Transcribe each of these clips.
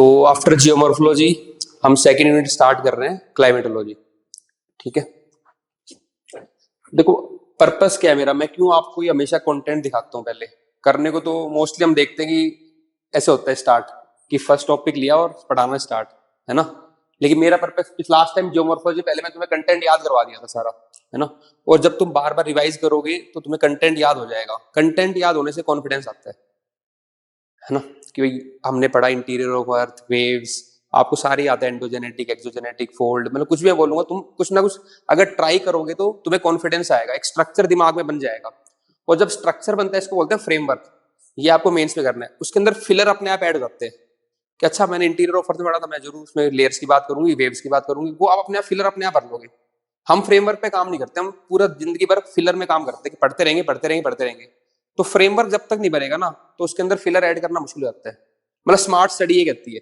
तो after geomorphology हम second unit start कर रहे हैं क्लाइमेटोलॉजी। ठीक है, देखो पर्पस क्या है मेरा, मैं क्यों आपको ये हमेशा कंटेंट दिखाता हूँ। पहले करने को तो मोस्टली हम देखते हैं कि ऐसे होता है स्टार्ट कि फर्स्ट टॉपिक लिया और पढ़ाना स्टार्ट, है ना। लेकिन मेरा पर्पस लास्ट टाइम जियोमॉर्फोलॉजी पहले मैं तुम्हें कंटेंट याद करवा दिया था सारा, है ना। और जब तुम बार बार रिवाइज करोगे तो तुम्हें कंटेंट याद हो जाएगा। कंटेंट याद होने से कॉन्फिडेंस आता है ना। कि भाई हमने पढ़ा इंटीरियर ऑफ अर्थ, वेव्स, आपको सारी आता है, एंडोजेनेटिक, एक्सोजेनेटिक, फोल्ड, मतलब कुछ भी मैं बोलूंगा, तुम कुछ ना कुछ अगर ट्राई करोगे तो तुम्हें कॉन्फिडेंस आएगा, एक स्ट्रक्चर दिमाग में बन जाएगा। और जब स्ट्रक्चर बनता है इसको बोलते हैं फ्रेमवर्क। ये आपको मेंस में करना है। उसके अंदर फिलर अपने आप ऐड करते हैं कि अच्छा मैंने इंटीरियर ऑफ अर्थ में पढ़ा था, मैं जरूर उसमें लेयर्स की बात करूंगी, वेव्स की बात करूंगी, वो आप अपने आप फिलर अपने आप भर लोगे। हम फ्रेमवर्क पे काम नहीं करते, हम पूरा जिंदगी भर फिलर में काम करते हैं कि पढ़ते रहेंगे पढ़ते रहेंगे पढ़ते रहेंगे। तो फ्रेमवर्क जब तक नहीं बनेगा ना तो उसके अंदर फिलर ऐड करना मुश्किल हो जाता है। मतलब स्मार्ट स्टडी ये कहती है,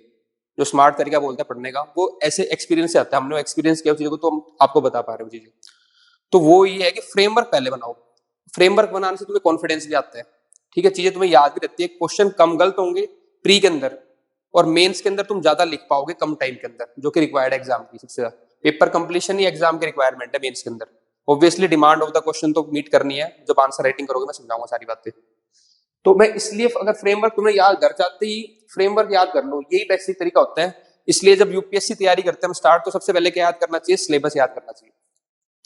जो स्मार्ट तरीका बोलता है पढ़ने का, वो ऐसे एक्सपीरियंस से आता है। हमने एक्सपीरियंस किया चीजों को, तो हम आपको बता पा रहे हैं चीजें। तो वो ये है कि फ्रेमवर्क पहले बनाओ। फ्रेमवर्क बनाने से तुम्हें कॉन्फिडेंस भी आता है। ठीक है, चीजें तुम्हें याद भी रहती है, क्वेश्चन कम गलत होंगे प्री के अंदर, और मेंस के अंदर तुम ज्यादा लिख पाओगे कम टाइम के अंदर, जो कि रिक्वायर्ड एग्जाम की सबसे ज्यादा। पेपर कंप्लीशन ही एग्जाम की रिक्वायरमेंट है मेंस के अंदर। Obviously demand of the question तो मीट करनी है, जब आंसर राइटिंग करोगे मैं समझाऊंगा सारी बातें। तो मैं इसलिए अगर फ्रेमवर्क तुम्हें याद कर जाते ही फ्रेमवर्क याद कर लो, यही बेसिक तरीका होता है। इसलिए जब यूपीएससी तैयारी करते हैं हम स्टार्ट, तो सबसे पहले क्या याद करना चाहिए, सिलेबस याद करना चाहिए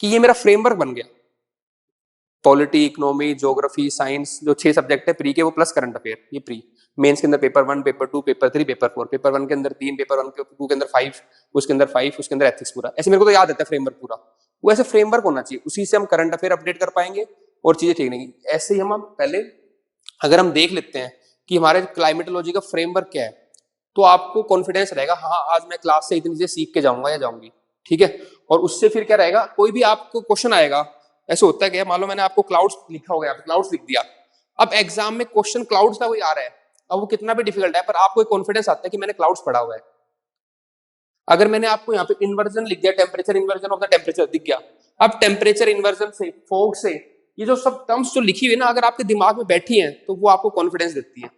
कि ये मेरा फ्रेमवर्क बन गया। पॉलिटी, इकोनॉमी, ज्योग्राफी, साइंस, जो 6 सब्जेक्ट है प्री के, वो प्लस करंट अफेयर, ये प्री। मेंस के अंदर paper 1, paper 2, paper 3, paper 4। Paper 1 के अंदर 3, पेपर 1 के 2 के अंदर 5, उसके अंदर 5, उसके अंदर एथिक्स पूरा। ऐसे मेरे को तो याद रहता है फ्रेमवर्क पूरा। वो ऐसे फ्रेमवर्क होना चाहिए, उसी से हम करंट अफेयर अपडेट कर पाएंगे और चीजें ठीक नहीं। ऐसे ही हम पहले अगर हम देख लेते हैं कि हमारे क्लाइमेटोलॉजी का फ्रेमवर्क क्या है, तो आपको कॉन्फिडेंस रहेगा, हाँ आज मैं क्लास से इतनी चीजें सीख के जाऊंगा या जाऊंगी। ठीक है, और उससे फिर क्या रहेगा, कोई भी आपको क्वेश्चन आएगा, ऐसे होता है क्या, मान लो मैंने आपको क्लाउड्स लिखा हो गया, क्लाउड्स लिख दिया, अब एग्जाम में क्वेश्चन क्लाउड्स का कोई आ रहा है, अब वो कितना भी डिफिकल्ट है, पर आपको एक कॉन्फिडेंस आता है कि मैंने क्लाउड्स पढ़ा हुआ है। अगर मैंने आपको यहाँ पे इन्वर्जन लिख दिया, temperature inversion of the temperature दिख गया, अब टेम्परेचर इन्वर्जन से, फोग से, ये जो सब टर्म्स जो लिखी हुई ना, अगर आपके दिमाग में बैठी हैं तो वो आपको कॉन्फिडेंस देती है।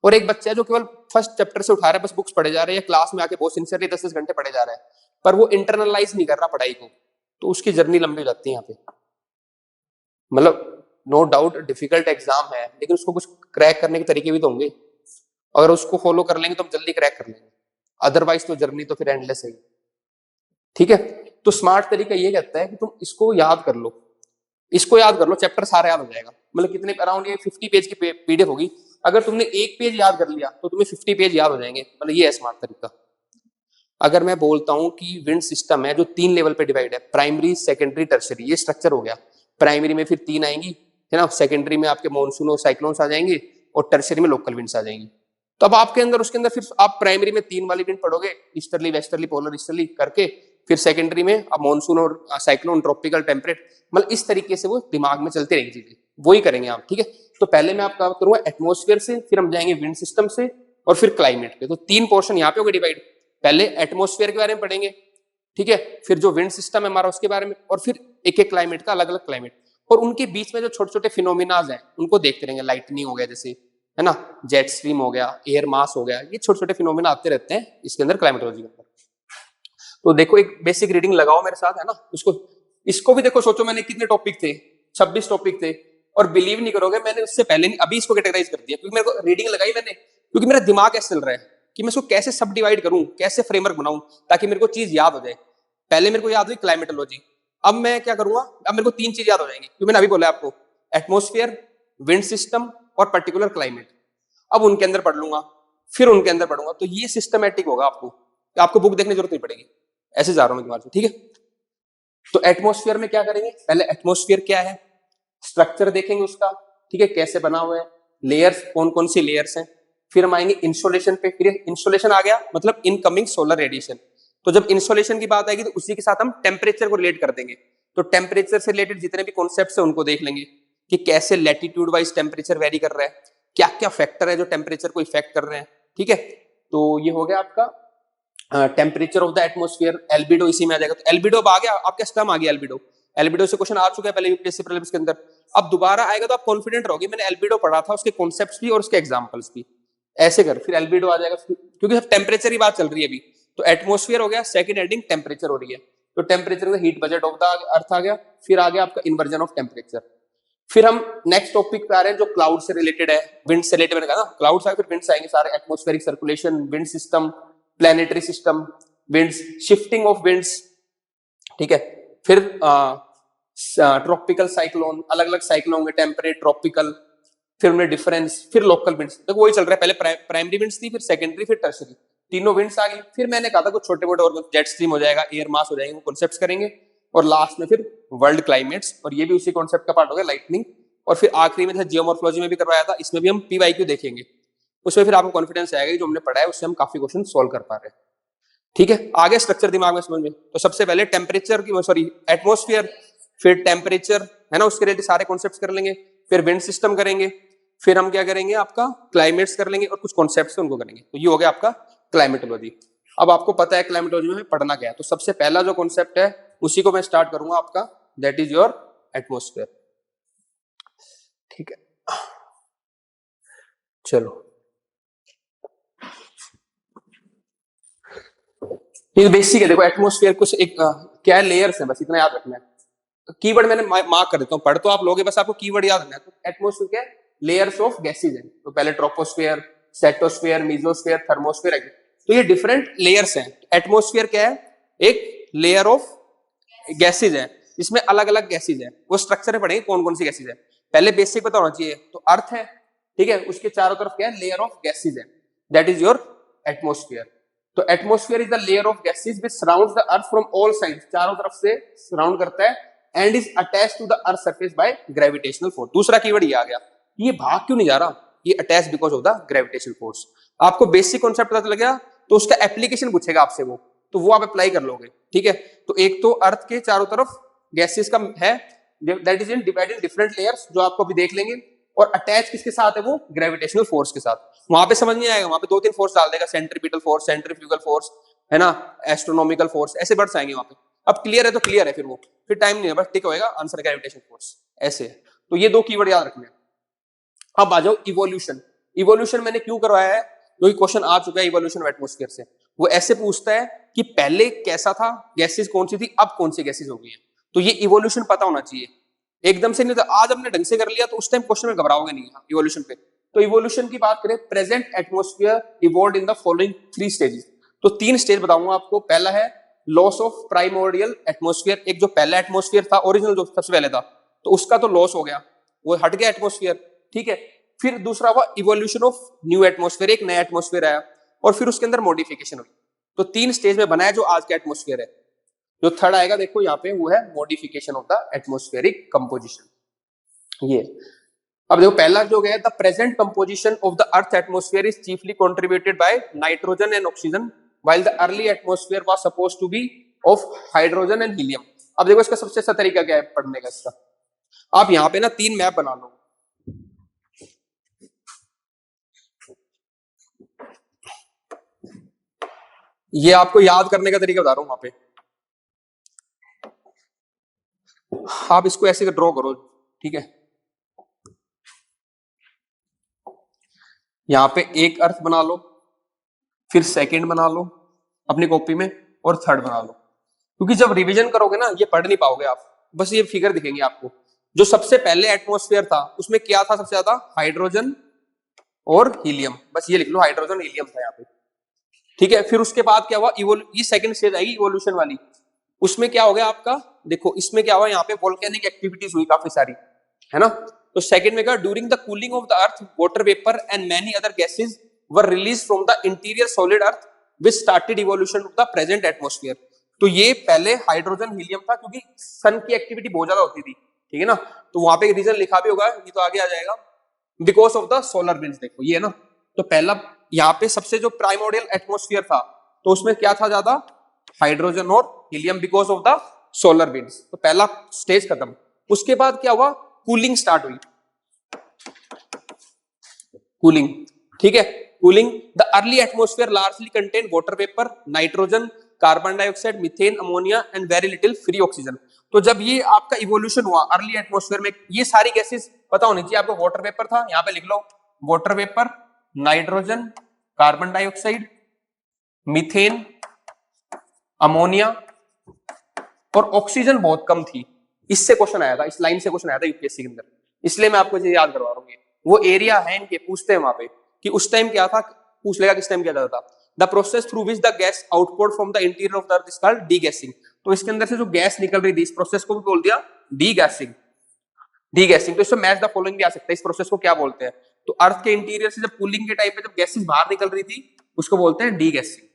और एक बच्चा है जो केवल फर्स्ट चैप्टर से उठा रहा है, बस बुक्स पढ़े जा रहे हैं, क्लास में आके बहुत सिंसियरली 10-10 घंटे पढ़े जा रहा है, पर वो इंटरनलाइज नहीं कर रहा पढ़ाई को, तो उसकी जर्नी लंबी हो जाती है यहाँ पे। मतलब नो डाउट डिफिकल्ट एग्जाम है, लेकिन उसको कुछ क्रैक करने के तरीके भी तो होंगे। अगर उसको फॉलो कर लेंगे तो हम जल्दी क्रैक कर लेंगे, अदरवाइज तो जर्नी तो फिर एंडलेस है। ठीक है, तो स्मार्ट तरीका ये कहता है कि तुम इसको याद कर लो, इसको याद कर लो, चैप्टर सारा याद हो जाएगा। मतलब कितने अराउंड ये 50 पेज की पीडीएफ होगी, अगर तुमने एक पेज याद कर लिया तो तुम्हें 50 पेज याद हो जाएंगे। मतलब ये है स्मार्ट तरीका। अगर मैं बोलता हूं कि विंड सिस्टम है जो 3 लेवल पे डिवाइड है, प्राइमरी, सेकेंडरी, टर्शरी, ये स्ट्रक्चर हो गया। प्राइमरी में फिर 3 आएंगी, है ना, सेकेंडरी में आपके मॉनसून और साइक्लोन्स आ जाएंगे, और टर्शरी में लोकल विंड्स आ जाएंगी। तो अब आपके अंदर उसके अंदर फिर आप प्राइमरी में 3 वाली विंड पढ़ोगे, ईस्टर्ली, वेस्टर्ली, पोलर ईस्टर्ली करके, फिर सेकेंडरी में अब मॉनसून और साइक्लोन, ट्रॉपिकल, टेम्परेट, मतलब इस तरीके से वो दिमाग में चलते रहेंगी चीजें, वही करेंगे आप। ठीक है, तो पहले मैं आपका करूंगा एटमोस्फेयर से, फिर हम जाएंगे विंड सिस्टम से, और फिर क्लाइमेट पे। तो 3 पोर्शन यहाँ पे हो गए डिवाइड। पहले एटमोस्फेयर के बारे में पढ़ेंगे, ठीक है, फिर जो विंड सिस्टम है हमारा उसके बारे में, और फिर एक एक क्लाइमेट का अलग अलग क्लाइमेट, और उनके बीच में जो छोटे छोटे फिनोमिनाज हैं उनको देखते रहेंगे। लाइटनिंग हो गया जैसे, है ना, जेट स्ट्रीम हो गया, एयर मास हो गया, ये छोटे छोटे फिनोमिना आते रहते हैं इसके अंदर, क्लाइमेटोलॉजी के अंदर। तो देखो एक बेसिक रीडिंग लगाओ मेरे साथ, है ना, उसको इसको भी देखो, सोचो मैंने कितने टॉपिक थे, 26 टॉपिक थे, और बिलीव नहीं करोगे मैंने उससे पहले अभी इसको कैटेगराइज कर दिया, क्योंकि मेरे को रीडिंग लगाई मैंने, क्योंकि मेरा दिमाग ऐसे चल रहा है कि मैं इसको कैसे सब डिवाइड करूं, कैसे फ्रेमवर्क बनाऊं ताकि मेरे को चीज याद हो जाए। पहले मेरे को याद हुई क्लाइमेटोलॉजी, अब मैं क्या करूंगा, अब मेरे को 3 चीज याद हो जाएंगी, क्योंकि मैंने अभी बोला आपको एटमोस्फियर, विंड सिस्टम और पर्टिकुलर क्लाइमेट। अब उनके अंदर पढ़ लूंगा, फिर उनके अंदर पढ़ूंगा, तो ये सिस्टमैटिक होगा। आपको बुक देखने की जरूरत नहीं पड़ेगी, ऐसे जा रहा हूं मैं दिमाग से। ठीक है, तो एटमोस्फियर में क्या करेंगे, पहले एटमोस्फियर क्या है, स्ट्रक्चर देखेंगे उसका, ठीक है, कैसे बना हुआ है, लेयर्स कौन कौन सी लेयर्स हैं, फिर हम आएंगे इंसोलेशन पे। फिर इंसोलेशन आ गया मतलब इनकमिंग सोलर रेडिएशन। तो जब इंसोलेशन की बात आएगी तो उसी के साथ हम टेम्परेचर को रिलेट कर देंगे। तो टेम्परेचर से रिलेटेड जितने भी कॉन्सेप्ट्स हैं उनको देख लेंगे कि कैसे लैटिट्यूड वाइज टेम्परेचर वेरी कर रहा है, क्या क्या फैक्टर है जो टेम्परेचर को इफेक्ट कर रहे हैं। ठीक है, तो ये हो गया आपका temperature of the atmosphere. Albedo इसी में आ जाएगा, तो एल्बिडो आ गया, आपका स्टम आ गया एल्बिडो। एल्बिडो से क्वेश्चन आ चुका है पहले यूपीएससी प्रीलिम्स के अंदर, अब दोबारा आएगा तो आप कॉन्फिडेंट रहोगे, मैंने एल्बिडो पढ़ा था, उसके कॉन्सेप्ट्स भी और उसके एग्जांपल्स भी। ऐसे कर, फिर एल्बिडो आ जाएगा, क्योंकि सब टेम्परेचर की बात चल रही है अभी। तो एटमोस्फियर हो गया, सेकंड हेडिंग टेम्परेचर हो रही है, तो टेम्परेचर का heat budget of the earth आ गया, फिर आ गया आपका इन्वर्जन ऑफ टेम्परेचर। फिर हम नेक्स्ट टॉपिक पे आ रहे हैं जो क्लाउड से रिलेटेड है, विंड से रिलेटेड, मैंने कहा ना क्लाउड्स आए फिर विंड्स आएंगे सारे, atmospheric circulation, wind system, planetary system, winds, shifting of winds, ठीक है। फिर ट्रॉपिकल साइक्लोन, अलग अलग साइक्लोन होंगे, टेम्परेट, ट्रॉपिकल, फिर उनमें डिफरेंस, फिर लोकल विंड्स, तो वही चल रहा है, पहले प्राइमरी विंड्स थी, फिर सेकेंडरी, फिर टर्शरी, तीनों विंड्स आ गई। फिर मैंने कहा था कुछ छोटे मोटे और जेट स्ट्रीम हो जाएगा, एयर मास हो जाएंगे, वो कॉन्सेप्ट्स करेंगे, और लास्ट में फिर वर्ल्ड क्लाइमेट्स, और ये भी उसी कॉन्सेप्ट का पार्ट हो गया, लाइटनिंग। और फिर आखिरी में जियोमॉर्फोलॉजी में भी करवाया था, इसमें भी हम पीवाईक्यू देखेंगे, उसमें फिर आपको कॉन्फिडेंस आएगा कि जो हमने पढ़ा है उससे हम काफी क्वेश्चन सोल्व कर पा रहे हैं, ठीक है। आगे स्ट्रक्चर दिमाग में समझ में, तो सबसे पहले टेम्परेचर की, सॉरी एटमोस्फियर, फिर टेम्परेचर है ना, उसके रिलेटेड सारे कॉन्सेप्ट्स कर लेंगे, फिर विंड सिस्टम करेंगे, फिर हम क्या करेंगे आपका क्लाइमेट्स कर लेंगे, और कुछ कॉन्सेप्ट्स उनको करेंगे। तो ये हो गया आपका क्लाइमेटोलॉजी। अब आपको पता है क्लाइमेटोलॉजी में पढ़ना क्या है, तो सबसे पहला जो कॉन्सेप्ट है उसी को मैं स्टार्ट करूंगा आपका, दैट इज योर एटमोस्फेयर, ठीक है। चलो, ये बेसिक है, देखो एटमोस्फेयर कुछ एक क्या है, लेयर्स है, बस इतना याद रखना है। कीवर्ड मैंने मार्क कर देता हूँ, पढ़ तो आप लोगे, बस आपको कीवर्ड याद रखना है। तो एटमोस्फेयर क्या है, लेयर्स ऑफ गैसेज है, तो पहले ट्रोपोस्फेयर, सेटोस्फेयर, मीजोस्फेयर, थर्मोस्फेयर है, तो ये डिफरेंट लेयर्स हैं। एटमोस्फेयर क्या है, एक लेयर ऑफ गैसेज है, इसमें अलग अलग गैसेज है, वो स्ट्रक्चर में पढ़ेंगे कौन कौन सी गैसेज है। पहले बेसिक पता होना चाहिए, तो अर्थ है, ठीक है, उसके चारों तरफ क्या है, लेयर ऑफ गैसेज है, दैट इज योर एटमोस्फेयर। तो atmosphere is the layer of gases which surrounds the earth from all sides, चारों तरफ से सराउंड करता है, and is attached to the earth surface by gravitational force. दूसरा keyword ये आ गया, ये भाग क्यों नहीं जा रहा, ये attach because of the gravitational force. आपको बेसिक कॉन्सेप्ट पता चल गया, तो उसका एप्लीकेशन पूछेगा आपसे वो, तो वो आप अप्लाई कर लोगे, ठीक है। तो एक तो अर्थ के चारों तरफ गैसेस का है, that is in divided different layers, जो आपको अभी देख लेंगे, और अटैच किसके साथ है, वो ग्रेविटेशनल फोर्स के साथ। वहां पे समझ नहीं आएगा, वहां पे दो तीन फोर्स डाल देगा, सेंट्रीपिटल फोर्स, सेंट्रीफ्यूगल फोर्स, है ना, एस्ट्रोनॉमिकल फोर्स, ऐसे वर्ड्स आएंगे वहां पे। अब क्लियर है तो क्लियर है, फिर टाइम नहीं है, बस टिक होएगा आंसर ग्रेविटेशन फोर्स, ऐसे। तो ये दो कीवर्ड याद रखने। अब आ जाओ इवोल्यूशन। इवोल्यूशन मैंने क्यों करवाया है, क्योंकि क्वेश्चन आ चुका है इवोल्यूशन ऑफ एटमॉस्फेयर से। वो ऐसे पूछता है कि पहले कैसा था, गैसेस कौन सी थी, अब कौन सी गैसेस हो गई है, तो ये इवोल्यूशन पता होना चाहिए। एकदम से नहीं, तो आज हमने ढंग से कर लिया तो उस टाइम क्वेश्चन में घबराओगे नहीं इवोल्यूशन पे। तो इवोल्यूशन की बात करें, present atmosphere evolved in the following 3 stages. तो 3 स्टेज बताऊंगा आपको। पहला है लॉस ऑफ प्राइमोर्डियल एटमॉस्फेयर, एक जो पहला एटमॉस्फेयर था, ओरिजिनल जो सबसे पहले था, तो उसका तो लॉस हो गया, वो हट गया एटमॉस्फेयर, ठीक है। फिर दूसरा हुआ इवोल्यूशन ऑफ न्यू एटमॉस्फेयर, एक नया एटमॉस्फेयर आया, और फिर उसके अंदर मॉडिफिकेशन हुई। तो 3 स्टेज में बनाया जो आज का एटमॉस्फेयर है। जो थर्ड आएगा देखो यहाँ पे, वो है modification of the atmospheric composition. ये अब देखो पहला जो गया, the present composition of the earth atmosphere is chiefly contributed by nitrogen and oxygen, while the early atmosphere was supposed to be of hydrogen and helium. अब देखो इसका सबसे अच्छा तरीका क्या है पढ़ने का इसका, आप यहाँ पे ना 3 मैप बना लो। ये आपको याद करने का तरीका बता रहा हूं, वहां पे आप इसको ऐसे ड्रॉ करो, ठीक है। यहाँ पे एक अर्थ बना लो, फिर सेकंड बना लो अपनी कॉपी में, और थर्ड बना लो, क्योंकि जब रिवीजन करोगे ना ये पढ़ नहीं पाओगे आप, बस ये फिगर दिखेंगे आपको। जो सबसे पहले एटमॉस्फेयर था उसमें क्या था सबसे ज्यादा, हाइड्रोजन और हीलियम, बस ये लिख लो, हाइड्रोजन हीलियम था यहाँ पे, ठीक है। फिर उसके बाद क्या हुआ, ये सेकंड स्टेज आई इवोल्यूशन वाली, उसमें क्या हो गया आपका, देखो इसमें क्या हुआ, यहाँ पे वोल्केनिक एक्टिविटीज हुई काफी सारी, है ना। तो सेकंड में क्या, during the cooling of the earth water vapour and many other gases were release from the interior solid earth which started evolution of the present atmosphere. तो ये पहले हाइड्रोजन हीलियम था, क्योंकि सन की एक्टिविटी बहुत ज्यादा होती थी, ठीक है ना। तो वहां पे रीजन लिखा भी होगा, ये तो आगे आ जाएगा, because of the solar winds. देखो ये है ना, तो पहला यहाँ पे सबसे जो प्राइमोर्डियल एटमॉस्फेयर था, तो उसमें क्या था ज्यादा, हाइड्रोजन और helium, because of the solar winds. तो पहला स्टेज खत्म। उसके बाद क्या हुआ, कूलिंग स्टार्ट हुई, कूलिंग, ठीक है। Cooling, the early atmosphere largely contain water vapour, nitrogen, carbon dioxide, methane, ammonia and very little free oxygen. तो जब ये आपका इवोल्यूशन हुआ अर्ली एटमॉस्फेयर में, ये सारी गैसेस पता होनी चाहिए आपको। वाटर वेपर था, यहाँ पे लिख लो water vapour, nitrogen, carbon dioxide, methane, ammonia और ऑक्सीजन बहुत कम थी। इससे क्वेश्चन आया था, इस लाइन से क्वेश्चन आया था यूपीएससी के अंदर, इसलिए मैं आपको ये याद करवा रहा हूँ। वो एरिया है इनके, पूछते हैं वहां पे कि उस टाइम क्या था, पूछ लेगा किस टाइम क्या जाता था। The process through which the gas output from the interior of the earth is called degassing. तो इसके अंदर से जो गैस निकल रही थी, इस प्रोसेस को भी बोल दिया डीगैसिंग। डीगैसिंग, तो इसमें मैच द फॉलोइंग भी आ सकता है, इस प्रोसेस को क्या बोलते हैं? तो अर्थ के इंटीरियर से जब कूलिंग के टाइम पे जब गैसेस बाहर निकल रही थी, उसको बोलते हैं डीगैसिंग।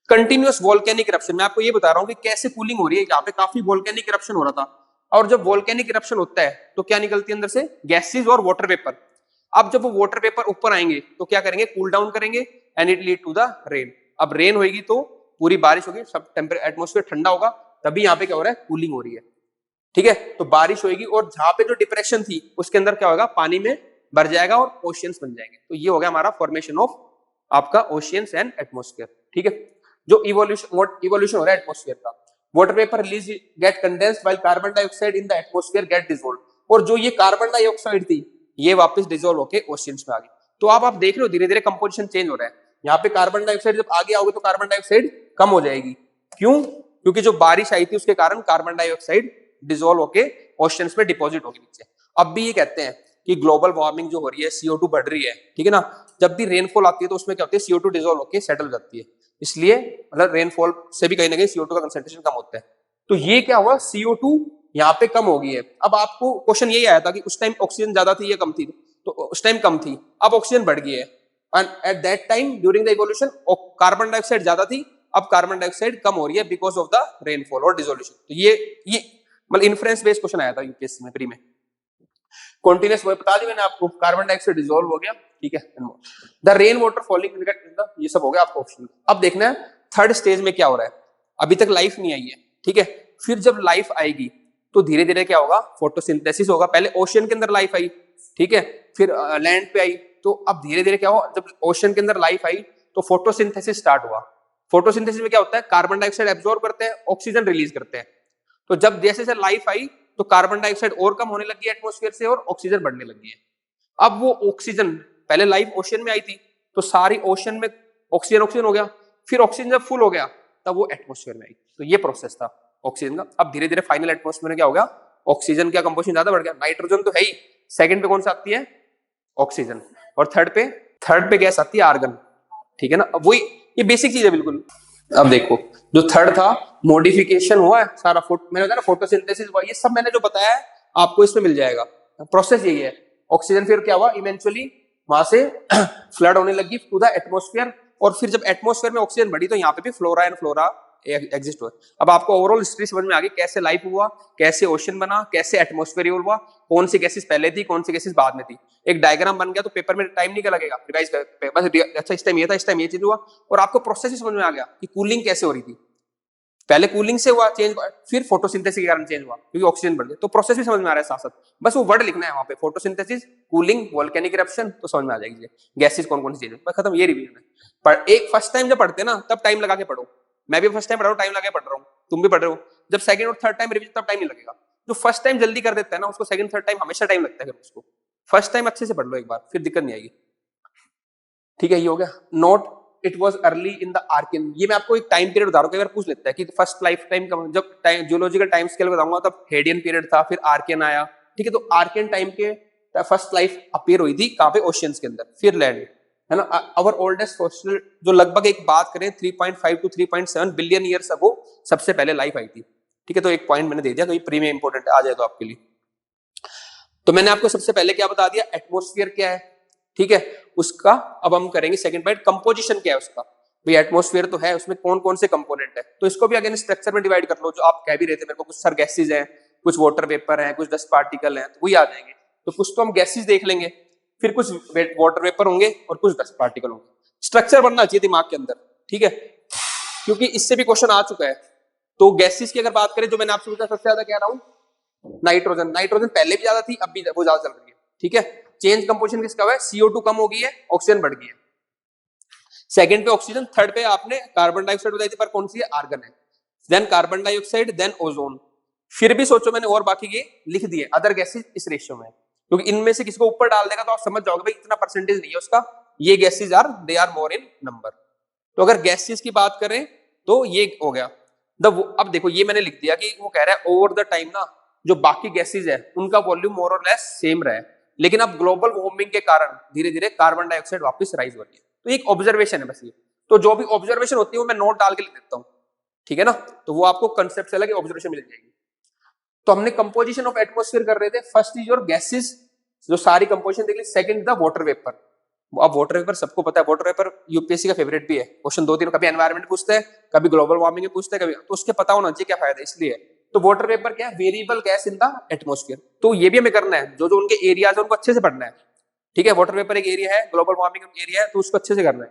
कंटिन्यूअस वोल्केनिक इरप्शन, मैं आपको ये बता रहा हूँ कि कैसे कूलिंग हो रही है। यहाँ पे काफी वोल्केनिक इरप्शन हो रहा था, और जब वोल्केनिक इरप्शन होता है तो क्या निकलती है अंदर से? गैसेस और वाटर वेपर। अब जब वो वाटर वेपर ऊपर आएंगे तो क्या करेंगे? कूल डाउन करेंगे and it lead to the rain. अब रेन होगी तो पूरी बारिश होगी, सब टेम्परेचर एटमोस्फेयर ठंडा होगा, तभी यहाँ पे क्या हो रहा है? कूलिंग हो रही है। ठीक है, तो बारिश होगी और जहां पे जो डिप्रेशन थी उसके अंदर क्या होगा? पानी में भर जाएगा और ओशियंस बन जाएंगे। तो ये हो गया हमारा फॉर्मेशन ऑफ आपका ओशियंस एंड एटमोस्फेयर। ठीक है, जो इवोल्यूशन हो रहा है एटमोस्फेयर का, water vapour release get condensed while carbon dioxide in the atmosphere get dissolved. और जो ये कार्बन डाइऑक्साइड थी ये वापस डिसॉल्व होके ओशियंस में आ गई। तो अब आप देख रहे हो धीरे धीरे कंपोजिशन चेंज हो रहा है। यहाँ पे कार्बन डाइऑक्साइड जब आगे आओगे तो कार्बन डाइऑक्साइड कम हो जाएगी। क्यों? क्योंकि जो बारिश आई थी उसके कारण कार्बन डाइऑक्साइड डिसॉल्व होके ओशियंस में डिपॉजिट होगी नीचे। अब भी ये कहते हैं कि ग्लोबल वार्मिंग जो हो रही है, CO2 बढ़ रही है, ठीक है ना, जब भी रेनफॉल आती है तो उसमें क्या होती है? CO2 डिसॉल्व होके सेटल हो जाती है, इसलिए मतलब रेनफॉल से भी कहीं ना कहीं CO2 का कंसेंट्रेशन कम होता है। तो ये क्या हुआ? CO2 यहाँ पे कम हो गई है। अब आपको क्वेश्चन यही आया था कि उस टाइम ऑक्सीजन ज्यादा थी या कम थी? तो उस टाइम कम थी, अब ऑक्सीजन बढ़ गई है। And at that time during the evolution carbon dioxide ज्यादा थी, अब कार्बन डाइऑक्साइड कम हो रही है बिकॉज ऑफ द रेनफॉल और डिसोल्यूशन। तो ये मतलब इन्फ्रेंस बेस्ड क्वेश्चन आया था यूपीएससी में प्री में। कॉन्टिन्यूस वो बता दी मैंने आपको, कार्बन डाइऑक्साइड डिसॉल्व हो गया, ठीक है। द रेन वाटर फॉलिंग, ये सब हो गया आपको ऑप्शन। अब देखना है थर्ड स्टेज में क्या हो रहा है। अभी तक लाइफ नहीं आई है, ठीक है। फिर जब लाइफ आएगी तो धीरे धीरे क्या होगा? फोटोसिंथेसिस होगा। पहले ओशियन के अंदर लाइफ आई, ठीक है, फिर लैंड पे आई। तो अब धीरे धीरे क्या हुआ? जब ओशियन के अंदर लाइफ आई तो फोटोसिंथेसिस स्टार्ट हुआ। फोटोसिंथेसिस में क्या होता है? कार्बन डाइऑक्साइड एब्जॉर्ब करते हैं, ऑक्सीजन रिलीज करते हैं। तो जब जैसे जैसे लाइफ आई तो कार्बन डाइऑक्साइड और कम होने लगी है एटमॉस्फेयर से और ऑक्सीजन बढ़ने लगी है। अब वो ऑक्सीजन, पहले लाइफ ओशियन में आई थी तो सारी ओशियन में ऑक्सीजन ऑक्सीजन हो गया, फिर ऑक्सीजन जब फुल हो गया तब वो एटमॉस्फेयर में आई। तो ये प्रोसेस था ऑक्सीजन का। अब धीरे धीरे फाइनल एटमॉस्फेयर में क्या हो गया? ऑक्सीजन का कंपोजिशन ज्यादा बढ़ गया। नाइट्रोजन तो है ही, सेकंड पे कौन सा आती है? ऑक्सीजन, और थर्ड पे गैस आती है आर्गन, ठीक है ना। अब वही ये बेसिक चीज है बिल्कुल। अब देखो जो थर्ड था, मॉडिफिकेशन हुआ है सारा, मैंने बताया ना फोटोसिंथेसिस हुआ, ये सब मैंने जो बताया है आपको इसमें मिल जाएगा। प्रोसेस यही है। ऑक्सीजन फिर क्या हुआ? इवेंचुअली वहां से फ्लड होने लगी टू द एटमॉस्फेयर, और फिर जब एटमॉस्फेयर में ऑक्सीजन बढ़ी तो यहाँ पे भी फ्लोरा एंड फ्लोरा एग्जिस्ट हुआ। अब आपको ओवरऑल हिस्ट्री समझ में आ गई, कैसे लाइफ हुआ, कैसे ओशन बना, कैसे एटमॉस्फेयर हुआ, कौन सी गैसेस पहले थी, कौन सी गैसेस बाद में थी। एक डायग्राम बन गया तो पेपर में टाइम नहीं लगेगा रिवाइज कर, बस अच्छा इस टाइम ये था, इस टाइम ये चीज हुआ, और आपको प्रोसेस ही समझ में आ गया कि कूलिंग कैसे हो रही थी। पहले कूलिंग से हुआ चेंज, फिर फोटोसिंथेसिस के कारण चेंज हुआ क्योंकि ऑक्सीजन बढ़ गया। तो प्रोसेस भी समझ में आ रहा है साथ साथ, बस वो वर्ड लिखना है वहां पे, फोटोसिंथेसिस, कूलिंग, वोल्केनिक इरप्शन, तो समझ में आ जाएगी गैसेस कौन कौन सी चीजें। बस खत्म, ये रिवीजन है। पर एक फर्स्ट टाइम जब पढ़ते ना तब टाइम लगा के पढ़ो। मैं भी फर्स्ट टाइम पढ़ रहा हूँ, टाइम लगा के पढ़ रहा हूँ, तुम भी पढ़ रहे हो। जब सेकंड और थर्ड टाइम रिवीजन तब टाइम नहीं लगेगा। जो फर्स्ट टाइम जल्दी कर देता है ना उसको सेकंड थर्ड टाइम हमेशा टाइम लगता है। उसको फर्स्ट टाइम अच्छे से पढ़ लो एक बार, फिर दिक्कत नहीं आएगी। ठीक है, ये हो गया। Note it was early in the Archean, ये मैं आपको एक टाइम पीरियड बता रहा हूँ, कई बार पूछ लेता है कि फर्स्ट लाइफ टाइम का, जब टाइम जियोलॉजिकल टाइम स्केल बताऊंगा तब हेडियन पीरियड था, फिर आर्कियन आया, ठीक है। तो आर्कियन टाइम के फर्स्ट लाइफ अपीयर हुई थी कहां पे? ओशियंस के अंदर, फिर लैंड, है ना। अवर ओल्डेस्ट फॉसिल जो लगभग एक बात करें 3.5 टू 3.7 बिलियन ईयर्स अगो सबसे पहले लाइफ आई थी, ठीक है। तो एक पॉइंट मैंने दे दिया, तो ये प्री में इंपॉर्टेंट आ जाए तो आपके लिए। तो मैंने आपको सबसे पहले क्या बता दिया? एटमॉस्फेयर क्या है, ठीक है। उसका अब हम करेंगे सेकंड पॉइंट, कंपोजिशन क्या है उसका। भाई एटमॉस्फेयर तो है, उसमें कौन कौन से कंपोनेंट है, तो इसको भी अगेन स्ट्रक्चर में डिवाइड कर लो। जो आप कह भी रहे थे मेरे को, कुछ सर गैसेज हैं, कुछ वाटर वेपर हैं, कुछ डस्ट पार्टिकल हैं, तो वही आ जाएंगे। तो कुछ तो हम गैसेज देख लेंगे, फिर कुछ वाटर वेपर होंगे और कुछ डस्ट पार्टिकल होंगे। स्ट्रक्चर बनना चाहिए दिमाग के अंदर, ठीक है, क्योंकि इससे भी क्वेश्चन आ चुका है। तो गैसेज की अगर बात करें, जो मैंने आपसे पूछा सबसे ज्यादा कह रहा हूँ नाइट्रोजन। नाइट्रोजन पहले भी ज्यादा थी, अब भी वो ज्यादा चल रही है, ठीक है। चेंज कंपोजिशन किसका हुआ है? CO2 कम हो गई है, ऑक्सीजन बढ़ गई है। सेकंड पे ऑक्सीजन, थर्ड पे आपने कार्बन डाइऑक्साइड बताई थी, पर कौन सी है? आर्गन है। Then carbon dioxide, then ozone. फिर भी सोचो मैंने और बाकी के लिख दिए अदर गैसेज इस रेशियो में, क्योंकि इनमें से किसी को ऊपर डाल देगा तो आप समझ जाओगे भाई इतना परसेंटेज नहीं है उसका, ये gases are they are more in number. तो अगर गैसेज की बात करें तो ये हो गया अब देखो ये मैंने लिख दिया कि वो कह रहा है ओवर द टाइम ना जो बाकी गैसेज है उनका volume more or less same रहे, लेकिन अब ग्लोबल वार्मिंग के कारण धीरे धीरे कार्बन डाइऑक्साइड वापस राइज हो रही है। तो एक ऑब्जर्वेशन है बस ये, तो जो भी ऑब्जर्वेशन होती है वो मैं नोट डाल के लिख देता हूँ, ठीक है ना, तो वो आपको कंसेप्ट से अलग ऑब्जर्वेशन मिल जाएगी। तो हमने कंपोजिशन ऑफ एटमॉस्फेयर कर रहे थे, फर्स्ट इज योर गैसेज जो सारी कंपोजिशन देख ली, सेकंड द वाटर वेपर। अब वाटर वेपर सबको पता है, वाटर वेपर यूपीएससी का फेवरेट भी है, क्वेश्चन 2-3 कभी एनवायरमेंट पूछते हैं, कभी ग्लोबल वार्मिंग पूछते हैं, कभी, तो उसके पता होना चाहिए क्या फायदा, इसलिए। तो वाटर वेपर क्या है, variable gas in the atmosphere. तो ये भी हमें करना है, जो जो उनके एरियाज है उनको अच्छे से पढ़ना है, ठीक है। वाटर वेपर एक एरिया है, ग्लोबल वार्मिंग एरिया है, तो उसको अच्छे से करना है।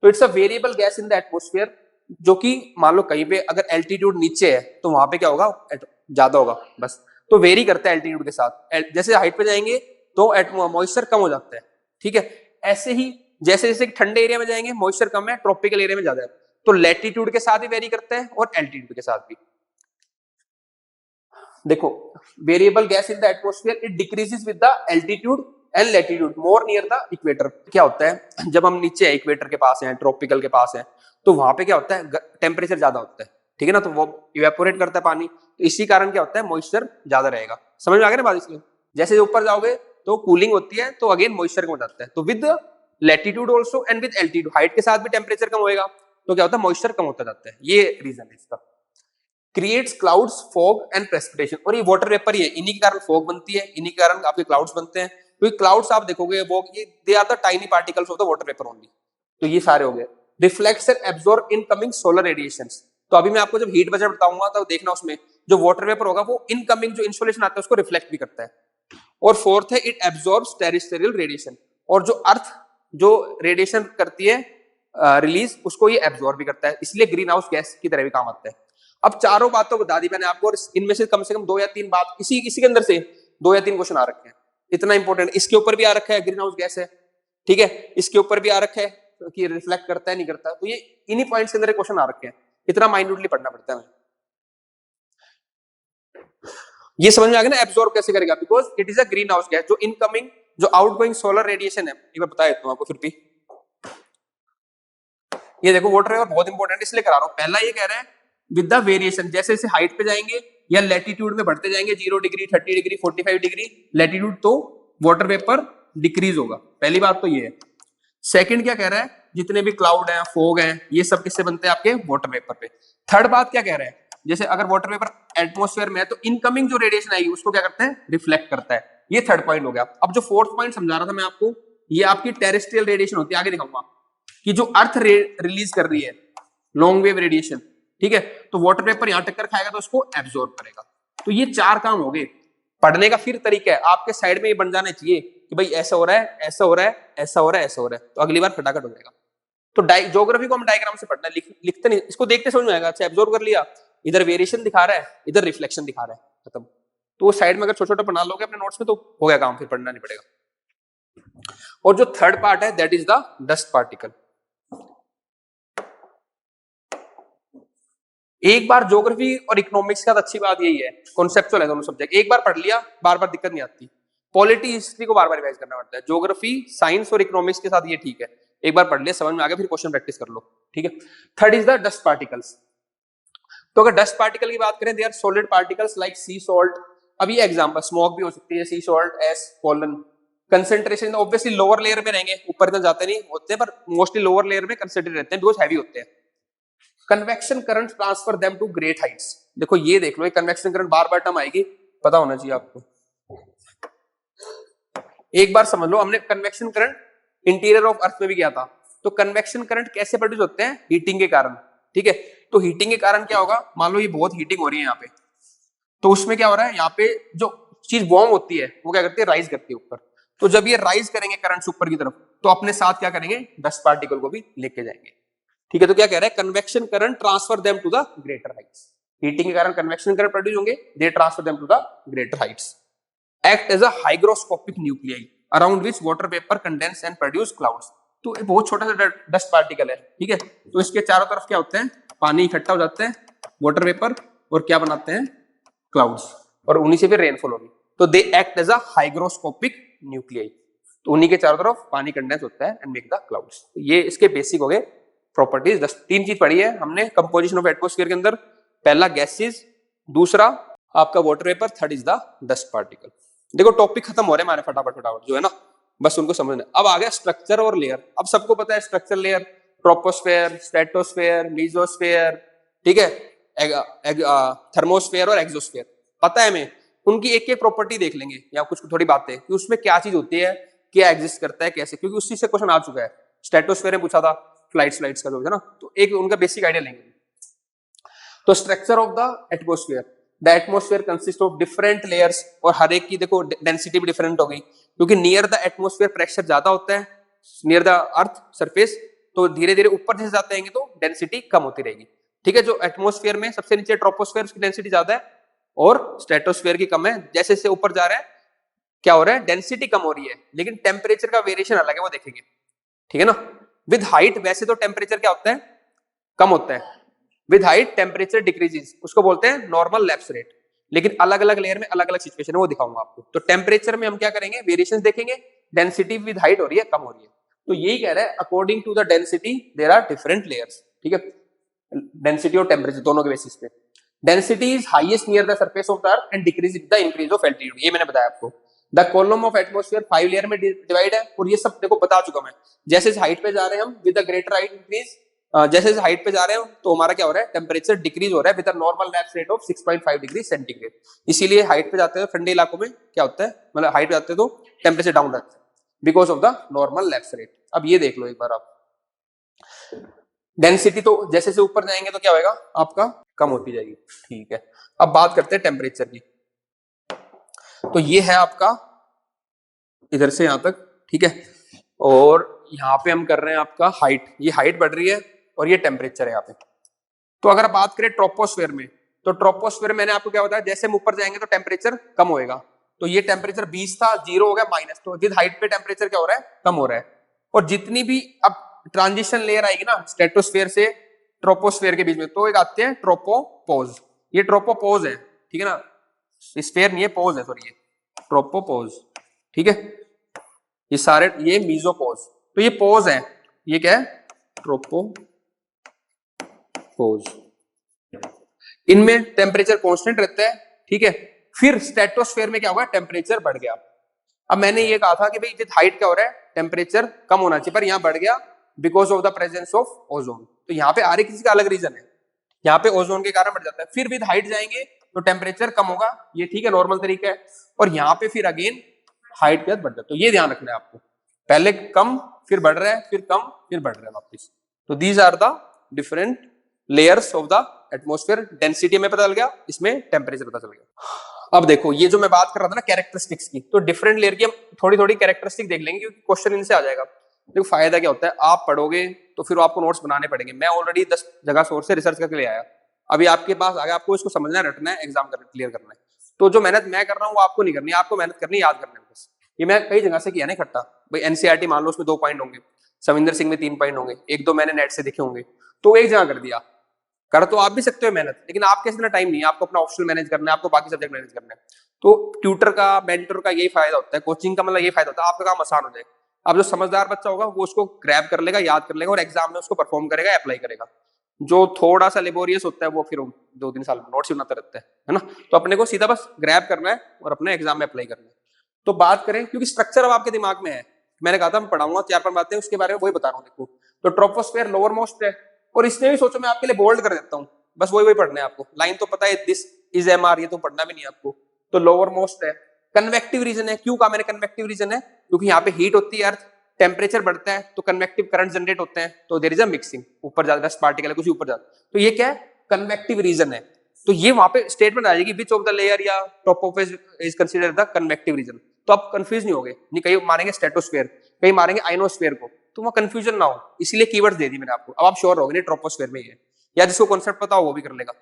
तो it's a variable gas in the atmosphere, जो कि मान लो कहीं पे अगर एल्टीट्यूड नीचे है तो वहां पे क्या होगा, ज्यादा होगा बस। तो वेरी करता है एल्टीट्यूड के साथ, जैसे हाइट पे जाएंगे तो मॉइस्चर कम हो जाता है, ठीक है। ऐसे ही जैसे जैसे ठंडे एरिया में जाएंगे मॉइस्चर कम है, ट्रॉपिकल एरिया में ज्यादा है। तो लैटिट्यूड के साथ भी वेरी करता है और एल्टीट्यूड के साथ भी। देखो variable gas in the atmosphere it decreases with the altitude and latitude more near the equator. क्या होता है जब हम नीचे इक्वेटर के पास हैं, ट्रॉपिकल के पास हैं, तो वहां पे क्या होता है टेम्परेचर ज्यादा होता है, ठीक है ना, तो वो इवेपोरेट करता है पानी, तो इसी कारण क्या होता है मॉइस्चर ज्यादा रहेगा। समझ में आ गया ना बात, इसलिए जैसे ऊपर जाओगे तो कूलिंग होती है तो अगेन मॉइस्चर कम हो जाता है। तो with latitude also and with altitude, height के साथ भी टेम्परेचर कम होएगा तो क्या होता है मॉइस्चर कम होता जाता है, ये रीजन है इसका। Creates clouds fog and precipitation, और ये वाटर वेपर ही है, इन्हीं के कारण फॉग बनती है, इन्हीं के कारण आपके क्लाउड्स बनते हैं। क्योंकि क्लाउड्स आप देखोगे वो they are the tiny particles of the water vapour only. तो ये सारे हो गए। Reflects and absorb incoming solar radiations, तो अभी मैं आपको जब हीट बजट बताऊंगा तो देखना उसमें जो वाटर वेपर होगा वो इनकमिंग जो इंसोलेशन आता है उसको रिफ्लेक्ट भी करता है। और फोर्थ है इट एब्जॉर्ब्स टेरेस्ट्रियल रेडिएशन, और जो अर्थ जो रेडिएशन करती है रिलीज उसको ये एब्जॉर्ब भी करता है, इसलिए ग्रीन हाउस गैस की तरह भी काम आता है। अब चारों बातों बता दी मैंने आपको, और इनमें से कम 2 या 3 बात किसी किसी के अंदर से 2 या 3 क्वेश्चन आ रखे हैं, इतना इंपॉर्टेंट। इसके ऊपर भी आ रखा है ग्रीन हाउस गैस है, ठीक है, इसके ऊपर भी आ रखा है कि रिफ्लेक्ट करता है नहीं करता, तो ये इन्हीं पॉइंट्स के अंदर क्वेश्चन आ रखे हैं, इतना माइन्यूटली पढ़ना पड़ता है। ये समझ में आ गया ना एब्जॉर्ब कैसे करेगा, because it is a green house gas. जो इनकमिंग जो आउटगोइंग सोलर रेडिएशन है, एक बार बता देता हूं आपको फिर भी। ये देखो वाटर वेपर बहुत इंपॉर्टेंट इसलिए करा रहा हूं। पहला ये कह रहा है विद द वेरिएशन, जैसे जैसे हाइट पे जाएंगे या लैटिट्यूड में बढ़ते जाएंगे 0 डिग्री 30 डिग्री 45 डिग्री लैटिट्यूड, तो वाटर वेपर डिक्रीज होगा। पहली बात तो ये है। सेकंड क्या कह रहा है, जितने भी क्लाउड हैं फॉग हैं ये सब किससे बनते हैं, आपके वाटर वेपर पे। थर्ड बात क्या कह रहा है, जैसे अगर वाटर वेपर एटमॉस्फेयर में है तो इनकमिंग जो रेडिएशन आएगी उसको क्या करता है, रिफ्लेक्ट करता है। ये थर्ड पॉइंट हो गया। अब जो फोर्थ पॉइंट समझा रहा था मैं आपको, ये आपकी टेरेस्ट्रियल रेडिएशन होती है, आगे दिखाऊंगा कि जो अर्थ रिलीज कर रही है लॉन्ग वेव रेडिएशन, ठीक है, तो वाटर वेपर यहां टक्कर खाएगा तो उसको एब्जॉर्ब करेगा। तो ये 4 काम हो गए। पढ़ने का फिर तरीका है, आपके साइड में ये बन जाना चाहिए कि भाई ऐसा हो रहा है, ऐसा हो रहा है, ऐसा हो रहा है, ऐसा हो रहा है, तो अगली बार फटाफट हो जाएगा। तो ज्योग्राफी को हम डायग्राम से पढ़ना है, लिखते नहीं, इसको देखते समझ में आएगा। अच्छा एब्जॉर्ब कर लिया, इधर वेरिएशन दिखा रहा है, इधर रिफ्लेक्शन दिखा रहा है, खत्म। तो वो साइड में अगर छोटा छोटा बना लोगे अपने नोट्स में तो हो गया काम, फिर पढ़ना नहीं पड़ेगा। और जो थर्ड पार्ट है that is the dust particle. एक बार ज्योग्राफी और इकोनॉमिक्स का अच्छी बात यही है, कॉन्सेप्चुअल है दोनों सब्जेक्ट, एक बार पढ़ लिया बार बार दिक्कत नहीं आती। पॉलिटी हिस्ट्री को बार बार रिवाइज करना पड़ता है, ज्योग्राफी साइंस और इकोनॉमिक्स के साथ ये ठीक है, एक बार पढ़ लिया समझ में आ गया फिर क्वेश्चन प्रैक्टिस कर लो, ठीक है। Third is the dust particles. तो अगर डस्ट पार्टिकल की बात करें, they are solid particles like sea salt. अब ये एग्जांपल स्मोक भी हो सकती है, sea salt, ash, pollen. Concentration obviously lower layer में रहेंगे, ऊपर इतना जाते नहीं होते, पर मोस्टली लोअर लेयर में कंसेंट्रेट रहते हैं बिकॉज हैवी होते हैं। Convection current transfer them to great heights. देखो ये देख लो, कन्वेक्शन करंट बार बार टर्म आएगी, पता होना चाहिए आपको। एक बार समझ लो, हमने convection current interior of earth में भी किया था। तो कन्वेक्शन करंट कैसे प्रोड्यूस होते हैं, हीटिंग के कारण, ठीक है। तो हीटिंग के कारण क्या होगा, मान लो ये बहुत हीटिंग हो रही है यहाँ पे, तो उसमें क्या हो रहा है, यहाँ पे जो चीज वार्म होती है वो क्या करती है, राइज करती है ऊपर। तो जब ये राइज करेंगे करंट ऊपर की तरफ, तो अपने साथ क्या करेंगे, डस्ट पार्टिकल को भी लेके जाएंगे, ठीक है। तो क्या कह रहा है, convection current transfer them to the greater heights. Heating के कारण कन्वेक्शन करंट प्रोड्यूस होंगे, they transfer them to the greater heights. Act as a hygroscopic nuclei around which water vapour condense and produce clouds. तो ये बहुत छोटा सा dust particle है, ठीक है। तो इसके चारों तरफ क्या होते हैं, पानी इकट्ठा हो जाते हैं, वाटर वेपर, और क्या बनाते हैं, क्लाउड्स, और उन्हीं से फिर रेनफॉल होगी। तो they act as a hygroscopic nuclei. तो उन्हीं के चारों तरफ पानी कंडेंस होता है एंड मेक द क्लाउड्स। तो ये इसके बेसिक हो गए प्रॉपर्टीज। 3 चीज पढ़ी है हमने कंपोजिशन ऑफ एटमॉस्फेयर के अंदर। पहला गैसेस, दूसरा आपका water vapour, third is the dust particle. देखो टॉपिक खत्म हो रहे हैं हमारे फटाफट फटाफट जो है ना, बस उनको समझना। अब आ गया स्ट्रक्चर और लेयर। अब सबको पता है structure layer, troposphere, stratosphere, mesosphere, ठीक है, थर्मोस्फेयर और एक्सोस्फेयर, पता है हमें। उनकी एक एक प्रॉपर्टी देख लेंगे या कुछ थोड़ी बातें कि उसमें क्या चीज होती है, क्या एग्जिस्ट करता है, कैसे, क्योंकि उसी से क्वेश्चन आ चुका है। स्ट्रेटोस्फेयर में पूछा था फ्लाइट्स का जो है ना, तो एक उनका बेसिक आइडिया लेंगे। तो structure of the atmosphere, the atmosphere consist of different layers, और हर एक की देखो डेंसिटी भी डिफरेंट होगी, क्योंकि नियर द एटमोस्फेयर प्रेशर ज्यादा होता है, नियर द अर्थ सरफेस, तो धीरे धीरे ऊपर जैसे जाते हैं तो डेंसिटी कम होती रहेगी। ठीक है, जो एटमोस्फेयर में सबसे नीचे ट्रोपोस्फेयर, उसकी डेंसिटी ज्यादा है और स्ट्रेटोस्फेयर की कम है। जैसे जैसे ऊपर जा रहा है क्या हो रहा है, डेंसिटी कम हो रही है, लेकिन टेम्परेचर का वेरिएशन अलग है, वो देखेंगे। ठीक है ना, विद हाइट वैसे तो टेम्परेचर क्या होता है, कम होता है। विद हाइट टेम्परेचर डिक्रीजेस, उसको बोलते हैं नॉर्मल लैप्स रेट, लेकिन अलग अलग लेयर में अलग अलग सिचुएशन है, वो दिखाऊंगा आपको। तो टेम्परेचर में हम क्या करेंगे, वेरिएशंस देखेंगे, डेंसिटी विद हाइट हो रही है, कम हो रही है, तो यही कह रहा है according to the density there are different layers. ठीक है, डेंसिटी और टेम्परेचर दोनों के बेसिस पे। Density is highest near the surface of the earth and decrease with the increase of altitude, ये मैंने बताया आपको। The column of atmosphere 5 layer में डिवाइड है, और ये सब देखो बता चुका मैं। जैसे हाइट पे जा रहे हैं हम, with the greater height increase, जैसे हाइट पे जा रहे हो तो हमारा क्या हो रहा है, टेम्परेचर डिक्रीज हो रहा है with a normal lapse rate of 6.5 degree centigrade. इसीलिए हाइट पे जाते हैं ठंडे इलाकों में क्या होता है, मतलब हाइट पे जाते हैं तो टेम्परेचर डाउन रहता है because of the normal lapse rate. अब ये देख लो एक बार आप, डेंसिटी तो जैसे जैसे ऊपर जाएंगे तो क्या होगा आपका, कम होती जाएगी। ठीक है, अब बात करते हैं टेम्परेचर की। तो ये है आपका इधर से यहां तक, ठीक है, और यहाँ पे हम कर रहे हैं आपका हाइट, ये हाइट बढ़ रही है और ये टेम्परेचर है यहाँ पे। तो अगर बात करें ट्रोपोस्फेयर में, तो ट्रोपोस्फेयर मैंने आपको क्या बताया, जैसे हम ऊपर जाएंगे तो टेम्परेचर कम होएगा। तो ये टेम्परेचर 20 था, 0 हो गया माइनस, तो विद हाइट पे टेम्परेचर क्या हो रहा है, कम हो रहा है। और जितनी भी अब ट्रांजिशन लेयर आएगी ना स्ट्रेटोस्फेयर से ट्रोपोस्फेयर के बीच में, तो एक आते हैं ट्रोपोपोज। ये ट्रोपोपोज है, ठीक है ना, स्फेयर नहीं है, पोज है, सॉरी, ये ट्रोपोपोज। ठीक है, ये सारे ये मीजोपोज, तो ये पोज है, ये क्या है, ट्रोपोपोज। इनमें टेम्परेचर कांस्टेंट रहता है। ठीक है, फिर स्ट्रेटोस्फेयर में क्या होगा, टेम्परेचर बढ़ गया। अब मैंने ये कहा था कि भाई विद हाइट क्या हो रहा है, टेम्परेचर कम होना चाहिए, पर यहाँ बढ़ गया because of the presence of ozone. तो यहाँ पे हर एक किसी का अलग रीजन है, यहाँ पे ओजोन के कारण बढ़ जाता है। फिर विद हाइट जाएंगे तो टेम्परेचर कम होगा, ये ठीक है, नॉर्मल तरीका है। और यहाँ पे फिर अगेन हाइट के साथ बढ़ जाता है, तो ये ध्यान रखना है आपको, पहले कम फिर बढ़ रहा है, फिर कम फिर बढ़ रहा है वापिस। तो these are the different layers of the atmosphere. Density में पता चल गया, इसमें टेम्परेचर पता चल गया। अब देखो ये जो मैं बात कर रहा था ना कैरेक्टरिस्टिक्स की, तो डिफरेंट लेयर की हम थोड़ी थोड़ी कैरेक्टरिस्टिक देख लेंगे, क्योंकि क्वेश्चन इनसे आ जाएगा। देखो फायदा क्या होता है, आप पढ़ोगे तो फिर आपको नोट्स बनाने पड़ेंगे। मैं ऑलरेडी 10 जगह सोर्स से रिसर्च करके ले आया, अभी आपके पास आ गया, आपको इसको समझना है, रटना है, एग्जाम करना, क्लियर करना है। तो जो मेहनत मैं कर रहा हूँ वो आपको नहीं करनी है, आपको मेहनत करनी है, याद करना है बस। ये मैं कई जगह से किया ना इकट्ठा, भाई एनसीईआरटी मान लो उसमें 2 पॉइंट होंगे, सविंदर सिंह में 3 पॉइंट होंगे, 1-2 मैंने नेट से देखे होंगे, तो एक जगह कर दिया। कर तो आप भी सकते हो मेहनत, लेकिन आपके इतना टाइम नहीं है, आपको अपना ऑप्शनल मैनेज करना है, आपको बाकी सब्जेक्ट मैनेज करना है। तो ट्यूटर का, मेंटर का यही फायदा होता है, कोचिंग का मतलब ये फायदा होता है, आपका काम आसान हो जाए। अब जो समझदार बच्चा होगा वो उसको ग्रैब कर लेगा, याद कर लेगा, और एग्जाम में उसको परफॉर्म करेगा, अप्लाई करेगा। जो थोड़ा सा लेबोरियस होता है वो फिर 2-3 साल नोट्स बनाता रहता है ना। तो अपने को सीधा बस ग्रैब करना है और अपने एग्जाम में अप्लाई करना है। तो बात करें, क्योंकि स्ट्रक्चर अब आपके दिमाग में है, मैंने कहा था मैं पढ़ाऊंगा 4-5 बातें उसके बारे में, वही बता रहा हूँ। देखो तो ट्रोपोस्फेयर लोअर मोस्ट है, और इसने भी सोचो मैं आपके लिए बोल्ड कर देता हूँ, बस वही पढ़ना है आपको। लाइन तो पता है, दिस इज एमआर, ये तो पढ़ना भी नहीं आपको। तो लोअर मोस्ट है, कन्वेक्टिव रीजन है। क्यों कहा मैंने कन्वेक्टिव रीजन है, क्योंकि यहाँ पे हीट होती है अर्थ, टेम्परेचर बढ़ता है तो कन्वेक्टिव करंट जनरेट होते हैं, तो देयर इज अ मिक्सिंग, ऊपर जाता है पार्टिकल कुछ ऊपर जाता है, तो ये क्या है, कन्वेक्टिव रीजन है। तो ये वहां पे स्टेटमेंट आ जाएगी, विच ऑफ द लेयर या troposphere is considered the convective region. तो आप कंफ्यूज नहीं होगे, नहीं कहीं मारेंगे स्ट्रेटोस्फेयर, कहीं मारेंगे आइनोस्फेयर को, तो वहां कंफ्यूजन ना हो, इसीलिए कीवर्ड्स दे दी मैंने आपको। अब आप श्योर रहोगे नहीं ट्रोपोस्फेयर में ही है, या जिसको कॉन्सेप्ट पता हो वो भी कर लेगा।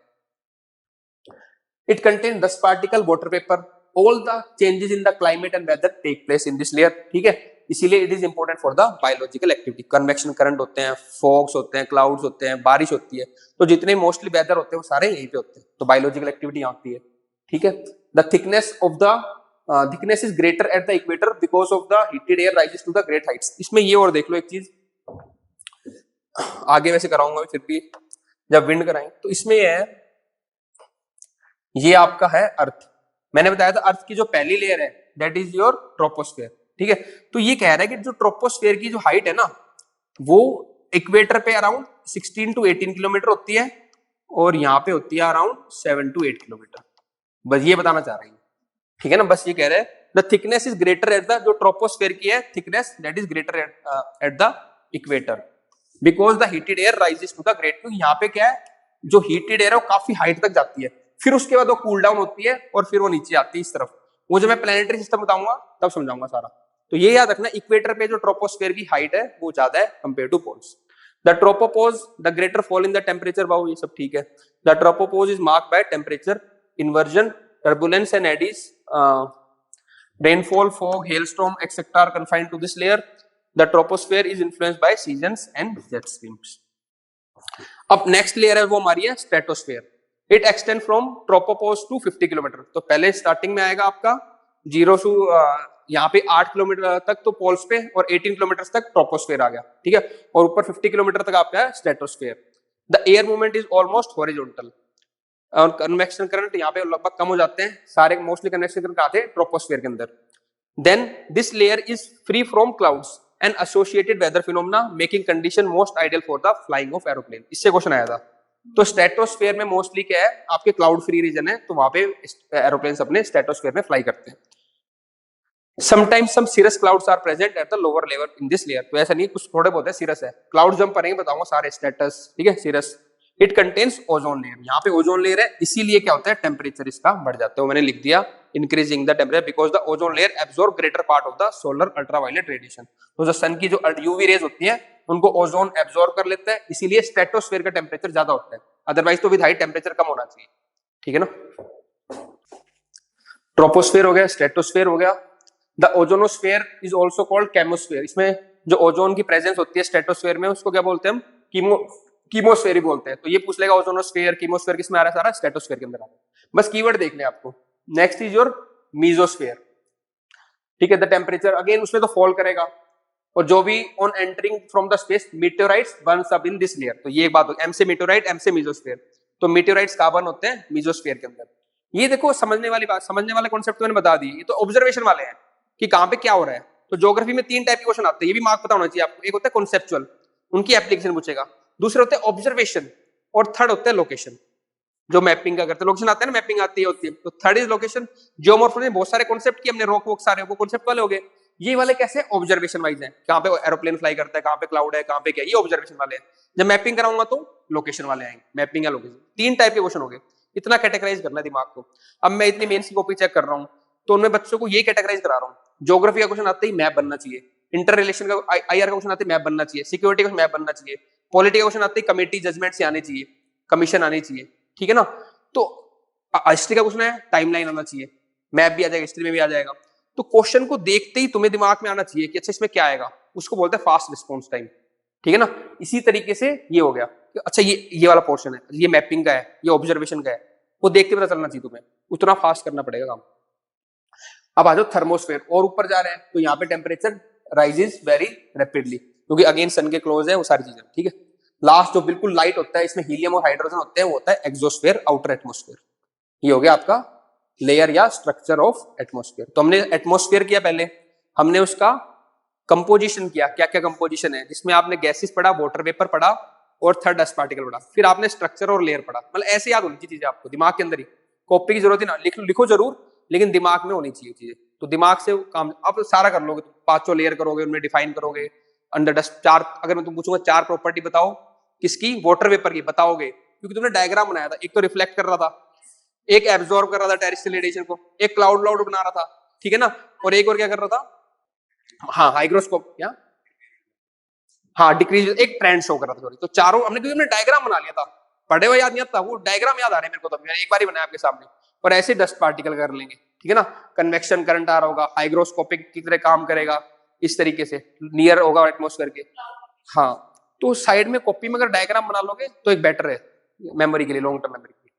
It contain dust particle, water vapour, all the changes in the climate and weather take place in this layer. ठीक है, इसीलिए it is important for the biological activity. Convection current होते हैं, फॉग्स होते हैं, क्लाउड्स होते हैं, बारिश होती है, तो जितने मोस्टली वेदर होते हैं वो सारे यहीं पे होते हैं, तो बायोलॉजिकल एक्टिविटी यहाँ होती है। ठीक है, the thickness of the thickness is greater at the equator because of the heated air rises to the great heights. इसमें ये और देख लो एक चीज, आगे वैसे कराऊंगा फिर भी जब विंड कराएं, तो इसमें ये है, ये आपका है अर्थ। मैंने बताया था अर्थ की जो पहली लेयर है दैट इज योर ट्रोपोस्फेयर, ठीक है। तो ये कह रहा है कि जो ट्रोपोस्फेयर की जो हाइट है ना वो इक्वेटर पे अराउंड 16 to 18 किलोमीटर होती है और यहाँ पे होती है अराउंड 7 to 8 किलोमीटर। बस ये बताना चाह रही हूँ, ठीक है ना। बस ये कह रहे हैं the thickness is greater at the, जो ट्रोपोस्फेयर की है thickness that is greater at the equator because the heated air rises to the great. क्योंकि यहाँ पे क्या है, जो हीटेड एयर है वो काफी हाइट तक जाती है, फिर उसके बाद वो कूल डाउन होती है और फिर वो नीचे आती है इस तरफ। वो जब मैं प्लैनेटरी सिस्टम बताऊंगा तब समझाऊंगा सारा। तो ये याद रखना, इक्वेटर पे जो ट्रोपोस्फेयर की हाइट है वो ज्यादा है compare to poles. The tropopause the greater fall in the temperature, बाबू ये सब ठीक है। The tropopause is marked by temperature inversion, turbulence and eddies, rainfall, fog, hailstorm, etc. are confined to this layer. The troposphere is influenced by seasons and jet streams. अब next layer है वो हमारी है stratosphere. It extend from tropopause to 50 kilometre. तो पहले starting में आएगा आपका 0 टू यहाँ पे 8 किलोमीटर तक तो पोल्स पे और 18 किलोमीटर तक ट्रोपोस्फेयर आ गया, ठीक है। और ऊपर 50 किलोमीटर तक आपका है stratosphere. The air movement is almost horizontal और कन्वेक्शन करंट यहाँ पे लगभग कम हो जाते हैं सारे, मोस्टली कन्वेक्शन करंट आते हैं ट्रोपोस्फेयर के अंदर। Then this layer is free from clouds and associated weather phenomena making condition most ideal for the flying of aeroplane. इससे क्वेश्चन आया था। तो स्ट्रेटोस्फेयर में मोस्टली क्या है, आपके क्लाउड फ्री रीजन है, तो वहां पे एरोप्लेन अपने स्ट्रेटोस्फेयर में फ्लाई करते हैं। Sometimes some cirrus clouds are present at the lower level in this layer। तो ऐसा नहीं, कुछ थोड़े बहुत है cirrus है, क्लाउड जब पढ़ेंगे बताऊंगा सारे, स्टेटस, ठीक है, cirrus। It contains ozone layer, यहाँ पे ओजोन लेयर है, इसीलिए क्या होता है टेम्परेचर इसका बढ़ जाता है। मैंने लिख दिया increasing the temperature because the ozone layer absorb greater part of the solar ultraviolet radiation. तो जो सन की जो यूवी रेज होती है उनको ओजोन एब्सॉर्ब कर लेता है, इसीलिए स्ट्रेटोस्फेयर का टेम्परेचर ज्यादा होता है। अदरवाइज तो विद हाइट टेम्परेचर कम होना चाहिए, ठीक है ना। ट्रोपोस्फेयर हो गया, स्ट्रेटोस्फेयर हो गया। The ozonosphere is also called chemosphere. इसमें जो ओजोन की प्रेजेंस होती है स्ट्रेटोस्फेयर में उसको क्या बोलते हैं हम, कीमोस्फेयर बोलते हैं। तो ये पूछ लेगा ओजोनोस्फेयर कीमोस्फेयर किसमें आ रहा है, सारा स्ट्रेटोस्फेयर के अंदर आ रहा है। बस कीवर्ड देख ले आपको। नेक्स्ट इज योर मीजोस्फेयर, ठीक है। द टेम्परेचर अगेन उसमें तो फॉल करेगा और जो भी on entering from the space meteorites burns up in this layer. तो ये एक बात हो, एम से मीटेओराइट, एम से मीजोस्फेयर। तो मीटेओराइट्स कहां बर्न होते हैं, मीजोस्फेयर के अंदर। ये देखो समझने वाली बात, समझने वाले कॉन्सेप्ट मैंने बता दिए। ये तो ऑब्जर्वेशन वाले हैं कि कहां पे क्या हो रहा है। तो ज्योग्राफी में 3 टाइप के क्वेश्चन आते हैं, ये भी मार्क पता होना चाहिए आपको। एक होता है कॉन्सेप्चुअल, उनकी एप्लीकेशन पूछेगा। दूसरे होते हैं ऑब्जर्वेशन और थर्ड होता है लोकेशन, जो मैपिंग का करते हैं। लोकेशन आता है ना, मैपिंग आती है होती है। तो थर्ड इज लोकेशन। जियोमॉर्फोलॉजी बहुत सारे कॉन्सेप्ट किए हमने, रॉक वॉक सारे वो कॉन्सेप्ट वाले हो गए। ये वाले कैसे ऑब्जर्वेशन वाइज हैं, कहां पे एरोप्लेन फ्लाई करता है, कहां पे क्लाउड है, कहां पे क्या, ये ऑब्जर्वेशन वाले हैं। जब मैपिंग कराऊंगा तो लोकेशन वाले आएंगे, मैपिंग या लोकेशन। 3 टाइप के क्वेश्चन हो गए, इतना कैटेगराइज करना है दिमाग को। अब मैं इतनी मेंस की कॉपी चेक कर रहा हूँ तो उनमें बच्चों को ये कैटेगराइज करा रहा हूँ। ज्योग्राफी का क्वेश्चन आते ही मैप बनना चाहिए, इंटर रिलेशन का आईआर का क्वेश्चन आते ही मैप बनना चाहिए, सिक्योरिटी का मैप बनना चाहिए, पॉलिटी का क्वेश्चन आते ही कमेटी जजमेंट से आने चाहिए, कमीशन आनी चाहिए, ठीक है ना। तो हिस्ट्री का क्वेश्चन है, टाइमलाइन आना चाहिए, मैप भी आ जाएगा, हिस्ट्री में भी आ जाएगा। तो क्वेश्चन को देखते ही तुम्हें दिमाग में आना चाहिए कि अच्छा इसमें क्या आएगा, उसको बोलते हैं फास्ट रिस्पॉन्स टाइम, ठीक है ना। इसी तरीके से ये हो गया, अच्छा ये वाला पोर्शन है, ये मैपिंग का है, ये ऑब्जर्वेशन का है, वो देखते पता चलना चाहिए तुम्हें, उतना फास्ट करना पड़ेगा काम। अब आ जाओ थर्मोस्फेयर, और ऊपर जा रहे हैं तो यहाँ पे टेम्परेचर राइजेस वेरी रैपिडली, क्योंकि अगेन सन के क्लोज है वो सारी चीजें, ठीक है। लास्ट जो बिल्कुल लाइट होता है, इसमें हीलियम और हाइड्रोजन होते हैं, वो होता है एक्सोस्फेयर, आउटर एटमोस्फेयर। ये हो गया आपका लेयर या स्ट्रक्चर ऑफ एटमोस्फेयर। तो हमने एटमोस्फेयर किया, पहले हमने उसका कंपोजिशन किया, क्या क्या कंपोजिशन है, जिसमें आपने गैसेस पढ़ा, वाटर वेपर पढ़ा और थर्ड डस्ट पार्टिकल पढ़ा, फिर आपने स्ट्रक्चर और लेयर पढ़ा। मतलब ऐसे याद होनी चाहिए चीजें आपको, दिमाग के अंदर ही, कॉपी की जरूरत ही ना, लिखो जरूर लेकिन दिमाग में होनी चाहिए चीजें। तो दिमाग से काम आप सारा कर लोगे, 5 लेयर करोगे, उनमें डिफाइन करोगे, अंडर डस्ट 4, अगर मैं तुम पूछूंगा 4 प्रॉपर्टी बताओ किसकी, वाटर वेपर की, बताओगे, क्योंकि तुमने डायग्राम बनाया था। एक तो रिफ्लेक्ट कर रहा था, एक एब्जॉर्ब कर रहा था टेरेस्ट्रियल रेडिएशन को, एक क्लाउड बना रहा था, ठीक है ना, और एक और क्या कर रहा था, हाँ हाइग्रोस्कोप, क्या, हाँ डिक्रीज, एक ट्रेंड शो कर रहा था, सॉरी। तो चारों हमने, क्योंकि हमने डायग्राम बना लिया था, पढ़े हुए याद नहीं आता, वो डायग्राम याद आ रहे हैं मेरे को, तो मैंने एक बार ही बनाया आपके सामने। और ऐसे डस्ट पार्टिकल कर लेंगे, ठीक है ना, कन्वेक्शन करंट आ रहा होगा, हाइग्रोस्कोपिक की तरह काम करेगा, इस तरीके से नियर होगा एटमोस्फेयर के। हाँ, तो साइड में कॉपी में अगर डायग्राम बना लोगे तो एक बेटर है मेमोरी के लिए, लॉन्ग टर्म मेमोरी के लिए।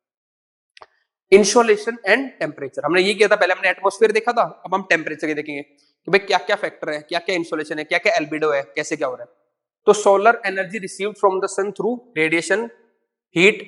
Insolation and temperature. हमने ये किया था, पहले हमने एटमॉस्फेयर देखा था, अब हम टेम्परेचर देखेंगे कि भाई क्या क्या फैक्टर है, क्या क्या इंसोलेशन है, क्या क्या एल्बिडो है, कैसे क्या हो रहा है। तो solar energy received from the sun through radiation heat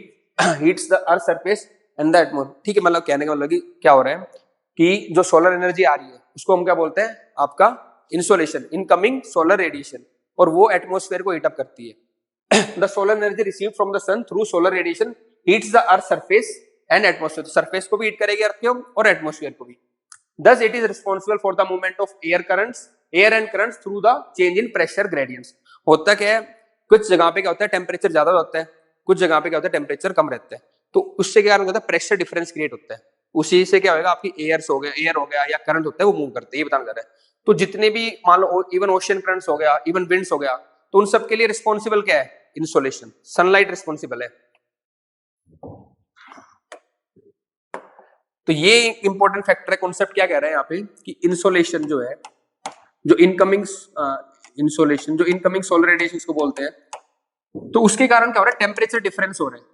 heats the earth surface and the atmosphere. ठीक है, मतलब कहने का मतलब कि क्या हो रहा है कि जो सोलर एनर्जी आ रही है उसको हम क्या बोलते हैं, आपका इंसोलेशन, इनकमिंग सोलर रेडिएशन, और वो एटमॉस्फेयर को हीट अप करती है। The solar energy received from the sun through solar radiation heats the earth surface and atmosphere. तो सरफेस को भी हीट करेगी अर्थ को और एटमॉस्फेयर को भी। Thus it is responsible for the movement of air and currents through the change in pressure gradients। होता क्या है, कुछ जगह पे क्या होता है टेम्परेचर ज्यादा होता है, कुछ जगह पे क्या होता है टेम्परेचर कम रहता है, तो उससे क्या होता है प्रेशर डिफरेंस क्रिएट होता है। उसी से क्या होगा, आपकी एयर हो गया या करंट होता है वो मूव करते हैं, ये बताना चाह रहा है। तो जितने भी मान लो इवन ओशियन करंट्स हो गया, इवन विंड्स हो गया, तो उन सब के लिए रिस्पॉन्सिबल क्या है, इंसोलेशन, सनलाइट रिस्पॉन्सिबल है। तो ये इंपॉर्टेंट फैक्टर है। कॉन्सेप्ट क्या कह रहे हैं यहाँ पे कि इंसोलेशन जो है, जो इनकमिंग इंसोलेशन, जो इनकमिंग सोलर रेडिएशन को बोलते हैं, तो उसके कारण क्या हो रहा है, टेम्परेचर डिफरेंस हो रहे हैं।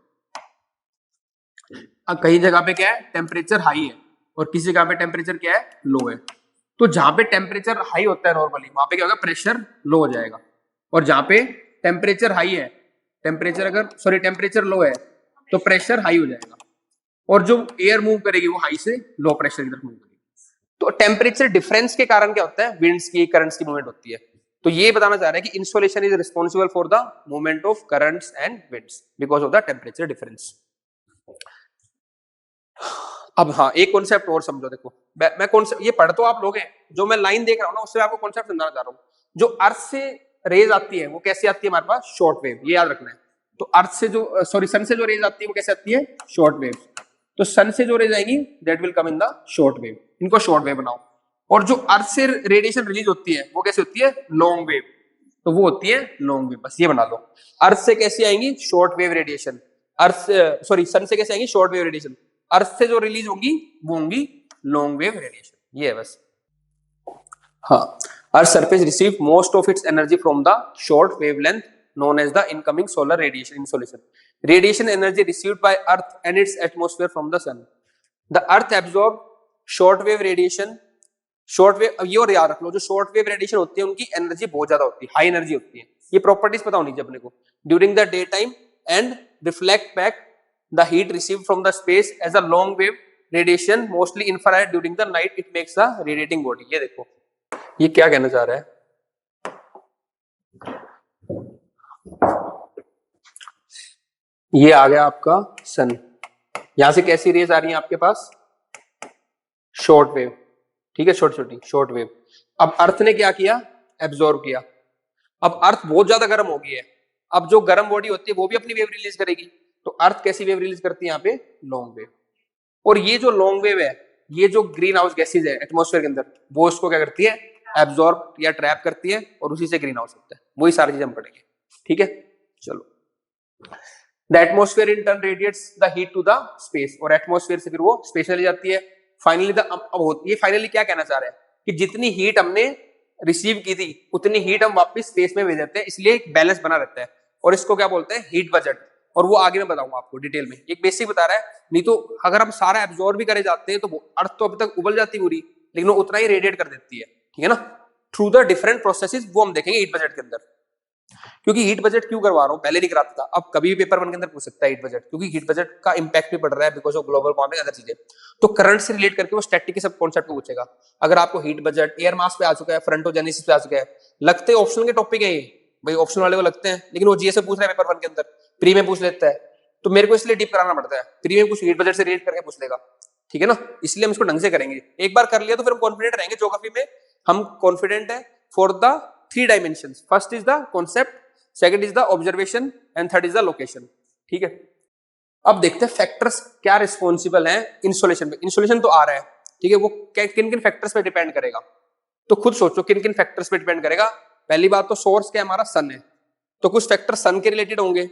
कहीं जगह पे क्या है टेम्परेचर हाई है और किसी जगह पे टेम्परेचर क्या है लो है। तो जहां पे टेम्परेचर हाई होता है नॉर्मली, वहां पे क्या होगा, प्रेशर लो हो जाएगा, और जहां पे टेम्परेचर हाई है, टेम्परेचर लो है, तो प्रेशर हाई हो जाएगा, और जो एयर मूव करेगी वो हाई से लो प्रेशर की तरफ मूव करेगी। तो टेम्परेचर डिफरेंस के कारण क्या होता है, विंड्स की, करंट्स की मूवमेंट होती है। तो ये बताना चाह रहे हैं कि insolation is responsible for the movement of currents and winds because of the temperature difference. अब हाँ, एक कॉन्सेप्ट और समझो, देखो मैं कॉन्सेप्ट ये पढ़ तो आप लोग हैं, जो मैं लाइन देख रहा हूँ ना उससे आपको कॉन्सेप्ट समझाना चाह रहा हूँ। जो अर्थ से रेज आती है वो कैसे आती है हमारे पास, शॉर्ट वेव, ये याद रखना है। तो अर्थ से जो सन से जो रेज आती है वो कैसे आती है, शॉर्ट वेव। तो सन से जो रेज आएंगी that will come in the short wave, इनको शॉर्ट वेव बनाओ। और जो अर्थ से रेडिएशन रिलीज होती है वो कैसे होती है, लॉन्ग वेव, तो वो होती है लॉन्ग वेव, बस ये बना लो। अर्थ से कैसी आएंगी, शॉर्ट वेव रेडिएशन, सन से कैसे आएंगी, शॉर्ट वेव रेडिएशन। अर्थ से जो रिलीज होंगी वो होंगी लॉन्ग वेव रेडिएशन, ये है बस। हाँ, earth surface receive most of its energy from the short wavelength known as the incoming solar radiation insolation. Radiation energy received by earth and its atmosphere from the sun. The earth absorb short wave radiation, short wave, अब ये और याद रख लो, जो short wave radiation होती है उनकी energy बहुत ज्यादा होती है, हाई एनर्जी होती है, ये प्रॉपर्टीज पता होनी चाहिए अपने को। During the day time and reflect back the heat receive from the space as a long wave radiation mostly infrared during the night it makes the radiating body. ये देखो ये क्या कहना चाह रहा है, ये आ गया आपका सन, यहां से कैसी रेज आ रही है आपके पास, शॉर्ट वेव, ठीक है, छोटी छोटी शॉर्ट वेव। अब अर्थ ने क्या किया, एब्जॉर्ब किया। अब अर्थ बहुत ज्यादा गर्म हो गई है, अब जो गर्म बॉडी होती है वो भी अपनी वेव रिलीज करेगी, तो अर्थ कैसी वेव रिलीज करती है यहाँ पे, लॉन्ग वेव। और ये जो लॉन्ग वेव है, ये जो ग्रीन हाउस गैसेज है एटमॉस्फेयर के अंदर, वो उसको क्या करती है, एब्जॉर्ब या ट्रैप करती है, और उसी से ग्रीन हाउस होता है। वही सारी चीजें हम पढ़ेंगे, ठीक है। चलो, the atmosphere in turn radiates the heat to the space, और एटमॉस्फेयर से फिर वो स्पेस में चली जाती है। फाइनली ये फाइनली क्या कहना चाह रहे हैं कि जितनी हीट हमने रिसीव की थी उतनी हीट हम वापस स्पेस में भेज देते हैं, इसलिए एक बैलेंस बना रहता है, और इसको क्या बोलते हैं, हीट बजट। और वो आगे मैं बताऊंगा आपको डिटेल में, एक बेसिक बता रहा है, नहीं तो अगर हम सारा एब्जॉर्ब भी करे जाते हैं तो अर्थ तो अभी तक उबल जाती पूरी, लेकिन वो उतना ही रेडिएट कर देती है, ठीक है ना, थ्रू द डिफरेंट प्रोसेसेस, वो हम देखेंगे हीट बजट के अंदर। क्योंकि हीट बजट क्यों करवा रहा हूं, पहले नहीं कराता था, अब कभी भी पेपर वन के अंदर पूछ सकता है हीट बजट, क्योंकि हीट बजट का इंपैक्ट भी पड़ रहा है because of global warming, other चीजें। तो करंट से रिलेट करके वो स्टैटिक के सब कॉन्सेप्ट को पूछेगा। अगर आपको हीट बजट, एयर मास पे आ चुका है, फ्रंटोजेनेसिस पे आ चुका है, लगते ऑप्शनल के टॉपिक है ये, भाई ऑप्शन वाले को लगते हैं, लेकिन वो जीएस से पूछ रहा है पेपर वन के अंदर, प्री में पूछ लेता है, तो मेरे को इसलिए डीप कराना पड़ता है, प्री में कुछ हीट बजट से रिलेट करके पूछ लेगा, ठीक है ना, इसलिए हम इसको ढंग से करेंगे। एक बार कर लिया तो फिर हम कॉन्फिडेंट रहेंगे, ज्योग्राफी में हम कॉन्फिडेंट है for the 3 dimensions. First is the concept, second is the observation and third is the location, ठीक है। अब देखते हैं फैक्टर्स क्या रिस्पॉन्सिबल हैं इंसोलेशन पे। इंसोलेशन तो आ रहा है, ठीक है, वो किन किन फैक्टर्स पे डिपेंड करेगा, तो खुद सोचो किन किन फैक्टर्स पे डिपेंड करेगा। पहली बात तो सोर्स क्या है, हमारा सन है, तो कुछ फैक्टर सन के रिलेटेड होंगे।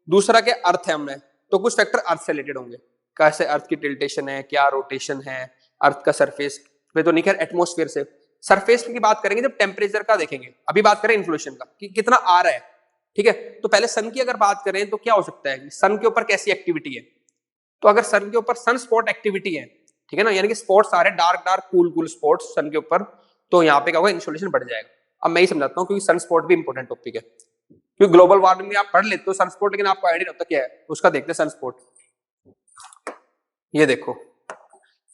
दूसरा क्या, अर्थ है हमने, तो कुछ फैक्टर अर्थ से रिलेटेड होंगे, कैसे अर्थ की टिल्टेशन है, क्या रोटेशन है, अर्थ का सरफेस पे तो नहीं, खैर एटमोस्फेयर से। सरफेस की बात करेंगे जब टेम्परेचर का देखेंगे, अभी बात करें इन्फ्लेशन का कि कितना आ रहा है, ठीक है। तो पहले सन की अगर बात करें तो क्या हो सकता है, सन के ऊपर कैसी एक्टिविटी है, तो अगर सन के ऊपर सन स्पॉट एक्टिविटी है, ठीक है ना, यानी कि स्पॉट्स आ रहे हैं dark dark cool cool spots sun के ऊपर, तो यहाँ पे क्या होगा, इंसोलेशन बढ़ जाएगा। अब मैं ही समझाता हूँ, क्योंकि सन स्पॉट भी इंपॉर्टेंट टॉपिक है, क्योंकि ग्लोबल वार्मिंग में आप पढ़ लेते हो सन स्पॉट, लेकिन आपको आइडिया नहीं होता क्या है उसका। देखते हैं सन स्पॉट, ये देखो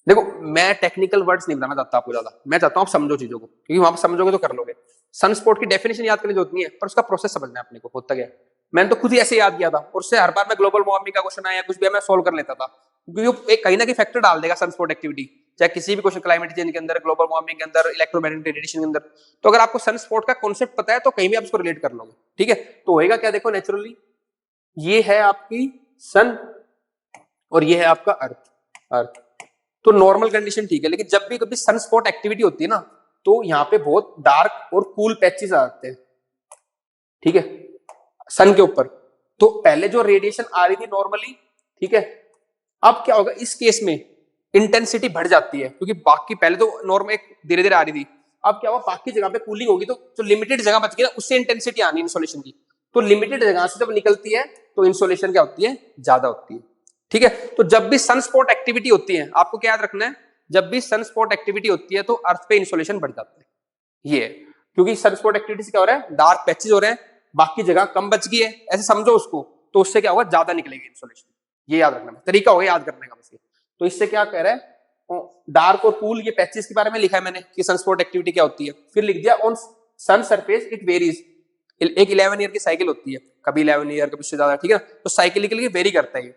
देखो मैं टेक्निकल वर्ड्स नहीं बताना चाहता आपको ज्यादा, मैं चाहता हूँ आप समझो चीजों को, क्योंकि वहां पर समझोगे तो कर लोगे। सन स्पॉट की डेफिनेशन याद करने की जरूरत नहीं है, पर उसका प्रोसेस समझना है अपने को, होता क्या है। मैंने तो खुद ही ऐसे याद किया था, और उससे हर बार मैं ग्लोबल वार्मिंग का क्वेश्चन आया कुछ भी मैं सोल्व कर लेता था, क्योंकि वो एक कहीं ना कहीं फैक्टर डाल देगा सन स्पॉट एक्टिविटी, चाहे किसी भी क्वेश्चन, क्लाइमेट चेंज के अंदर, ग्लोबल वार्मिंग के अंदर, इलेक्ट्रोमैग्नेटिक रेडिएशन के अंदर। तो अगर आपको सन स्पॉट का कॉन्सेप्ट पता है तो कहीं भी आप इसको रिलेट कर लोगे, ठीक है। तो होएगा क्या, देखो नेचुरली ये है आपकी सन और ये है आपका अर्थ, अर्थ। तो नॉर्मल कंडीशन ठीक है, लेकिन जब भी कभी सन स्पॉट एक्टिविटी होती है ना, तो यहाँ पे बहुत डार्क और कूल पैचेस आते हैं, ठीक है, सन के ऊपर। तो पहले जो रेडिएशन आ रही थी नॉर्मली, ठीक है, अब क्या होगा इस केस में, इंटेंसिटी बढ़ जाती है, क्योंकि बाकी पहले तो नॉर्मल एक धीरे धीरे आ रही थी, अब क्या हुआ बाकी जगह पे कूलिंग होगी, तो जो लिमिटेड जगह बच गई ना, उससे इंटेंसिटी आनी इंसोलेशन की। तो लिमिटेड जगह से जब निकलती है तो इंसोलेशन क्या होती है, ज्यादा होती है, ठीक है। तो जब भी सन स्पॉट एक्टिविटी होती है, आपको क्या याद रखना है, जब भी सन स्पॉट एक्टिविटी होती है तो अर्थ पे इंसोलेशन बढ़ जाता है, ये है। क्योंकि सन स्पॉट एक्टिविटी से क्या हो रहा है, डार्क पैचेस हो रहे हैं, बाकी जगह कम बच गई है, ऐसे समझो उसको, तो उससे क्या होगा, ज्यादा निकलेगी इंसोलेशन। ये याद रखना, तरीका होगा याद करने का बस ये। तो इससे क्या कह रहा है, डार्क और कूल ये पैचेस के बारे में लिखा है मैंने कि सनस्पॉट एक्टिविटी क्या होती है। फिर लिख दिया on sun surface it varies, एक 11 ईयर की साइकिल होती है, कभी 11 ईयर कभी उससे ज्यादा, ठीक है। तो साइकिलिकली वेरी करता है।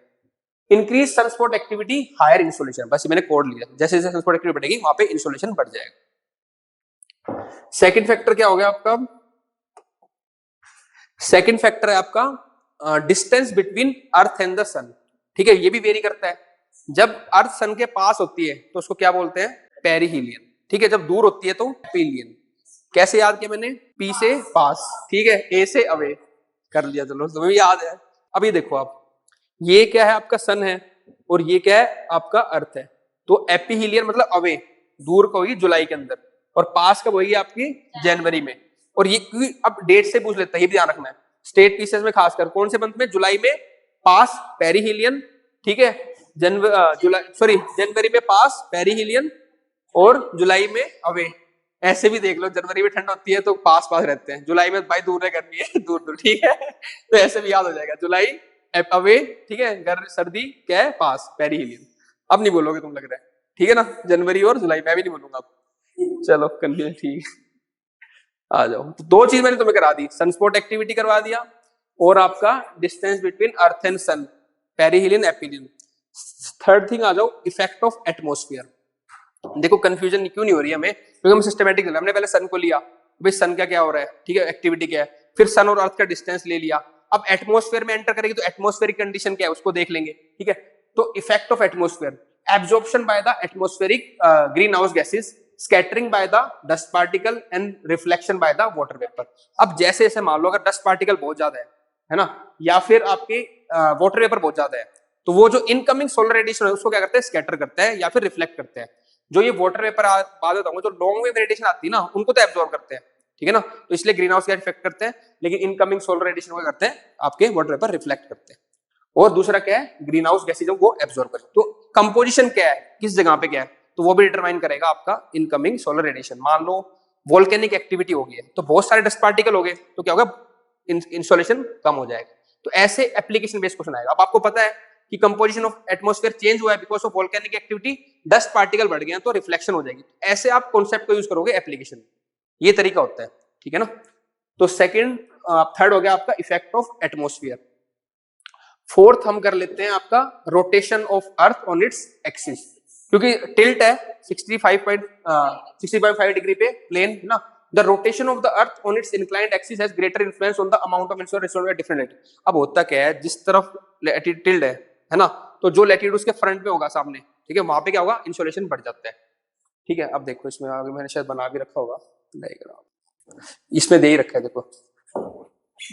Increase sunspot activity higher insolation, बस मैंने कोड लिया, जैसे जैसे सनस्पॉट एक्टिविटी बढ़ेगी वहां पे इंसोलेशन बढ़ जाएगा। सेकंड फैक्टर क्या हो गया आपका, सेकंड फैक्टर है आपका distance between earth and the sun, ठीक है। ये भी वेरी करता है, जब अर्थ सन के पास होती है तो उसको क्या बोलते हैं, पेरिहीलियन, ठीक है। जब दूर होती है तो एपिलियन। कैसे याद किया मैंने, पी से पास, ठीक है, ए से अवे कर लिया, चलो तुम्हें याद है। अभी देखो आप, ये क्या है आपका सन है, और ये क्या है आपका अर्थ है। तो एपिहीलियन मतलब अवे, दूर को होगी जुलाई के अंदर, और पास कब होगी आपकी, जनवरी में। और ये अब डेट से पूछ लेता है, ये भी ध्यान रखना है, स्टेट पीसेस में खासकर कौन से मंथ में, जुलाई में पास पेरिहीलियन, ठीक है, जनवरी में पास पेरिहीलियन, और जुलाई में अवे। ऐसे भी देख लो, जनवरी में ठंड होती है तो पास पास रहते हैं, जुलाई में भाई दूर गर्मी है दूर दूर, ठीक है। तो ऐसे भी याद हो जाएगा, जुलाई अवे, ठीक है, सर्दी क्या है, पास पेरिहीलियन। अब नहीं बोलोगे तुम, लग रहा है, ठीक है ना, जनवरी और जुलाई, मैं भी नहीं बोलूंगा अब। चलो कंफ्यूजन, ठीक है, आ जाओ। तो दो चीज मैंने तुम्हें करा दी, सनस्पॉट एक्टिविटी करवा दिया, और आपका distance between earth and sun, perihelion aphelion. Third thing आ जाओ, इफेक्ट ऑफ एटमॉस्फेयर। देखो कंफ्यूजन क्यों नहीं हो रही हमें, क्योंकि हम सिस्टमैटिक, हमने पहले सन को लिया, भाई सन का क्या हो रहा है, ठीक है, एक्टिविटी क्या है, फिर सन और अर्थ का डिस्टेंस ले लिया। अब एटमॉस्फेयर में एंटर करेगी तो एटमॉस्फेरिक कंडीशन क्या है उसको देख लेंगे, ठीक है। तो effect of atmosphere, absorption by the atmospheric green house gases, scattering by the dust particle and reflection by the water vapour. अब जैसे जैसे मान लो अगर डस्ट पार्टिकल बहुत ज्यादा है ना, या फिर आपके वाटर वेपर बहुत ज्यादा है, तो वो जो इनकमिंग सोलर रेडिएशन है उसको क्या करते हैं, स्कैटर करता है या फिर रिफ्लेक्ट करते हैं। जो ये वाटर वेपर बाद बताऊंगा, जो लॉन्ग वेव रेडिएशन आती है ना, उनको तो एब्जॉर्ब करते हैं, ठीक है ना। तो इसलिए ग्रीन हाउस गैस इफेक्ट करते हैं, लेकिन इनकमिंग सोलर रेडिएशन को करते हैं आपके वाटर वेपर रिफ्लेक्ट करते हैं। और दूसरा क्या है, ग्रीन हाउस गैसेज वो एब्जॉर्ब करते हैं। तो कंपोजिशन क्या है, किस जगह पे क्या है, तो वो भी डिटरमाइन करेगा आपका इनकमिंग सोलर रेडिएशन। मान लो वोल्केनिक एक्टिविटी हो गई है तो बहुत सारे डस्ट पार्टिकल हो गए, तो क्या होगा, इंसोलेशन कम हो जाएगा। तो ऐसे एप्लीकेशन बेस्ड क्वेश्चन आएगा। अब आपको पता है कि कंपोजिशन ऑफ एटमॉस्फेयर चेंज हुआ है because of volcanic activity, dust particle बढ़ गए हैं तो रिफ्लेक्शन हो जाएगी। ऐसे आप कॉन्सेप्ट को यूज करोगे एप्लीकेशन में, ये तरीका होता है, ठीक है ना। तो सेकंड, थर्ड हो गया आपका इफेक्ट ऑफ एटमॉस्फेयर। फोर्थ हम कर लेते हैं आपका rotation of earth on its axis, क्योंकि टिल्ट है 60.5 डिग्री पे प्लेन है ना। The rotation of the earth on its inclined axis has greater influence on the amount of insolation restored by different latitude। अब होता क्या है, जिस तरफ टिल्ड है ना, तो जो लैटिट्यूड उसके फ्रंट पे होगा सामने, ठीक है, वहां पे क्या होगा, इंसोलेशन बढ़ जाता है, ठीक है। अब देखो इसमें आगे मैंने शायद बना भी रखा होगा डायग्राम, इसमें दे ही रखा है, देखो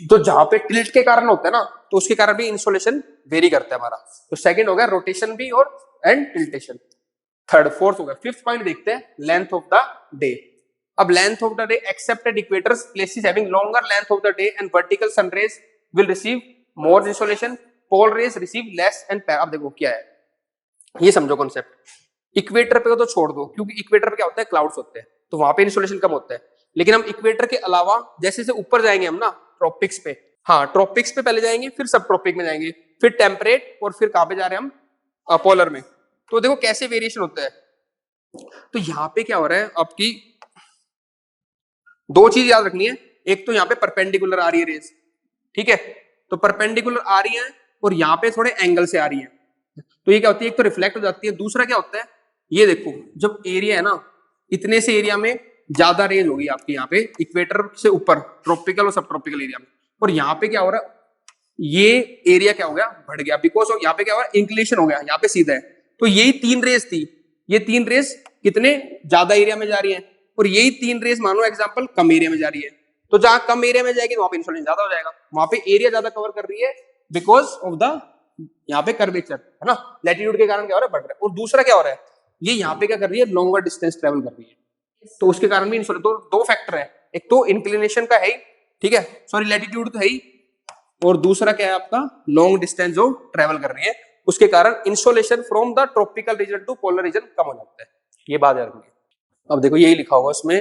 तो जहां पे टिल्ट के कारण होता है ना, तो उसके कारण भी इंसोलेशन वेरी करता है हमारा। तो सेकंड हो गया रोटेशन भी और एंड टिल्टेशन। थर्ड, फोर्थ हो गया, फिफ्थ पॉइंट देखते हैं, लेंथ ऑफ द डे। अब length of the day except at equators places having longer length of the day and vertical sun rays will receive more insolation, pole rays receive less and अब देखो क्या है, ये समझो concept. Equator पे तो छोड़ दो, क्योंकि इक्वेटर पे क्या होता है, क्लाउड्स होते हैं, तो वहां पे इंसोलेशन कम होता है। लेकिन हम इक्वेटर के अलावा जैसे जैसे ऊपर जाएंगे हम ना, ट्रॉपिक्स पे, हाँ ट्रॉपिक्स पे पहले जाएंगे, फिर सब ट्रॉपिक में जाएंगे, फिर टेम्परेट, और फिर कहां पे जा रहे हैं हम, पोलर में। तो देखो कैसे वेरिएशन होता है। तो यहाँ पे क्या हो रहा है आपकी, दो चीज याद रखनी है। एक तो यहाँ पे परपेंडिकुलर आ रही है रेस, ठीक है, तो परपेंडिकुलर आ रही है, और यहाँ पे थोड़े एंगल से आ रही है, तो ये क्या होती है, एक तो रिफ्लेक्ट हो जाती है, दूसरा क्या होता है, ये देखो जब एरिया है ना, इतने से एरिया में ज्यादा रेंज होगी आपकी, यहाँ पे इक्वेटर से ऊपर ट्रॉपिकल और सब ट्रॉपिकल एरिया में, और यहाँ पे क्या हो रहा है, ये एरिया क्या हो गया, बढ़ गया, बिकॉज यहाँ पे क्या हो रहा है, इंक्लिनेशन हो गया, यहाँ पे सीधा है। तो यही तीन रेस थी, ये तीन रेस कितने ज्यादा एरिया में जा रही है, और यही तीन रेस मानो एग्जांपल कम एरिया में जा रही है। तो जहां कम एरिया में जाएगी वहां पे इंसोलेशन ज्यादा हो जाएगा, वहां पे एरिया ज्यादा कवर कर रही है, बिकॉज ऑफ द यहाँ पे कर्वेचर है ना, लैटिट्यूड के कारण क्या हो रहा है, बढ़ रहा है। और दूसरा क्या हो रहा है, ये यहाँ पे क्या कर रही है, लॉन्गर डिस्टेंस ट्रेवल कर रही है, तो उसके कारण भी इंसोलेशन, तो दो फैक्टर है, एक तो इंक्लिनेशन का है ही, ठीक है, सॉरी लैटिट्यूड तो है ही, और दूसरा क्या है आपका, लॉन्ग डिस्टेंस जो ट्रेवल कर रही है, उसके कारण insolation from the tropical region to polar region कम हो जाता है। ये बात याद रखिए। अब देखो यही लिखा होगा उसमें,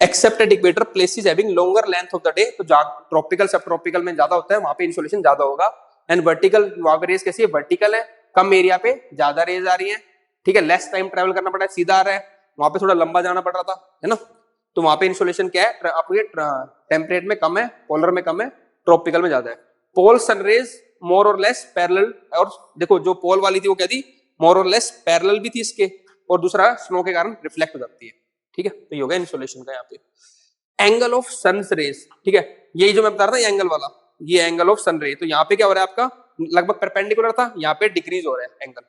accept at equator places having longer length of the day, तो ट्रॉपिकल सब ट्रॉपिकल में ज्यादा होता है, वहां पे इंसोलेशन ज्यादा होगा। एंड वर्टिकल, वहां पे रेस कैसी है, वर्टिकल है, कम एरिया पे ज्यादा रेज आ रही है, ठीक है, लेस टाइम ट्रेवल करना पड़ा है, सीधा आ रहा है, वहां पे थोड़ा लंबा जाना पड़ रहा था, है ना, तो वहां पे इंसोलेशन क्या है, आपके टेम्परेट में कम है, पोलर में कम है, ट्रॉपिकल में ज्यादा है। पोल sun rays more or less parallel, और देखो जो पोल वाली थी वो क्या थी, मोर और लेस पैरेलल भी थी इसके, और दूसरा स्नो के कारण रिफ्लेक्ट हो जाती है, ठीक है, तो ये हो गया इंसोलेशन का। यहाँ पे एंगल ऑफ सन रेज, ठीक है, यही जो मैं बता रहा था एंगल वाला, ये एंगल ऑफ सन रे, तो यहाँ पे क्या हो रहा है आपका, लगभग परपेंडिकुलर था, यहाँ पे डिक्रीज हो रहा है एंगल,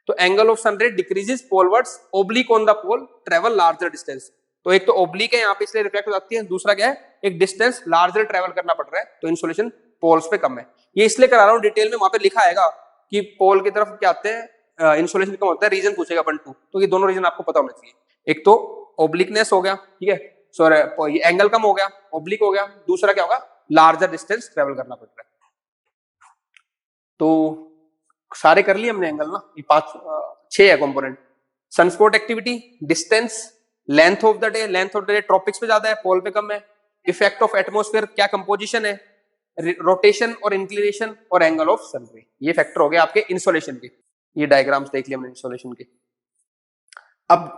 तो angle of sun ray decreases polewards oblique on the pole travel larger distance, तो एक तो ओब्लिक है यहाँ पे इसलिए रिफ्लेक्ट हो जाती है, दूसरा क्या है, एक डिस्टेंस लार्जर ट्रेवल करना पड़ रहा है, तो इंसोलेशन पोल्स पे कम है। ये इसलिए करा रहा हूँ डिटेल में, वहां पे लिखा आएगा कि पोल की तरफ क्या आते हैं, इंसोलेशन कम होता है, रीजन पूछेगा 1-2, तो ये दोनों रीजन आपको पता होना चाहिए, एक तो ओब्लिकनेस हो गया, ठीक है, सॉरी एंगल कम हो गया, ओब्लिक हो गया, दूसरा क्या होगा, लार्जर डिस्टेंस ट्रेवल करना पड़ रहा है। तो सारे कर लिए हमने एंगल ना, ये 6 है component. Sunspot activity, distance, length of the day, length of the day tropics पे ज्यादा है, पोल पे कम है, इफेक्ट ऑफ एटमॉस्फेयर, क्या कंपोजिशन है, रोटेशन और इंक्लिनेशन, और एंगल ऑफ सन रे, ये फैक्टर हो गए आपके इंसोलेशन के। ये डायग्राम्स देख लिए हमने इंसोलेशन के। अब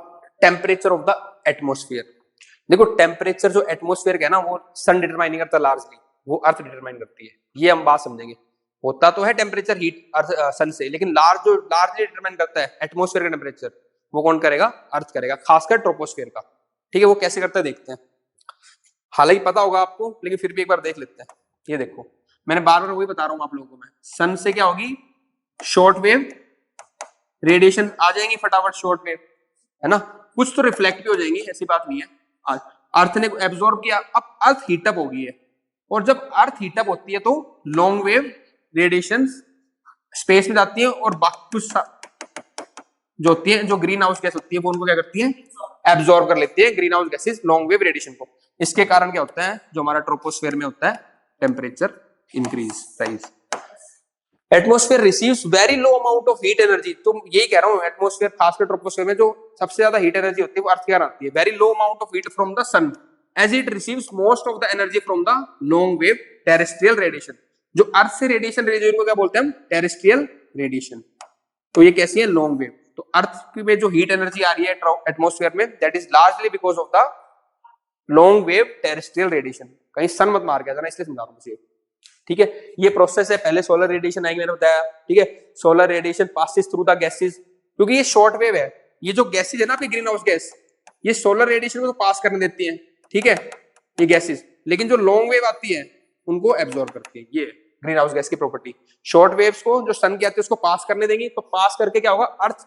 टेम्परेचर ऑफ द एटमॉस्फेयर, देखो टेम्परेचर जो एटमॉस्फेयर का है ना, वो सन डिटरमाइन करता है लार्जली, वो अर्थ डिटरमाइन करती है, ये हम बात समझेंगे। होता तो है टेम्परेचर हीट अर्थ सन से, लेकिन लार्जली डिटरमाइन करता है एटमॉस्फेयर का टेम्परेचर, वो कौन करेगा, अर्थ करेगा, खासकर ट्रोपोस्फेयर का, ठीक है, वो कैसे करता है देखते हैं। हालांकि पता होगा आपको, लेकिन फिर भी एक बार देख लेते हैं। ये देखो मैंने बार बार वही बता रहा हूँ आप लोगों को, मैं सन से क्या होगी, शॉर्ट वेव रेडिएशन आ जाएंगी फटाफट, शॉर्ट वेव है ना, कुछ तो रिफ्लेक्ट भी हो जाएंगी, ऐसी बात नहीं है, अर्थ ने एब्जॉर्ब किया, अब अर्थ हीटअप हो गई है, और जब अर्थ हीटअप होती है तो लॉन्ग वेव रेडिएशन स्पेस में जाती है, और बाकी कुछ जो होती है, जो ग्रीन हाउस गैस होती है, वो उनको क्या करती है, एब्जॉर्ब कर लेती है, green house gases long wave radiation को। इसके कारण क्या होता है, जो हमारा ट्रोपोस्फेयर में होता है temperature increase, rise. Atmosphere receives very low amount of heat energy, तो यही कह रहा हूं, एटमॉस्फेयर खासकर ट्रोपोस्फेयर में जो सबसे ज्यादा हीट एनर्जी होती है वो अर्थ के कारण आती है, very low amount of heat from the sun, as it receives most of the energy from the long wave terrestrial radiation, जो अर्थ से रेडिएशन रेडिएशन को क्या बोलते हैं हम, टेरेस्ट्रियल रेडिएशन, तो ये कैसी है, लॉन्ग वेव। तो अर्थ में जो हीट एनर्जी आ रही है एटमॉस्फेयर में, that is largely because of the long wave terrestrial radiation, कहीं सन मत मार गया था ना, इसलिए समझा रहा हूं, ठीक है। ये प्रोसेस है, पहले सोलर रेडिएशन आएगी, मैंने बताया, ठीक है, solar radiation passes through the gases, क्योंकि ये शॉर्ट वेव है, ये जो गैसेस है ना आपकी ग्रीन हाउस गैस, ये सोलर रेडिएशन को तो पास करने देती है, ठीक है, ये गैसेस, लेकिन जो लॉन्ग वेव आती है उनको एब्जॉर्ब करती है, ये ग्रीन हाउस गैस की प्रॉपर्टी। शॉर्ट वेव्स को जो सन की आती है उसको पास करने देंगी, तो पास करके क्या होगा, अर्थ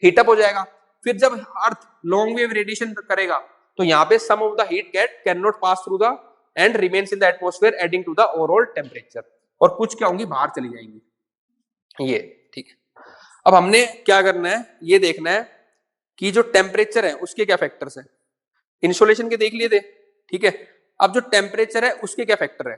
हीटअप हो जाएगा, फिर जब अर्थ लॉन्ग वेव रेडिएशन करेगा तो यहाँ पे some of the heat get can not pass through the and remains in the atmosphere adding to the overall temperature, और कुछ क्या होंगी, बाहर चली जाएंगी, ये ठीक है। अब हमने क्या करना है, ये देखना है कि जो टेम्परेचर है उसके क्या फैक्टर्स हैं, इंसोलेशन के देख लिए थे, ठीक है, अब जो टेम्परेचर है उसके क्या फैक्टर है,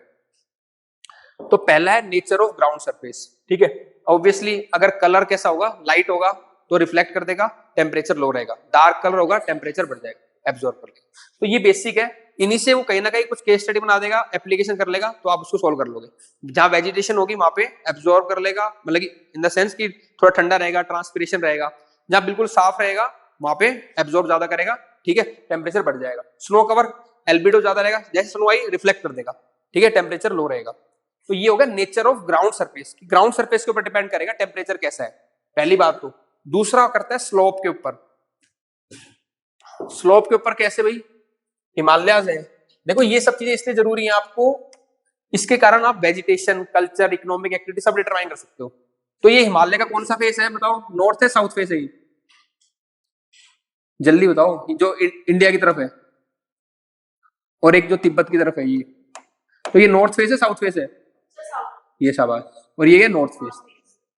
तो पहला है नेचर ऑफ ग्राउंड सरफेस, ठीक है, ऑब्वियसली अगर कलर कैसा होगा, लाइट होगा तो रिफ्लेक्ट कर देगा, टेम्परेचर लो रहेगा, डार्क कलर होगा टेम्परेचर बढ़ जाएगा, एब्जॉर्ब कर लेगा। तो ये बेसिक है, इन्हीं से वो कहीं ना कहीं कुछ केस स्टडी बना देगा, एप्लीकेशन कर लेगा, तो आप उसको सोल्व कर लोगे। जहां वेजिटेशन होगी वहां पे एब्जॉर्ब कर लेगा, मतलब इन द सेंस कि थोड़ा ठंडा रहेगा, ट्रांसपिरेशन रहेगा। जहां बिल्कुल साफ रहेगा वहां पे एब्जॉर्ब ज्यादा करेगा, ठीक है, टेम्परेचर बढ़ जाएगा। स्नो कवर एल्बिडो ज्यादा रहेगा, जैसे स्नो आई रिफ्लेक्ट कर देगा, ठीक है, टेम्परेचर लो रहेगा। तो ये होगा nature of ground surface, ground surface के ऊपर डिपेंड करेगा टेम्परेचर कैसा है, पहली बात तो। दूसरा करता है स्लोप के ऊपर। स्लोप के ऊपर कैसे भाई, हिमालयाज है, देखो ये सब चीजें इसलिए जरूरी है आपको, इसके कारण आप वेजिटेशन, कल्चर, इकोनॉमिक एक्टिविटी सब डिटरमाइन कर सकते हो। तो ये हिमालय का कौन सा फेस है बताओ, नॉर्थ है साउथ फेस है ये, जल्दी बताओ, जो इंडिया की तरफ है, और एक जो तिब्बत की तरफ है ये, तो ये नॉर्थ फेस है साउथ फेस है, ये शाबाश, और ये है नॉर्थ फेस।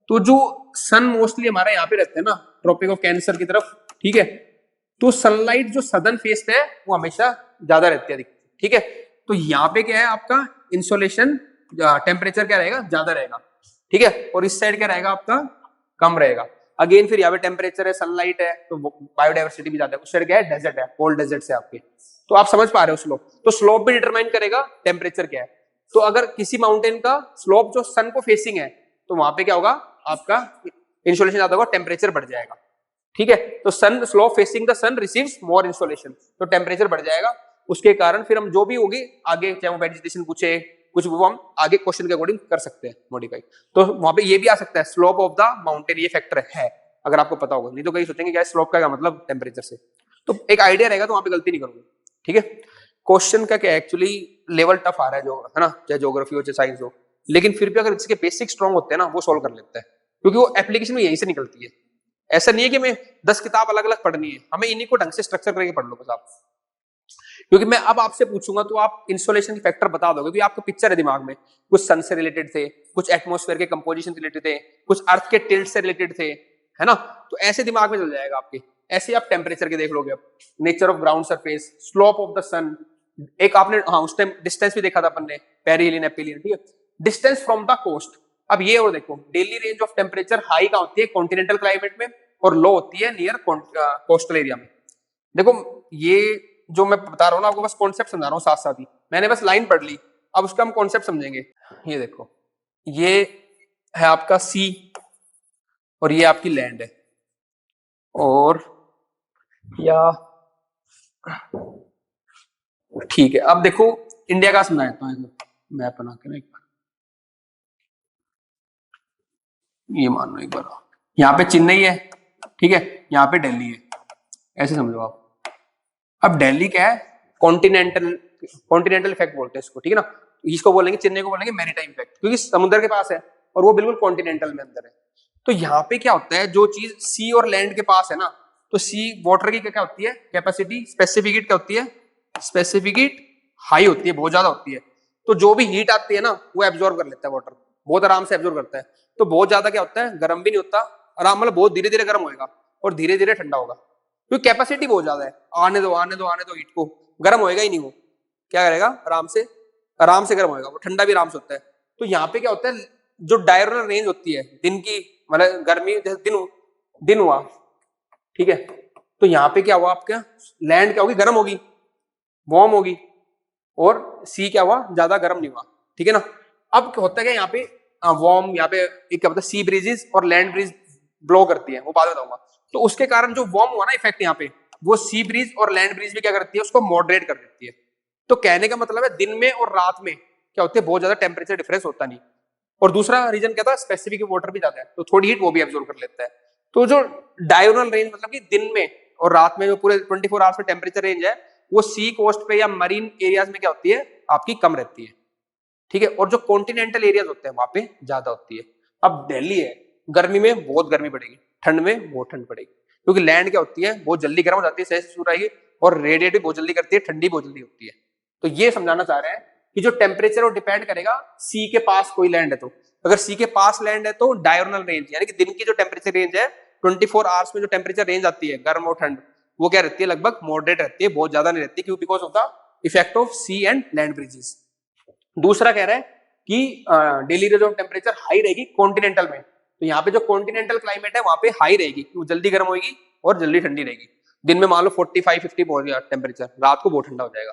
तो जो सन मोस्टली हमारा यहाँ पे रहते हैं ना, ट्रॉपिक ऑफ कैंसर की तरफ, ठीक है, तो सनलाइट जो सदर्न फेस है वो हमेशा ज्यादा रहती है, ठीक है। तो यहाँ पे क्या है आपका इंसोलेशन, टेम्परेचर क्या रहेगा, ज्यादा रहेगा, ठीक है, और इस साइड क्या रहेगा आपका, कम रहेगा। अगेन फिर यहाँ पे टेम्परेचर है, सनलाइट है, तो बायोडाइवर्सिटी भी ज्यादा है। उस साइड क्या है, डेजर्ट है, कोल्ड डेजर्ट है आपके। तो आप समझ पा रहे हो स्लोप, तो स्लोप भी डिटरमाइन करेगा टेम्परेचर क्या है। तो अगर किसी माउंटेन का स्लोप जो सन को फेसिंग है, तो वहां पे क्या होगा आपका, इंसोलेशन ज्यादा होगा, टेम्परेचर बढ़ जाएगा, ठीक है। तो sun slope facing the sun receives more insolation, तो टेम्परेचर बढ़ जाएगा। उसके कारण फिर हम जो भी होगी आगे, चाहे वो वेजिटेशन पूछे कुछ, वो हम आगे क्वेश्चन के अकॉर्डिंग कर सकते हैं मॉडिफाई। तो वहां पे ये भी आ सकता है, स्लोप ऑफ द माउंटेन, ये फैक्टर है अगर आपको पता होगा, नहीं तो कहीं सोचेंगे क्या स्लोप का मतलब टेम्परेचर से, तो एक आइडिया रहेगा तो वहां पे गलती नहीं करोगे, ठीक है। क्वेश्चन का क्या एक्चुअली लेवल टफ आ रहा है, जो है ना, चाहे ज्योग्राफी हो चाहे साइंस हो, लेकिन फिर भी अगर इसके बेसिक स्ट्रॉन्ग होते हैं ना, वो सोल्व कर लेते हैं, क्योंकि वो एप्लीकेशन में यहीं से निकलती है। ऐसा नहीं है कि हमें 10 किताब अलग अलग पढ़नी है, हमें इन्हीं को ढंग से स्ट्रक्चर करके पढ़ लो बस आप। क्योंकि मैं अब आपसे पूछूंगा तो आप इंसोलेशन के फैक्टर बता दोगे, क्योंकि आपको पिक्चर है दिमाग में, कुछ सन से रिलेटेड थे, कुछ एटमॉस्फेयर के कंपोजिशन से रिलेटेड थे, कुछ अर्थ के टिल्ट से रिलेटेड थे, है ना। तो ऐसे दिमाग में चल जाएगा आपके, ऐसे आप टेम्परेचर के देख लोगे, अब nature of ground surface, slope of the sun, एक आपने हाँ उस टाइम डिस्टेंस भी देखा था अपन ने, पेरिहेलियन एपिलियन, ठीक है, डिस्टेंस फ्रॉम द कोस्ट। अब ये और देखो, daily range of temperature high का होती है कॉन्टिनेंटल क्लाइमेट में, और लो होती है नियर कोस्टल एरिया में। देखो ये जो मैं बता रहा हूँ ना आपको, बस कॉन्सेप्ट समझा रहा हूँ साथ साथ ही, मैंने बस लाइन पढ़ ली, अब उसका हम कॉन्सेप्ट समझेंगे। ये देखो, ये है आपका सी, और ये आपकी लैंड है, और या ठीक है। अब देखो इंडिया का समझा देता हूँ, मैप बना के ना एक बार, ये मान लो एक बार, यहाँ पे चेन्नई है, ठीक है, यहाँ पे दिल्ली है, ऐसे समझो आप। अब दिल्ली क्या है, कॉन्टिनेंटल, कॉन्टिनेंटल इफेक्ट बोलते हैं इसको, ठीक है ना। इसको बोलेंगे, चेन्नई को बोलेंगे मैरीटाइम इफेक्ट, क्योंकि समुद्र के पास है और वो बिल्कुल कॉन्टिनेंटल में अंदर है। तो यहाँ पे क्या होता है, जो चीज सी और लैंड के पास है ना, तो सी वाटर की क्या होती है कैपेसिटी, स्पेसिफिक हीट क्या होती है, स्पेसिफिक हीट हाई होती है, बहुत ज्यादा होती है। तो जो भी हीट आती है ना, वो एब्जॉर्ब कर लेता है वाटर, बहुत आराम से एब्जॉर्ब करता है। तो बहुत ज्यादा क्या होता है, गर्म भी नहीं होता, आराम, मतलब बहुत धीरे धीरे गर्म होएगा और धीरे धीरे ठंडा होगा, क्योंकि कैपेसिटी बहुत ज्यादा है। आने दो आने दो आने दो हीट को, गर्म होएगा ही नहीं, वो क्या करेगा, आराम से गर्म होएगा, वो ठंडा भी आराम से होता है। तो यहाँ पे क्या होता है, जो डायरेक्ट रेंज होती है दिन की, मतलब गर्मी जैसे दिन हुआ, ठीक है, तो यहाँ पे क्या हुआ आपका, लैंड क्या होगी, गर्म होगी, वार्म होगी, और सी क्या हुआ, ज्यादा गर्म नहीं हुआ, ठीक है ना। अब क्या होता है, यहाँ पे वार्म, यहाँ पे एक क्या होता है, सी ब्रीजेस और लैंड ब्रीज ब्लो करती है, वो बाद में बताऊंगा। तो उसके कारण जो वार्म हुआ ना इफेक्ट यहाँ पे, वो सी ब्रीज और लैंड ब्रीज भी क्या करती है, उसको मॉडरेट कर देती है। तो कहने का मतलब है, दिन में और रात में क्या होती है, बहुत ज्यादा टेम्परेचर डिफरेंस होता नहीं। और दूसरा रीजन क्या था, स्पेसिफिक वाटर भी ज्यादा है, तो थोड़ी हीट वो भी एब्जॉर्ब कर लेता है। तो जो डायगोनल रेंज, मतलब कि दिन में और रात में जो पूरे 24 आवर्स में टेम्परेचर रेंज है, वो सी कोस्ट पे या मरीन एरियाज में क्या होती है, आपकी कम रहती है, ठीक है। और जो कॉन्टिनेंटल एरियाज होते हैं वहां पे ज्यादा होती है। अब दिल्ली है, गर्मी में बहुत गर्मी पड़ेगी, ठंड में बहुत ठंड पड़ेगी, क्योंकि लैंड क्या होती है, बहुत जल्दी गर्म हो जाती है, सहज सूर्य, और रेडिएट भी बहुत जल्दी करती है, ठंडी बहुत जल्दी होती है। तो ये समझाना चाह रहे हैं कि जो टेम्परेचर वो डिपेंड करेगा सी के पास कोई लैंड है, तो अगर सी के पास लैंड है तो डायगोनल रेंज, यानी कि दिन की जो टेम्परेचर रेंज है 24 आवर्स में जो टेम्परेचर रेंज आती है गर्म और ठंड, वो क्या रहती है, लगभग मॉडरेट रहती है, बहुत ज्यादा नहीं रहती, क्यों, because of the effect of sea and land breezes. दूसरा कह रहा है कि daily range of temperature high रहेगी कॉन्टिनेंटल में, तो यहाँ पे जो कॉन्टिनेंटल क्लाइमेट है वहां पे हाई रहेगी, वो जल्दी गर्म होगी और जल्दी ठंडी रहेगी। दिन में मान लो 45-50 पहुंच गया टेम्परेचर, रात को बहुत ठंडा हो जाएगा।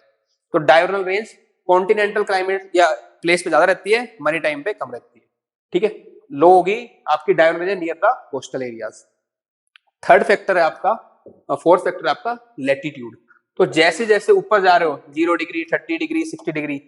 तो डायवर्नल रेंज कॉन्टिनेंटल क्लाइमेट या प्लेस पे ज्यादा रहती है, मनी टाइम पे कम रहती है। ठीक है, लो होगी आपकी diurnal range near the coastal areas. Third factor है आपका, फोर्थ फैक्टर है आपका लैटिट्यूड। तो जैसे जैसे ऊपर जा रहे हो 0 डिग्री, 30 डिग्री, 60 डिग्री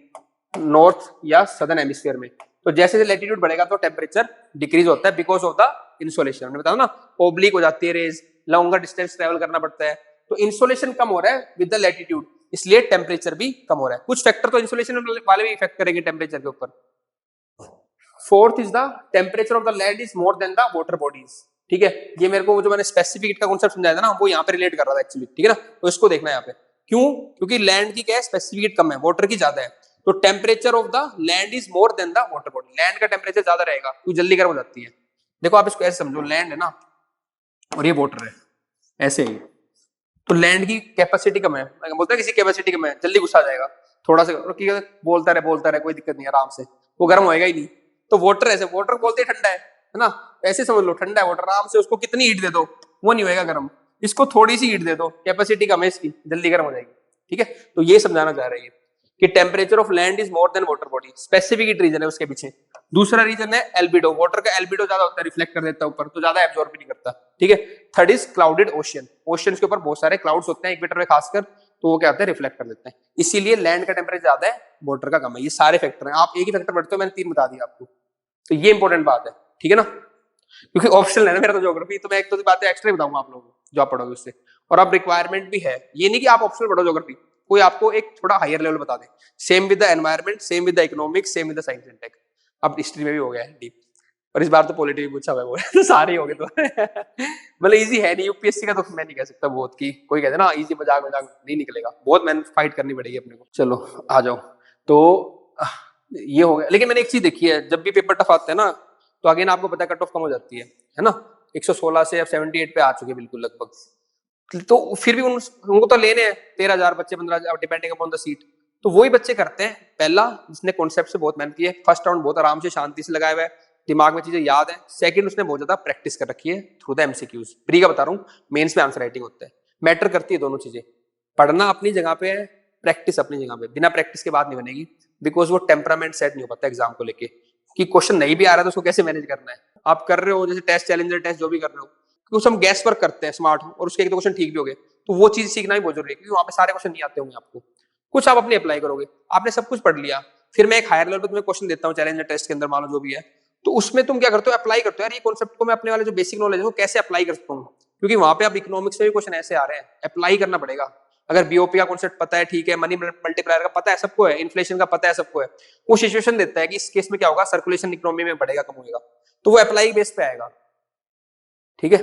नॉर्थ या सदर्न हेमिस्फीयर में, तो जैसे जैसे लैटिट्यूड बढ़ेगा तो टेम्परेचर डिक्रीज होता है बिकॉज ऑफ द इंसोलेशन। मैंने बताया ना, ओब्लिक हो जाती है रेज, लॉन्गर डिस्टेंस ट्रेवल करना पड़ता है, तो इंसोलेशन कम हो रहा है विद द लैटिट्यूड, इसलिए टेम्परेचर भी कम हो रहा है। कुछ फैक्टर तो इंसोलेशन वाले भी इफेक्ट करेंगे टेम्परेचर के ऊपर। Fourth is the temperature of the land is more then the water bodies. ठीक है, ये मेरे को जो मैंने स्पेसिफिक हीट का कॉन्सेप्ट समझाया था ना, वो यहाँ पे रिलेट कर रहा था एक्चुअली। ठीक है ना, तो इसको देखना है यहाँ पे। क्यों? क्योंकि लैंड की क्या है, स्पेसिफिक हीट कम है, वाटर की ज्यादा है। तो temperature of the land is more then the water body, land का टेम्परेचर ज्यादा रहेगा क्योंकि जल्दी गर्म हो जाती है। देखो आप इसको ऐसे समझो, लैंड है ना और ये वाटर है, ऐसे ही। तो लैंड की कैपेसिटी कम है, बोलता है किसी कैपेसिटी कम है, जल्दी गुस्सा आ जाएगा, थोड़ा सा बोलता रहे कोई दिक्कत नहीं, आराम से, वो गर्म होएगा ही नहीं। तो वाटर ऐसे, वाटर बोलते ठंडा है ना, ऐसे समझ लो ठंडा है वाटर, आराम से उसको कितनी हीट दे दो वो नहीं होएगा गर्म, इसको थोड़ी सी हीट दे दो, कैपेसिटी कम है इसकी, जल्दी गर्म हो जाएगी। ठीक है, तो ये समझाना चाह रहे हैं कि temperature of land is more than water body, specific reason है उसके पीछे। दूसरा रीजन है एल्बिडो, वाटर का एल्बिडो ज्यादा होता है, रिफ्लेक्ट कर देता है ऊपर, तो ज्यादा एब्जॉर्ब भी नहीं करता। ठीक है, third is clouded ocean, ocean के ऊपर बहुत सारे क्लाउड्स होते हैं इक्वेटर में खासकर, तो वो क्या होता है, रिफ्लेक्ट कर देते हैं, इसीलिए लैंड का टेम्परेचर ज्यादा है, वाटर का कम है। ये सारे फैक्टर हैं, आप एक ही फैक्टर पढ़ते हो, मैंने 3 बता दिया आपको, तो ये इंपॉर्टेंट बात है। ठीक है ना, क्योंकि ऑप्शनल है ना मेरा तो ज्योग्राफी, तो मैं एक तो बातें एक्स्ट्रा बताऊंगा आप लोगों को जो आप पढ़ोगे उससे, और अब रिक्वायरमेंट भी है, ये नहीं कि आप ऑप्शनल पढ़ो ज्योग्राफी, कोई आपको एक थोड़ा हायर लेवल बता दे। Same with the environment, same with the economics, same with the science and tech. अब हिस्ट्री में भी हो गया है डीप, और इस बार तो पॉलिटी भी पूछा हुआ है वो तो सारे ही हो गए तो मतलब इजी है नहीं, यूपीएससी का तो मैं नहीं कह सकता बहुत की, कोई कहते ना इजी, मजाक मजाक नहीं निकलेगा, बहुत मेहनत फाइट करनी पड़ेगी अपने को। चलो आ जाओ, तो ये हो गया। लेकिन मैंने एक चीज देखी है, जब भी पेपर टफ आते हैं ना, तो अगेन आपको पता है कट ऑफ कम हो जाती है ना, 116 से अब 78 पे आ चुके बिल्कुल लगभग। तो फिर भी उनको तो लेने हैं 13,000 बच्चे, 15,000 डिपेंडिंग अपॉन द सीट। तो वही बच्चे करते हैं, पहला जिसने कॉन्सेप्ट से बहुत मेहनत की है, फर्स्ट राउंड बहुत आराम से शांति से लगाया हुआ है, दिमाग में चीजें याद है। सेकंड उसने बहुत ज्यादा प्रैक्टिस कर रखी है थ्रू द एमसीक्यूज। प्री का बता रहा हूँ, मेंस में आंसर राइटिंग होता है, मैटर करती है दोनों चीजें, पढ़ना अपनी जगह पे है, प्रैक्टिस अपनी जगह पे। बिना प्रैक्टिस के बाद नहीं बनेगी, बिकॉज वो टेम्परामेंट सेट नहीं हो पाता एग्जाम को लेके, कि क्वेश्चन नहीं भी आ रहा है तो उसको कैसे मैनेज करना है। आप कर रहे हो जैसे टेस्ट, चैलेंजर टेस्ट जो भी कर रहे हो, कुछ हम गैस वर्क करते हैं स्मार्ट, और उसके एक दो क्वेश्चन ठीक भी हो गए, तो वो चीज सीखना भी बहुत जरूरी है, क्योंकि वहां पे सारे क्वेश्चन नहीं आते होंगे आपको, कुछ आप अपने अप्लाई करोगे। आपने सब कुछ पढ़ लिया, फिर मैं एक हायर लेवल पे तुम्हें क्वेश्चन देता हूँ चैलेंजर टेस्ट के अंदर, मान लो जो भी है, तो उसमें तुम क्या करते हो, अप्लाई करते हो, यार ये कॉन्सेप्ट को मैं अपने वाले जो बेसिक नॉलेज है वो कैसे अप्लाई कर सकता हूँ, क्योंकि वहां पे आप इकोनॉमिक्स में भी क्वेश्चन ऐसे आ रहे हैं, अप्लाई करना पड़ेगा। अगर बीओपी का कॉन्सेप्ट पता है, ठीक है, मनी मल्टीप्लायर का पता है सबको है, इन्फ्लेशन का पता है सबको है, वो सिचुएशन देता है कि इस केस में क्या होगा, सर्कुलेशन इकोनॉमी में बढ़ेगा कम होगा, तो वो अप्लाई बेस पे आएगा। ठीक है,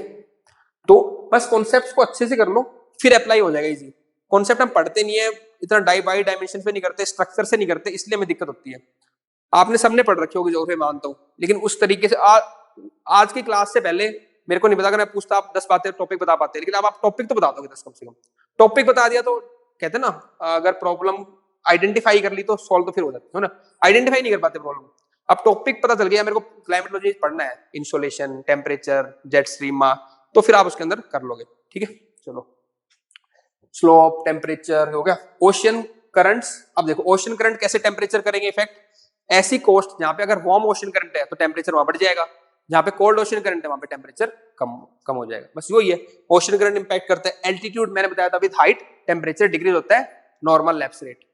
तो बस कॉन्सेप्ट्स को अच्छे से कर लो, फिर अप्लाई हो जाएगा इजी। कॉन्सेप्ट हम पढ़ते नहीं है, इतना बाई डायमेंशन पे नहीं करते, स्ट्रक्चर से नहीं करते, इसलिए हमें दिक्कत होती है। आपने सबने पढ़ रखी होगी ज्योग्राफी, मानता हूं, लेकिन उस तरीके से आज की क्लास से पहले मेरे को नहीं पता, अगर मैं पूछता आप 10 बातें टॉपिक बता पाते, लेकिन अब आप टॉपिक तो बता दोगे 10 कम से कम। टॉपिक बता दिया तो कहते हैं ना, अगर प्रॉब्लम आइडेंटिफाई कर ली तो सॉल्व तो फिर हो जाती है ना, आइडेंटिफाई नहीं कर पाते प्रॉब्लम। अब टॉपिक पता चल गया मेरे को, क्लाइमेटोलॉजी पढ़ना है, इंसोलेशन, टेम्परेचर, जेट स्ट्रीम, तो फिर आप उसके अंदर कर लोगे। ठीक है, चलो स्लोप, टेम्परेचर हो गया। ओशियन करंट्स, अब देखो ओशियन करंट कैसे टेम्परेचर करेंगे इफेक्ट, ऐसी कोस्ट जहां पे अगर वार्म ओशन करंट है तो टेम्परेचर वहां बढ़ जाएगा, जहां पे कोल्ड ओशन करंट है वहां पे टेम्परेचर कम हो जाएगा, बस यही है। ओशन करंट इंपैक्ट करता है एल्टीट्यूड, मैंने बताया था विद हाइट टेम्परेचर डिक्रीज होता है, normal lapse rate.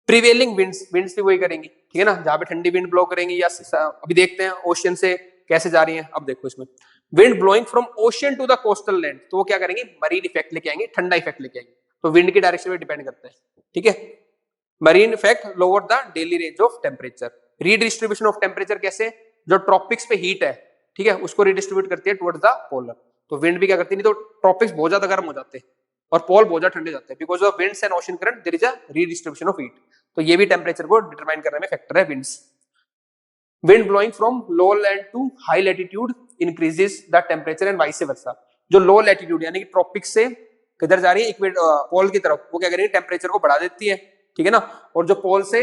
Prevailing winds भी वही करेंगी, ठीक है ना, जहां पे ठंडी विंड ब्लो करेंगी, या अभी देखते हैं ओशियन से कैसे जा रही है। अब देखो इसमें wind blowing from ocean to the coastal land, तो वो क्या करेंगे, मरीन इफेक्ट लेके आएंगे, ठंडा इफेक्ट लेके आएंगे, तो विंड की डायरेक्शन पे डिपेंड करता है। ठीक है, marine effect lower the daily range of temperature. Redistribution of temperature कैसे, जो ट्रॉपिक्स पे हीट है, ठीक है, उसको रीडिस्ट्रीब्यूट करती है टुवर्ड्स द पोलर। तो विंड भी क्या करती है, नहीं तो ट्रॉपिक्स बहुत ज्यादा गर्म हो जाते हैं और पोल बहुत ज्यादा ठंडे जाते हैं, because of winds and ocean current there is a redistribution of heat. तो ये भी टेम्परेचर को डिटरमाइन करने में फैक्टर है winds. Wind blowing from low land to high latitude increases the temperature and vice versa. जो लो लैटिट्यूड यानी कि ट्रॉपिक्स से किधर जा रही है, पोल की तरफ, वो क्या करेंगे, टेम्परेचर को बढ़ा देती है, ठीक है ना, और जो पोल से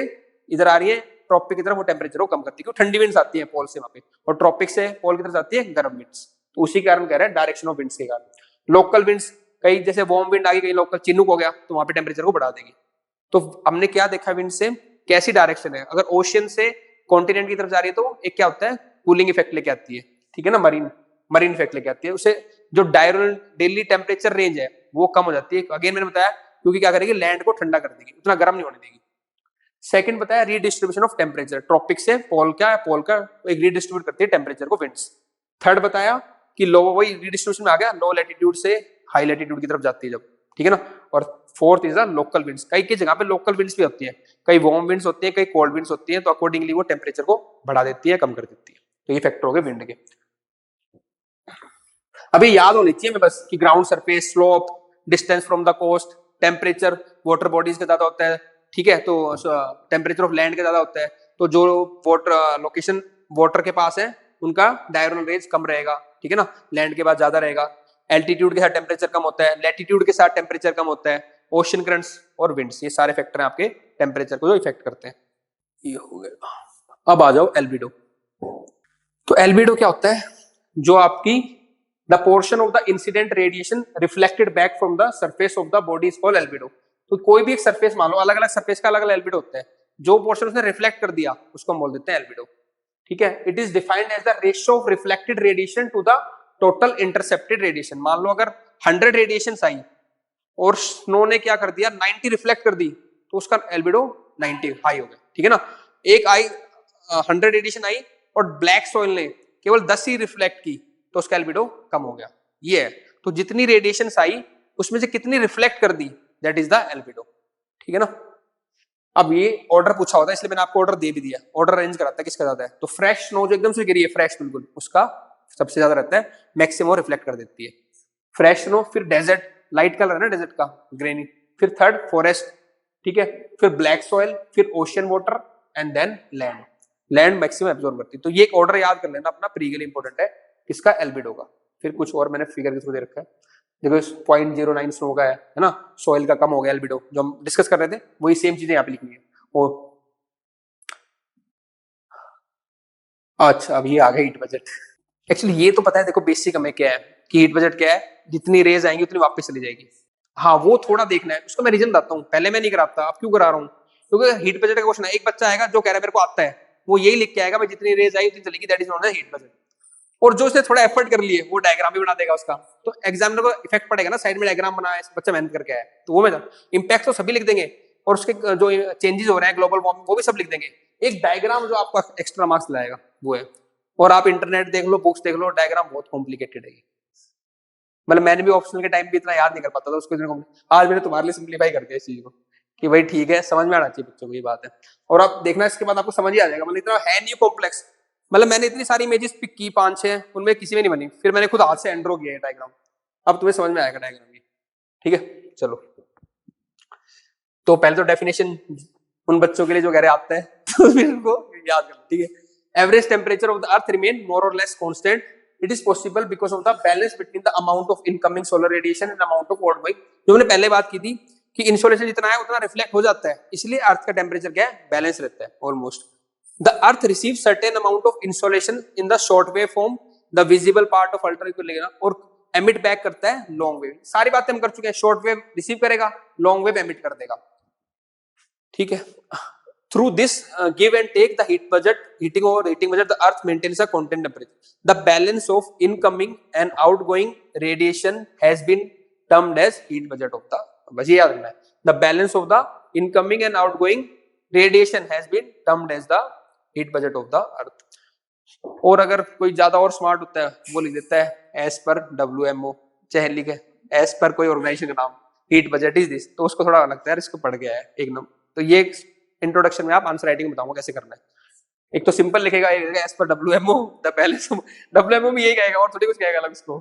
इधर आ रही है ट्रॉपिक की तरफ वो टेम्परेचर को कम करती है, क्योंकि ठंडी विंड्स आती है पोल से वहां पे, और ट्रॉपिक से पोल की तरफ आती है गर्म विंड्स। तो उसी कारण कह रहे हैं डायरेक्शन ऑफ विंड्स के कारण। लोकल विंड्स, कहीं जैसे वार्म विंड आ गई, कहीं लोकल चिनुक हो गया, तो वहां पे टेम्परेचर को बढ़ा देगी। तो हमने क्या देखा विंड से, कैसी डायरेक्शन है। अगर ओशियन से कॉन्टिनेंट की तरफ जा रही है तो एक क्या होता है, कूलिंग इफेक्ट लेके आती है, ठीक है ना, मरीन इफेक्ट लेके आती है। उसे जो डायरनल डेली टेम्परेचर रेंज है वो कम हो जाती है। अगेन मैंने बताया, क्योंकि क्या करेगी, लैंड को ठंडा कर देगी, उतना गर्म नहीं होने देगी। सेकंड बताया रीडिस्ट्रीब्यूशन ऑफ टेम्परेचर, ट्रॉपिक से पोल का एक रीडिस्ट्रीब्यूट करती है टेम्परेचर को विंड्स। थर्ड बताया कि लो, वही रीडिस्ट्रीब्यूशन में आ गया, लो लैटिट्यूड से हाई लैटिट्यूड की तरफ जाती है जब, ठीक है ना। और fourth is the local winds, कई की जगह पे लोकल विंड्स भी होती है, कई वार्म विंड्स होती है, कई कोल्ड विंड्स होती है, तो अकॉर्डिंगली वो टेम्परेचर को बढ़ा देती है, कम कर देती है। तो ये फैक्टर हो गए विंड के। अभी याद होनी चाहिए मैं बस कि ground surface, slope, distance from the coast, temperature water bodies का ज्यादा होता है, ठीक है, तो टेम्परेचर ऑफ लैंड का ज्यादा होता है, तो जो वाटर लोकेशन वाटर के पास है उनका डायरेक्शनल रेंज कम रहेगा, ठीक है ना, लैंड के पास ज्यादा रहेगा। एल्टीट्यूड के साथ टेम्परेचर कम होता है, लैटिट्यूड के साथ टेम्परेचर कम होता है, ओशन करंट्स और विंड्स, ये सारे फैक्टर हैं आपके टेम्परेचर को जो इफेक्ट करते हैं। ये हो गया। अब आ जाओ एल्बिडो। तो एल्बिडो क्या होता है, जो आपकी the portion of the incident radiation reflected back from the surface of the body is called albedo. तो कोई भी एक सरफेस मान लो, अलग अलग सरफेस का अलग अलग एल्बिडो होता है, जो पोर्शन उसने रिफ्लेक्ट कर दिया उसको हम बोल देते हैं एल्बिडो, ठीक है। It is defined as the ratio of reflected radiation to the total intercepted radiation. मान लो अगर 100 रेडिएशन आई और स्नो ने क्या कर दिया, 90 रिफ्लेक्ट कर दी, तो उसका एल्बिडो 90 हाई हो गया, ठीक है ना। एक आई 100 रेडिएशन आई और ब्लैक सॉइल ने केवल 10 ही रिफ्लेक्ट की, तो उसका एल्बिडो कम हो गया। ये है, तो जितनी रेडिएशन आई उसमें से कितनी रिफ्लेक्ट कर दी, दैट इज द एल्बिडो, ठीक है ना। अब ये ऑर्डर पूछा होता है, इसलिए मैंने आपको ऑर्डर दे भी दिया, ऑर्डर अरेंज कराता है किसका ज्यादा है। तो फ्रेश स्नो जो एकदम से गिरी है, फ्रेश बिल्कुल, उसका सबसे ज्यादा रहता है, मैक्सिमम रिफ्लेक्ट कर देती है फ्रेश स्नो। फिर डेजर्ट, लाइट कलर है ना डेजर्ट का, ग्रेनी। फिर थर्ड फॉरेस्ट, ठीक है, फिर ब्लैक सॉइल, फिर ocean water and then land maximum absorb करती है। तो ये एक ऑर्डर याद कर लेना अपना, प्री के लिए इंपॉर्टेंट है, किसका, एल्बिडो का। फिर कुछ और मैंने फिगर के थ्रू दे रखा है, देखो 0.09 स्नो का है ना, सॉइल का कम हो गया एल्बिडो, जो हम डिस्कस कर रहे थे वही सेम चीजें यहाँ पे लिखनी है। और अच्छा, अब ये आ गया हीट बजट। एक्चुअली ये तो पता है, देखो बेसिक हमें क्या है कि हीट बजट क्या है, जितनी रेज आएंगी उतनी वापस चली जाएगी। हाँ, वो थोड़ा देखना है, उसका मैं रीजन बताता हूँ, पहले मैं नहीं कराता, अब क्यों करा रहा हूँ, क्योंकि हीट बजट का क्वेश्चन है, एक बच्चा आएगा जो कह रहा है मेरे को आता है, वो यही लिख के आएगा भाई जितनी रेज आई उतनी चलेगी, that is not the heat budget. और जो उसने थोड़ा एफर्ट कर लिए वो डायग्राम भी बना देगा उसका, तो एग्जामिनर को इफेक्ट पड़ेगा ना, साइड में डायग्राम बनाया बच्चा मेहनत करके आया, तो वो में इंपैक्ट तो सभी लिख देंगे, और उसके जो चेंजेस हो रहे हैं ग्लोबल वार्मिंग वो भी सब लिख देंगे। एक डायग्राम जो आपका एक्स्ट्रा मार्क्स लाएगा वो है। और आप इंटरनेट देख लो, बुक्स देख लो, डायग्राम बहुत कॉम्प्लिकेटेड है। मतलब मैंने भी ऑप्शनल के टाइम भी इतना याद नहीं कर पाता था उसको, आज मैंने तुम्हारे लिए सिंप्लीफाई कर दिया इस चीज को कि भाई ठीक है, समझ में आना चाहिए बच्चों को, ये बात है। और आप देखना इसके बाद आपको समझ ही आ जाएगा, मतलब इतना है नहीं कॉम्प्लेक्स। मतलब मैंने इतनी सारी इमेजेस पिक की 5-6, उनमें किसी में नहीं बनी, फिर मैंने खुद हाथ से एंड्रो किया डायग्राम, अब तुम्हें समझ में आएगा डायग्राम ये, ठीक है। चलो, तो पहले तो डेफिनेशन उन बच्चों के लिए जो कह रहे आते हैं तो फिर उनको याद कर, ठीक है। Average temperature of the earth remain more or less constant, it is possible because of the balance between the amount of incoming solar radiation and amount of outgoing. जो मैंने पहले बात की थी कि इंसोलेशन जितना है उतना रिफ्लेक्ट हो जाता है, इसलिए अर्थ का टेम्परेचर क्या है, बैलेंस रहता है almost. The earth receive certain amount of insolation in the short wave form, the visible part of ultraviolet, और एमिट बैक करता है लॉन्ग वेव। सारी बातें हम कर चुके हैं, शॉर्ट वेव रिसीव करेगा, लॉन्ग वेव एमिट कर देगा, ठीक है। Through this give and take, the heating budget, the earth maintains a constant temperature. The balance of incoming and outgoing radiation has been termed as heat budget of the, बस ये याद रखना है, the balance of the incoming and outgoing radiation has been termed as the heat budget of the earth. और अगर कोई ज्यादा और स्मार्ट होता है वो लिख देता है as per WMO, चाहे लिखे as per कोई ऑर्गेनाइजेशन का नाम, heat budget is this, तो उसको थोड़ा लगता है इसको पढ़ गया है एक नंबर। तो ये इंट्रोडक्शन में आप आंसर राइटिंग बताऊंगा कैसे करना है। एक तो सिंपल लिखेगा, एक as per WMO the balance, WMO भी यही कहेगा और थोड़ी कुछ कहेगा अलग उसको,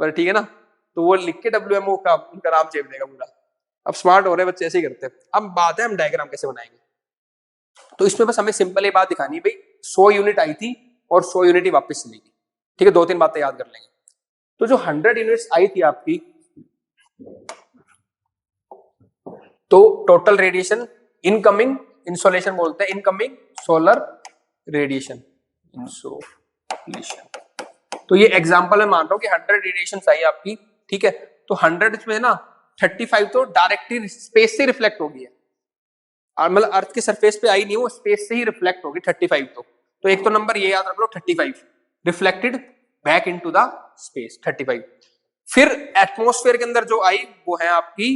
पर ठीक है ना। तो वो लिख के डब्ल्यूएमओ का उनका नाम चेप देगा पूरा। अब स्मार्ट हो रहे बच्चे, ऐसे ही करते हैं। अब बात है हम डायग्राम कैसे बनाएंगे, तो इसमें बस हमें सिंपल ये बात दिखानी है भाई 100 यूनिट आई थी और 100 यूनिट ही वापस चलेगी, ठीक है। 2-3 बातें याद कर लेंगे। तो जो 100 यूनिट्स आई थी आपकी, तो टोटल रेडिएशन इनकमिंग इंसोलेशन बोलते हैं, इनकमिंग सोलर रेडिएशन, इंसोलेशन। तो ये एग्जांपल मैं मान रहा हूँ कि 100 रेडिएशन आई आपकी, ठीक है, तो 100 में ना 35 तो डायरेक्टली स्पेस से रिफ्लेक्ट होगी है, मतलब अर्थ के सरफेस पे आई नहीं, वो स्पेस से ही रिफ्लेक्ट होगी 35 तो एक तो नंबर ये याद रख लो 35 reflected back into the space 35। फिर एटमॉस्फेयर के अंदर जो आई वो है आपकी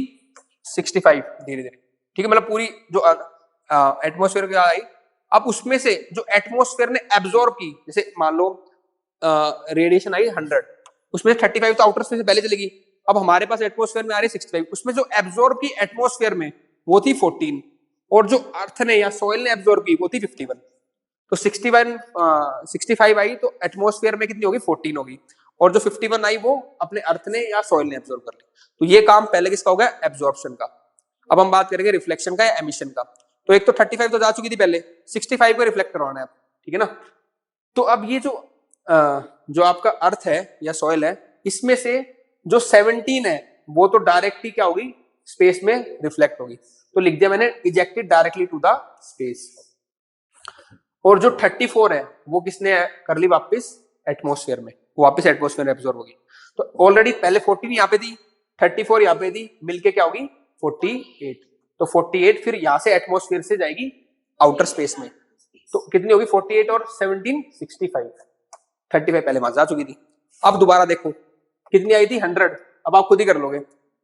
65 धीरे धीरे, ठीक है, मतलब पूरी जो एटमॉस्फेयर की आई, अब उसमें से जो एटमॉस्फेयर ने एब्जॉर्ब की, जैसे मान लो रेडिएशन आई 100, उसमें 35 तो आउटर स्पेस से पहले चलेगी, अब हमारे पास एटमॉस्फेयर में आ रही है 65, उसमें जो एब्जॉर्ब की एटमॉस्फेयर में वो थी 14, और जो अर्थ ने या सॉइल ने एब्जॉर्ब की वो थी 51। तो 65 आई तो एटमॉस्फेयर में कितनी होगी 14 होगी, और जो 51 आई वो अपने अर्थ ने या सॉइल ने एब्जॉर्ब कर ली। तो ये काम पहले किसका होगा, एब्जॉर्प्शन का। अब हम बात करेंगे रिफ्लेक्शन का या एमिशन का। तो एक तो 35 तो जा चुकी थी पहले, 65 को रिफ्लेक्ट करवाना है, ठीक है ना। तो अब ये जो आपका अर्थ है या सॉइल है, इसमें से जो 17 है वो तो डायरेक्टली क्या होगी, स्पेस में रिफ्लेक्ट होगी, तो लिख दिया मैंने ejected directly to the space. और जो 34 है वो किसने कर ली वापस एटमॉस्फेयर में, वापस एटमॉस्फेयर में एब्जॉर्ब होगी। तो ऑलरेडी पहले 14 यहाँ पे थी, 34 यहाँ पे थी, मिलके क्या होगी 48। तो 48 फिर यहां से एटमॉस्फेयर से जाएगी आउटर स्पेस में, तो कितनी होगी 48 और 17 65, 35 पहले वहां जा चुकी थी। अब दोबारा देखो कितनी आई थी 100, अब आप खुद ही कर लोगे,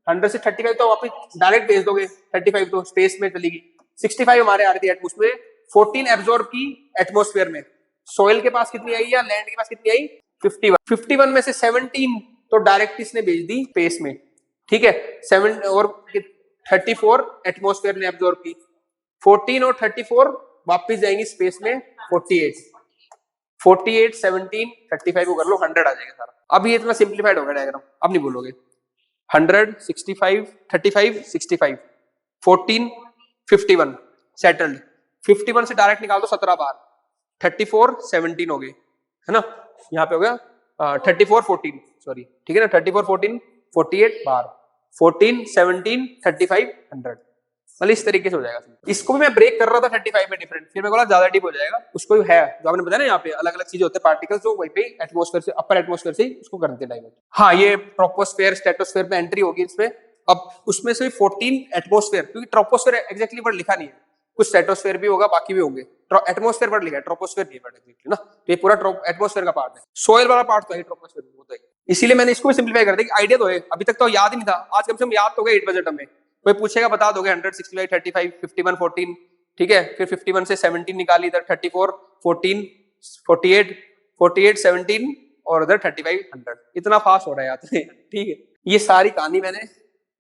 100 से 35 तो वापस डायरेक्ट भेज दोगे, 35 तो स्पेस में चलेगी, 65 हमारे आ रही थी एटमॉस्फेयर, 14 एब्जॉर्ब की एटमॉस्फेयर में, सॉइल के पास कितनी आई या लैंड के पास कितनी आई 51, 51 में से 17 तो डायरेक्ट इसने भेज दी स्पेस में, ठीक है, 7 और 34 एटमॉस्फेयर ने एब्जॉर्ब की, 14 और 34 वापस जाएंगी स्पेस में 48, 17 35 को कर लो 100 आ जाएगा सारा। अब ये इतना सिंप्लीफाइड हो गया डायग्राम, अब नहीं बोलोगे 100 65 35 65 14 51 सेटल्ड, 51 से डायरेक्ट निकाल दो 17 बार, 34 17 हो गए, है ना, यहाँ पे हो गया 34 14 सॉरी, ठीक है ना, 34 14 48 बार, 14 17 35 100, मतलब इस तरीके से हो जाएगा। इसको भी मैं ब्रेक कर रहा था 35 में डिफरेंट, फिर मैं बोला ज्यादा डीप हो जाएगा, उसको भी है जो आपने बताया ना, यहाँ पे अलग अलग चीजें होते हैं पार्टिकल्स, जो वहीं पे एटमॉस्फेयर से अपर एटमॉस्फेयर से उसको कर देते डाइवर्ट। हाँ, ये ट्रोपोस्फेयर स्ट्रेटोस्फेयर में एंट्री होगी इसमें, अब उसमें से 14 एटमॉस्फेयर, क्योंकि ट्रोपोस्फेयर एग्जैक्टली वर्ड लिखा नहीं है, कुछ स्ट्रेटोस्फेयर भी होगा, बाकी भी होंगे, एटमॉस्फेयर वर्ड लिखा है, ट्रोपोस्फेयर नहीं वर्ड एग्जैक्टली ना, तो ये पूरा एटमॉस्फेयर का पार्ट है, सोइल वाला पार्ट तो है ट्रोपोस्फेयर में होता है, इसीलिए मैंने इसको भी सिंप्लीफाई कर दिया, आइडिया तो है, अभी तक तो याद ही नहीं था, आज कम से कम याद तो गया 8 बजे में, कोई पूछेगा बता दोगे 100 65 35 51 14, ठीक है, फिर 51 से 17 निकाली, इधर 34 14 48 48 17 और उधर 35 100, इतना फास्ट हो रहा है याद, ठीक है। ये सारी कहानी मैंने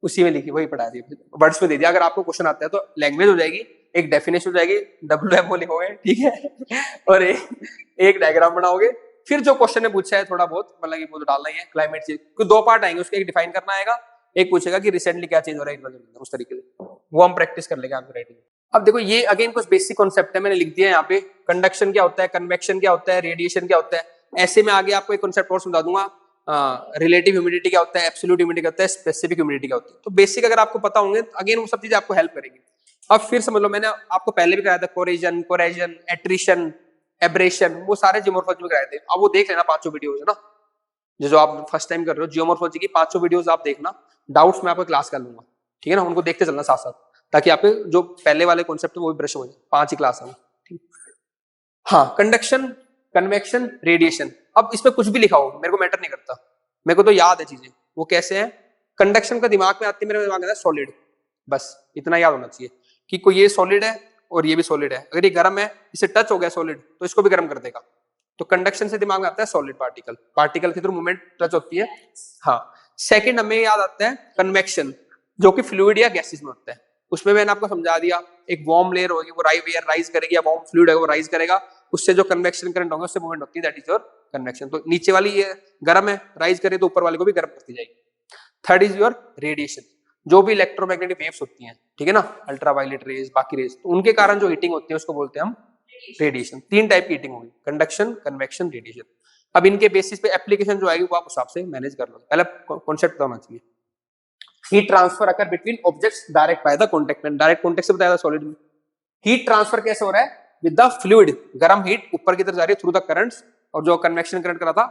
उसी में लिखी, वही पढ़ा दी, वर्ड्स में दे दिया, अगर आपको क्वेश्चन आता है तो लैंग्वेज हो जाएगी, एक डेफिनेशन हो जाएगी, WMO लिखोगे, ठीक है, और एक डायग्राम बनाओगे, फिर जो क्वेश्चन ने पूछा है थोड़ा बहुत, मतलब कि वो तो डालना ही है, क्लाइमेट चेंज कुछ 2 पार्ट आएंगे, उसके एक डिफाइन करना आएगा, एक पूछेगा कि रिसेंटली क्या चेंज हो रहा है, उस तरीके से वो हम प्रैक्टिस कर लेंगे आंसर राइटिंग। अब देखो ये अगेन कुछ बेसिक कॉन्सेप्ट है, मैंने लिख दिया है यहाँ पे, कंडक्शन क्या होता है, कन्वेक्शन क्या होता है, रेडिएशन क्या होता है, ऐसे में आगे आपको एक कॉन्सेप्ट और समझा दूंगा, रिलेटिव ह्यूमिडिटी क्या होता है, एब्सोल्यूट ह्यूमिडिटी क्या होता है, स्पेसिफिक ह्यूमिडिटी क्या होती है, तो बेसिक अगर आपको पता होंगे तो अगेन वो सब चीजें आपको हेल्प करेगी। अब फिर समझ लो, मैंने आपको पहले भी कराया था कोरेजन, कोरेजन, एट्रिशन, एब्रेशन, वो सारे जियोमॉर्फोलॉजी में कराए थे, अब वो देख लेना 5 वीडियोस है ना, जो आप फर्स्ट टाइम कर रहे हो जियोमॉर्फोलॉजी की 5 वीडियोस आप देखना, डाउट्स मैं आपको क्लास कर लूंगा, ठीक है ना, उनको देखते चलना साथ साथ, ताकि आपके जो पहले वाले कॉन्सेप्ट है वो भी ब्रश हो जाए, 5 ही क्लास है, ठीक। हाँ, कंडक्शन, कन्वेक्शन, रेडिएशन, अब इसमें कुछ भी लिखा हो मेरे को मैटर नहीं करता, मेरे को तो याद है चीजें, वो कैसे है, कंडक्शन का दिमाग में आती है, मेरे दिमाग में सॉलिड, बस इतना याद होना चाहिए कि कोई ये सॉलिड है और ये भी सॉलिड है, अगर ये गर्म है, इसे टच हो गया सॉलिड तो इसको भी गर्म कर देगा, तो कंडक्शन से दिमाग में आता है सॉलिड पार्टिकल, पार्टिकल के थ्रू मूवमेंट टच होती है। हाँ, सेकंड हमें याद आता है कन्वेक्शन, जो कि फ्लूइड या गैसेस में होता है, उसमें मैंने आपको समझा दिया, एक वार्म लेयर होगी वो राइज करेगी, या वार्म फ्लूइड है वो राइज करेगा, उससे जो कन्वेक्शन करंट होगा उससे मूवमेंट होती है, दैट इज योर कन्वेक्शन। तो नीचे वाली ये गर्म है, राइज करे तो ऊपर वाले को भी गर्म करती जाएगी। थर्ड इज योर रेडिएशन, जो भी इलेक्ट्रोमैग्नेटिक वेव्स होती हैं, ठीक है ना, अल्ट्रावायलेट रेज, बाकी रेज, तो उनके कारण जो हीटिंग होती है उसको बोलते हैं हम रेडिएशन। 3 टाइप की हीटिंग होगी, कंडक्शन, कन्वेक्शन, रेडिएशन। अब इनके बेसिस पे एप्लीकेशन जो आएगी वो आप उस हिसाब से मैनेज कर लो, पहले कॉन्सेप्ट होना चाहिए। Heat transfer occur between objects direct by the contact में, डायरेक्ट कांटेक्ट से बताया था सॉलिड में, हीट ट्रांसफर कैसे हो रहा है? विद द फ्लूइड, गर्म हीट ऊपर की तरफ जा रही है थ्रू द करंट्स, और जो कन्वेक्शन करंट करा था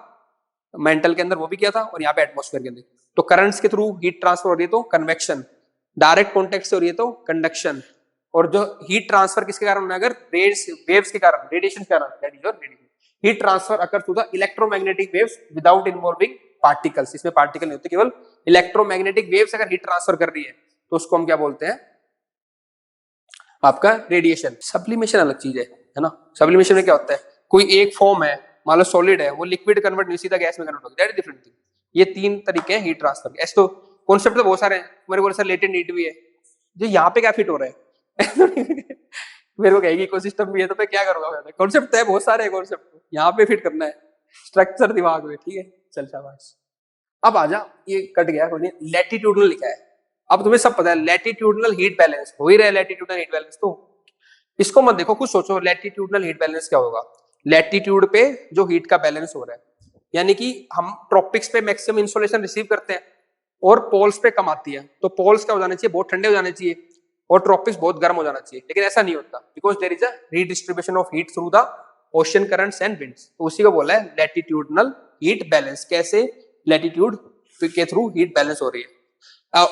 मेंटल के अंदर वो भी किया था, और यहाँ पे एटमॉस्फेयर के अंदर, तो करंट्स के थ्रू हीट ट्रांसफर हो रही है तो कन्वेक्शन, डायरेक्ट कॉन्टेक्ट से हो रही है तो कंडक्शन, और जो हीट ट्रांसफर किसके कारण है? अगर वेव्स के कारण, रेडिएशन के कारण, that is your radiation. Heat transfer occur through the electromagnetic waves without involving particles, इसमें पार्टिकल नहीं होते, केवल इलेक्ट्रोमैग्नेटिक वेव्स अगर हीट ट्रांसफर कर रही है तो उसको हम क्या बोलते हैं? आपका रेडिएशन। सब्लिमेशन अलग चीज है ना? सब्लिमेशन में क्या होता है? कोई एक फॉर्म है, मान लो सॉलिड है, वो लिक्विड कन्वर्ट नहीं, सीधा गैस में कन्वर्ट होगा, दैट इज डिफरेंट थिंग। ये तीन तरीके हैं हीट ट्रांसफर के। ऐसे तो कॉन्सेप्ट तो बहुत सारे हैं, मेरे को सर लेटेंट हीट भी है, जो यहाँ पे क्या फिट हो रहा है? मेरे को कहेगी इकोसिस्टम भी है, तो मैं क्या करूंगा? कॉन्सेप्ट है बहुत सारे, कॉन्सेप्ट यहाँ पे फिट करना है, स्ट्रक्चर दिमाग में, ठीक है, चल शाबाश। अब आजा, ये कट गया, लैटिट्यूडनल लिखा है। अब तुम्हें सब पता है लैटिट्यूडनल हीट बैलेंस हो ही रहा है, लैटिट्यूडनल हीट बैलेंस, तो इसको मत देखो, कुछ सोचो लैटिट्यूडनल हीट बैलेंस क्या होगा। लैटिट्यूड पे जो हीट का बैलेंस हो रहा है, यानी कि हम ट्रॉपिक्स पे मैक्सिमम इंसोलेशन रिसीव करते हैं और पोल्स पे कम आती है, तो पोल्स क्या हो जाने चाहिए? बहुत ठंडे हो जाने चाहिए, और ट्रॉपिक्स बहुत गर्म हो जाना चाहिए, लेकिन ऐसा नहीं होता, because there is a redistribution of heat through the ocean currents and winds, तो उसी को बोला है लैटिट्यूडनल हीट बैलेंस। कैसे? लैटिट्यूड के थ्रू हीट बैलेंस हो रही है।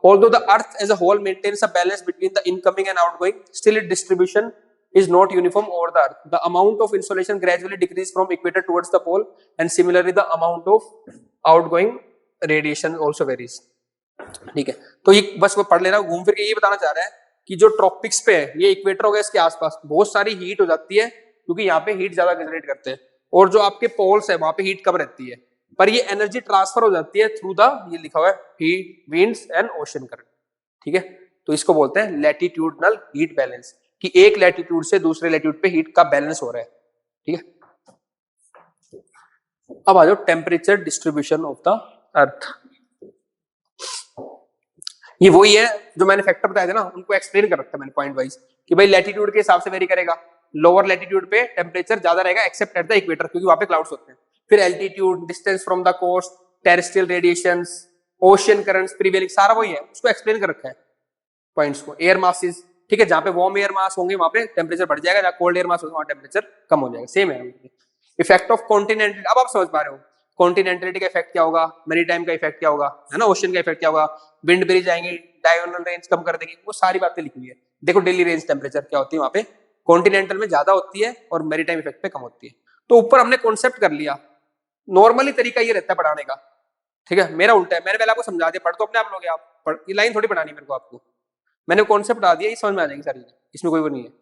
Although the earth as a whole maintains a balance between the incoming and outgoing, still its distribution is not uniform over the earth. The amount of insolation gradually decreases from equator towards the pole, and similarly the amount of outgoing radiation also varies. ठीक है, तो ये बस वो पढ़ लेना, घूम फिर के ये बताना चाह रहा है कि जो ट्रॉपिक्स पे है, ये इक्वेटर हो गया, इसके आसपास बहुत सारी हीट हो जाती है, क्योंकि यहाँ पे हीट ज्यादा जनरेट करते हैं, और जो आपके पोल्स है वहां पे हीट कम रहती है, पर ये एनर्जी ट्रांसफर हो जाती है थ्रू द, ये लिखा हुआ है, heat, winds and ocean current. ठीक है, तो इसको बोलते हैं लैटिट्यूडनल हीट बैलेंस, कि एक लैटिट्यूड से दूसरे लैटिट्यूड पे हीट का बैलेंस हो रहा है। ठीक है, अब आ जाओ टेम्परेचर डिस्ट्रीब्यूशन ऑफ द अर्थ। ये वही है जो मैंने फैक्टर बताया था ना, उनको एक्सप्लेन कर रखा है मैंने पॉइंट वाइज, कि भाई लैटिट्यूड के हिसाब से वेरी करेगा, लोअर लैटिट्यूड पे टेम्परेचर ज्यादा रहेगा एक्सेप्ट एट द इक्वेटर, क्योंकि वहां पे क्लाउड्स होते हैं। फिर altitude, distance from the coast, terrestrial radiations, ocean currents prevailing, सारा वही है, उसको एक्सप्लेन कर रखा है पॉइंट्स को। एयर मासेस, ठीक है, जहां पे वार्म एयर मास होंगे वहां पे टेम्परेचर बढ़ जाएगा, जहां कोल्ड एयर मास होगा वहां टेम्परेचर कम हो जाएगा, सेम है। इफेक्ट ऑफ कॉन्टिनेंटल, अब आप समझ पा रहे हो कॉन्टिनेंटलिटी का इफेक्ट क्या होगा, मैरीटाइम का इफेक्ट क्या होगा, है ना, ओशन का इफेक्ट क्या होगा, विंड ब्रिज आएंगे, डायगोनल रेंज कम कर देंगे, वो सारी बातें लिखी हुई है। देखो डेली रेंज टेम्परेचर क्या होती है वहां पे, कॉन्टिनेंटल में ज्यादा होती है और मैरीटाइम इफेक्ट पे कम होती है। तो ऊपर हमने कॉन्सेप्ट कर लिया, नॉर्मली तरीका ये रहता है पढ़ाने का, ठीक है, मेरा उल्टा है, मैंने पहले आपको समझा दिया, पढ़ तो अपने आप लोगे आप, पढ़, ये लाइन थोड़ी पढ़ानी मेरे को आपको, मैंने कॉन्सेप्ट बता दिया, ये समझ में आ जाएगी सारी, इसमें कोई वो नहीं है।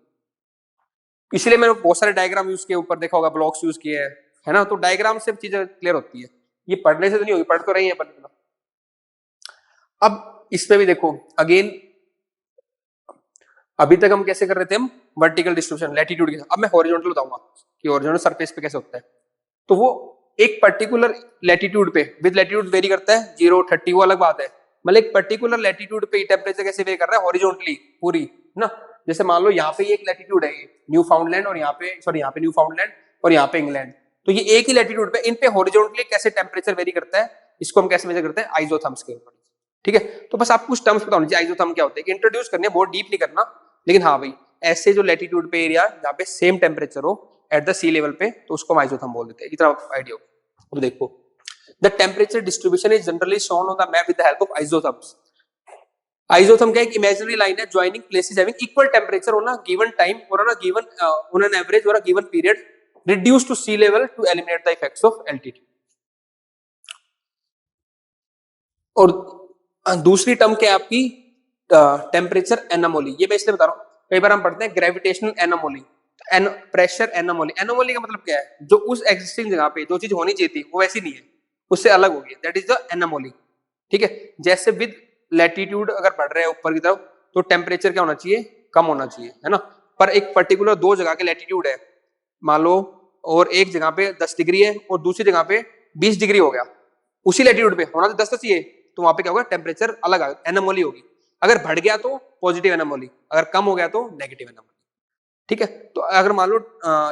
इसलिए मैंने बहुत सारे डायग्राम यूज किए, ऊपर देखा होगा ब्लॉक्स यूज किए हैं, है ना, तो डायग्राम से चीजें क्लियर होती है, ये पढ़ने से तो नहीं होगी, पढ़ तो रही है पर। अब इसमें भी देखो अगेन, अभी तक हम कैसे कर रहे थे, हम वर्टिकल डिस्ट्रीब्यूशन लैटिट्यूड के साथ, अब मैं हॉरिजॉन्टल बताऊंगा कि हॉरिजॉन्टल सरफेस पे कैसे होता है। तो वो एक पर्टिकुलर लैटिट्यूड पे, विद लैटिट्यूड वेरी करता है, 0, 30 वो अलग बात है, मतलब एक पर्टिकुलर लैटिट्यूड पे टेम्परेचर कैसे वेरी कर रहा है हॉरिजॉन्टली पूरी ना। जैसे मान लो यहाँ पे एक लैटिट्यूड है, न्यू फाउंडलैंड, और यहाँ पे सॉरी यहाँ पे न्यू फाउंडलैंड और यहाँ पे इंग्लैंड, तो ये एक ही लैटिट्यूड पे, इन पे हॉरिजॉन्टली कैसे टेम्परेचर वेरी करता है, इसको हम कैसे मेजर करते हैं, आइसोथर्म्स के ऊपर। ठीक है, तो बस आपको कुछ टर्म्स पता होनी चाहिए, आइसोथर्म क्या होता है, इंट्रोड्यूस करने, बहुत डीप नहीं करना, लेकिन हाँ भाई ऐसे जो लैटिट्यूड पे एरिया जहाँ पे सेम टेम्परेचर हो एट द सी लेवल पे, तो उसको हम आइसोथर्म बोल देते हैं, इतना आइडिया हो। अब देखो, the temperature distribution is generally shown on the map with the help of isotherms. Isotherm क्या, एक इमेजिनरी लाइन है joining places having equal temperature on a given time or on a given on an average or a given period reduce to sea level to eliminate the effects of altitude. और दूसरी term क्या है आपकी, temperature anomaly, ये मैं इसलिए बता रहा हूँ, कई बार हम पढ़ते हैं gravitational anomaly, pressure anomaly. Anomaly का मतलब क्या है, जो उस एग्जिस्टिंग जगह पे जो चीज होनी चाहिए थी वो वैसी नहीं है, उससे अलग हो गई, दैट इज द एनोमली। ठीक है, जैसे विद लैटिट्यूड अगर बढ़ रहे हैं ऊपर की तरफ, तो टेम्परेचर क्या होना चाहिए, कम होना चाहिए, है ना, पर एक पर्टिकुलर दो जगह के लैटिट्यूड है, मान लो, और एक जगह पे 10 डिग्री है और दूसरी जगह पे 20 डिग्री हो गया, उसी लैटिट्यूड पे होना तो 10 तो चाहिए, तो वहां पे क्या होगा, टेम्परेचर अलग आ, एनोमली होगी। अगर बढ़ गया तो पॉजिटिव एनोमली, अगर कम हो गया तो नेगेटिव एनोमली। ठीक है, तो अगर मान लो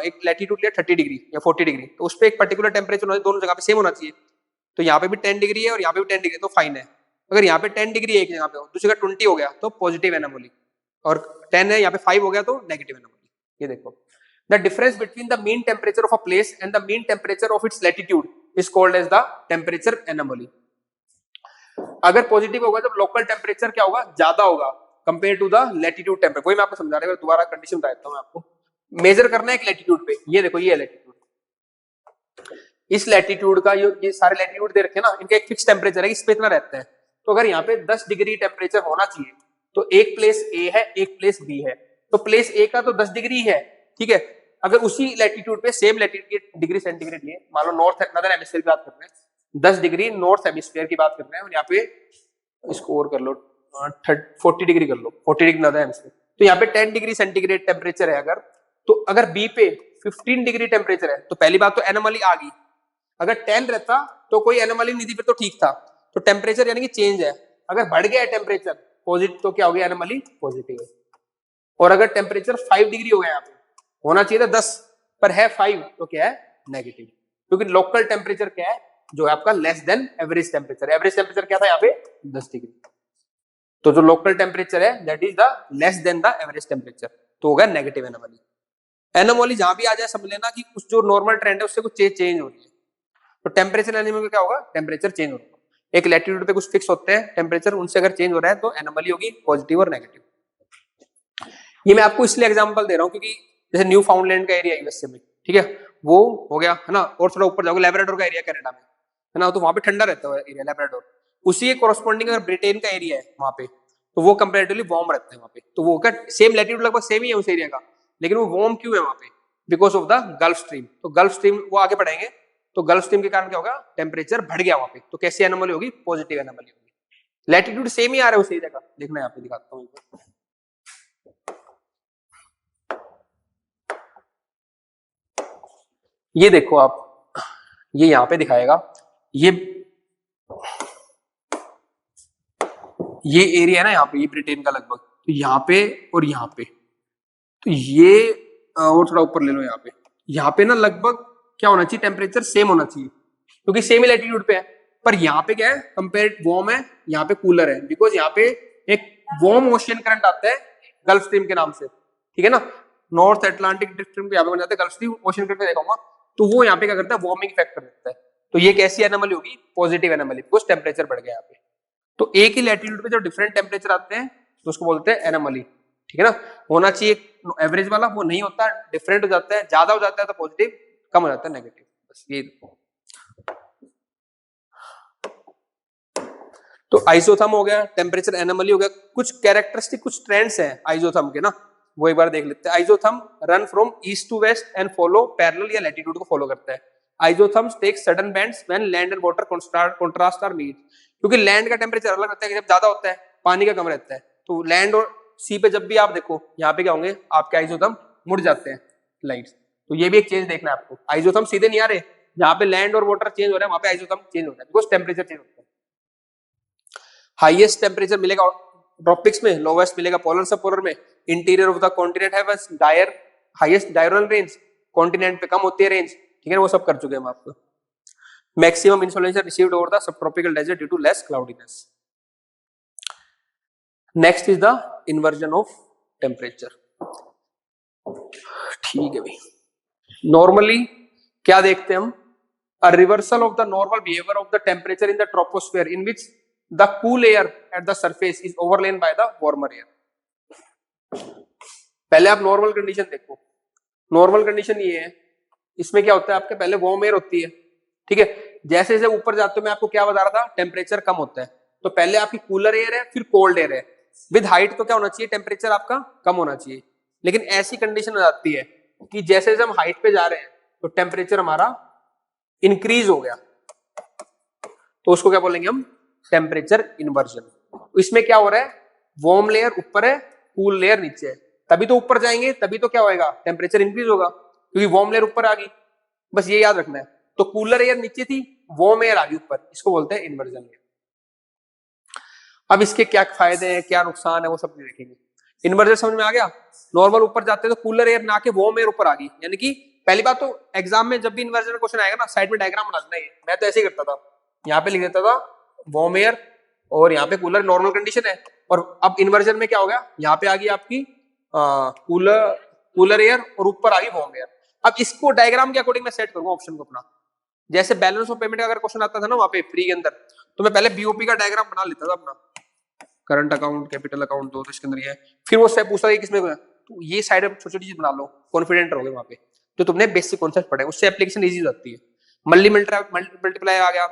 एक लैटिट्यूड लिया 30 डिग्री या 40 डिग्री, तो उस पर एक पर्टिकुलर टेम्परेचर होना चाहिए, दोनों जगह पे सेम होना चाहिए, तो यहाँ पे भी 10 डिग्री है और यहाँ पे भी 10 डिग्री, तो फाइन है। अगर यहाँ पे 10 डिग्री एक जगह पे हो, दूसरी जगह 20 हो गया तो पॉजिटिव एनोमली, और 10 है, यहाँ पे 5 हो गया तो नेगेटिव एनोमली। ये देखो, the difference between the mean temperature of a place and the mean temperature of its latitude is called as the temperature anomaly. अगर पॉजिटिव होगा जब लोकल टेम्परेचर क्या होगा, ज्यादा होगा compare to the latitude temperature. वही मैं आपको समझा रहा हूँ, दोबारा कंडीशन बता देता हूँ आपको। मेजर करना है एक लैटिट्यूड पे, ये देखो ये लैटिट्यूड, इस लैटिट्यूड का ये सारे लैटिट्यूड दे रखे हैं ना, इनका एक फिक्स टेम्परेचर है, इस पे इतना रहता है। तो अगर यहाँ पे 10 डिग्री टेम्परेचर होना चाहिए तो एक प्लेस ए है एक प्लेस बी है, तो प्लेस ए का तो 10 डिग्री है, ठीक है। अगर उसी लैटिट्यूड पे सेम लैटिट्यूड डिग्री सेंटीग्रेड लिए, मान लो नॉर्थ नदर हेमिस्फीयर की बात कर रहे हैं, 10 डिग्री नॉर्थ हेमिस्फीयर की बात कर रहे हैं, और यहाँ पे स्कोर कर लो 40 डिग्री कर लो, 40 डिग्री नदर हेमिस्फीयर, तो यहाँ पे 10 डिग्री सेंटीग्रेड टेम्परेचर है अगर, तो अगर बी पे 15 डिग्री टेम्परेचर है तो पहली बात तो एनोमली आ गई। अगर 10 रहता तो कोई एनोमली नहीं थी, फिर तो ठीक था। तो टेम्परेचर यानी कि चेंज है, अगर बढ़ गया है टेम्परेचर पॉजिटिव तो क्या हो गया, एनोमली पॉजिटिव है। और अगर टेम्परेचर 5 डिग्री हो गया, यहाँ पे होना चाहिए था 10 पर है 5, तो क्या है, नेगेटिव। क्योंकि लोकल टेम्परेचर क्या है, जो है आपका less than average temperature. Average temperature क्या था यहाँ पे 10 डिग्री, तो जो लोकल टेम्परेचर है that is the less than the average temperature, तो होगा नेगेटिव एनोमली। एनोमली जहां भी आ जाए समझ लेना कि कुछ जो नॉर्मल ट्रेंड है उससे कुछ चेंज हो रही है। तो टेम्परेचर एनोमली क्या होगा, टेम्परेचर चेंज होगा, एक लैटिट्यूड पे कुछ फिक्स होते हैं टेम्परेचर, उनसे अगर चेंज हो रहा है तो एनोमली होगी पॉजिटिव और नेगेटिव। ये मैं आपको इसलिए एग्जांपल दे रहा हूँ क्योंकि जैसे न्यू फाउंडलैंड का एरिया यूएसए में, ठीक है, वो हो गया है ना, और थोड़ा ऊपर जाओगे लैब्राडोर का एरिया कनाडा में, है ना, तो वहां पे ठंडा रहता है एरिया लैब्राडोर। उसी के कोरस्पॉन्डिंग अगर ब्रिटेन का एरिया है वहां पे, तो वो कंपेरेटिवली वार्म रहता है वहां पे। तो वो सेम लैटिट्यूड लगभग सेम ही है उस एरिया का, लेकिन वो वार्म क्यों है वहां पे, because of the gulf stream. तो गल्फ स्ट्रीम वो आगे बढ़ाएंगे, तो गल्फ स्ट्रीम के कारण क्या होगा, टेम्परेचर बढ़ गया वहां पे, तो कैसी एनोमली होगी, पॉजिटिव एनोमली होगी। लैटिट्यूड सेम ही आ रहा है उस एरिया का, देखना यहाँ पे दिखाता हूँ। ये देखो आप, ये यहां पे दिखाएगा, ये एरिया है ना यहाँ पे, ये ब्रिटेन का लगभग, तो यहाँ पे और यहाँ पे, तो ये और थोड़ा ऊपर ले लो, यहाँ पे ना लगभग क्या होना चाहिए, टेम्परेचर सेम होना चाहिए क्योंकि सेम ही लैटिट्यूड पे है। पर यहाँ पे क्या है, कंपेयर वार्म है, यहाँ पे कूलर है, बिकॉज यहाँ पे एक वार्म ओशियन करंट आता है गल्फ स्ट्रीम के नाम से, ठीक है ना, नॉर्थ अटलांटिक स्ट्रीम को यहाँ पे बन जाता है गल्फ स्ट्रीम ओशियन करंट देखा, तो वो यहाँ पे क्या करता है, वार्मिंग इफेक्ट कर देता है। तो ये कैसी एनोमली होगी, पॉजिटिव एनोमली, बिकॉज टेम्परेचर बढ़ गया यहाँ पे। तो एक ही लैटिट्यूड पे जो डिफरेंट टेम्परेचर आते हैं तो उसको बोलते हैं एनोमली, ठीक है ना। होना चाहिए एवरेज वाला, वो नहीं होता, डिफरेंट हो जाता है, ज्यादा हो जाता है तो पॉजिटिव, कम हो जाता है नेगेटिव, बस ये। तो आइसोथर्म हो गया, टेम्परेचर एनोमली हो गया। कुछ कैरेक्टरिस्टिक, कुछ ट्रेंड्स हैं आइसोथर्म के ना, वो एक बार देख लेते हैं। Isotherm run from east to west and follow parallel या लैटिट्यूड को फॉलो करता है। Isotherms take sudden bends when land and water contrast are meet, क्योंकि लैंड का टेम्परेचर अलग रहता है, जब ज्यादा होता है पानी का कम रहता है, तो लैंड और सी पे जब भी आप देखो यहाँ पे क्या होंगे, आपके आइसोथर्म मुड़ जाते हैं लाइट्स। तो ये भी एक चेंज देखना है आपको, आइसोथर्म सीधे नहीं आ रहे, जहाँ पे लैंड और वाटर चेंज हो रहा है वहां पे आइसोथर्म चेंज होता है, बिकॉज टेम्परेचर चेंज होता है। हाईएस्ट टेम्परेचर मिलेगा ट्रॉपिक्स में, लोवेस्ट मिलेगा पोलर सब पोलर में। इंटीरियर ऑफ द कॉन्टिनेंट है बस डायर हाईएस्ट डायरनल रेंज, कॉन्टिनेंट पे कम होती है रेंज, ठीक है ना, वो सब कर चुके हैं हम आपको। Maximum insolation received over the subtropical desert due to less cloudiness. Next is the inversion of temperature, ठीक है भाई। नॉर्मली क्या देखते हैं हम, a reversal of the normal behaviour of the temperature in the troposphere in which the cool air at the surface is overlain by the warmer air. पहले आप normal condition देखो, नॉर्मल कंडीशन ये है, इसमें क्या होता है, आपके पहले वार्म एयर होती है, ठीक है, जैसे जैसे ऊपर जाते हो, मैं आपको क्या बता रहा था, टेम्परेचर कम होता है, तो पहले आपकी कूलर एयर है फिर कोल्ड एयर है। विद हाइट तो क्या होना चाहिए, टेम्परेचर आपका कम होना चाहिए, लेकिन ऐसी कंडीशन आ जाती है कि जैसे जैसे हम हाइट पे जा रहे हैं तो टेम्परेचर हमारा इंक्रीज हो गया, तो उसको क्या बोलेंगे हम, टेम्परेचर इन्वर्जन। इसमें क्या हो रहा है, वार्म लेयर ऊपर है, कूल लेयर नीचे है, तभी तो ऊपर जाएंगे, तभी तो क्या होएगा, टेम्परेचर इंक्रीज होगा, क्योंकि वार्म लेयर ऊपर आ गई, बस ये याद रखना है। तो कूलर एयर नीचे थी, वार्म एयर आ गई ऊपर, इसको बोलते हैं इन्वर्जन। अब इसके क्या फायदे हैं, क्या नुकसान है, वो सब देखेंगे। इन्वर्जन समझ में आ गया, नॉर्मल ऊपर जाते हैं तो कूलर एयर ना के वार्म एयर ऊपर आ गई, यानी कि पहली बात तो एग्जाम में जब भी इन्वर्जन क्वेश्चन आएगा ना, साइड में डायग्राम बना देना है, मैं तो ऐसे ही करता था, यहाँ पे लिख देता था वार्म एयर और यहाँ पे कूलर नॉर्मल कंडीशन है, और अब इन्वर्जन में क्या हो गया, यहाँ पे आ गई आपकी कूलर एयर और ऊपर आ गई वार्म एयर। अब इसको डायग्राम के अकॉर्डिंग मैं सेट करूंगा ऑप्शन को अपना। जैसे बैलेंस ऑफ पेमेंट का अगर क्वेश्चन आता था ना वहां पे फ्री के अंदर, तो मैं पहले बीओपी का डायग्राम बना लेता था अपना, करंट अकाउंट कैपिटल अकाउंट दो तो इसके अंदर ये है। फिर वो उससे पूछता था किसमें, तो ये साइड में छोटी छोटी चीज बना लो, कॉन्फिडेंट रहोगे वहां पे। तो तुमने बेसिक कॉन्सेप्ट पढ़े, उससे एप्लीकेशन इजी हो जाती है। मल्टीप्लाई आ गया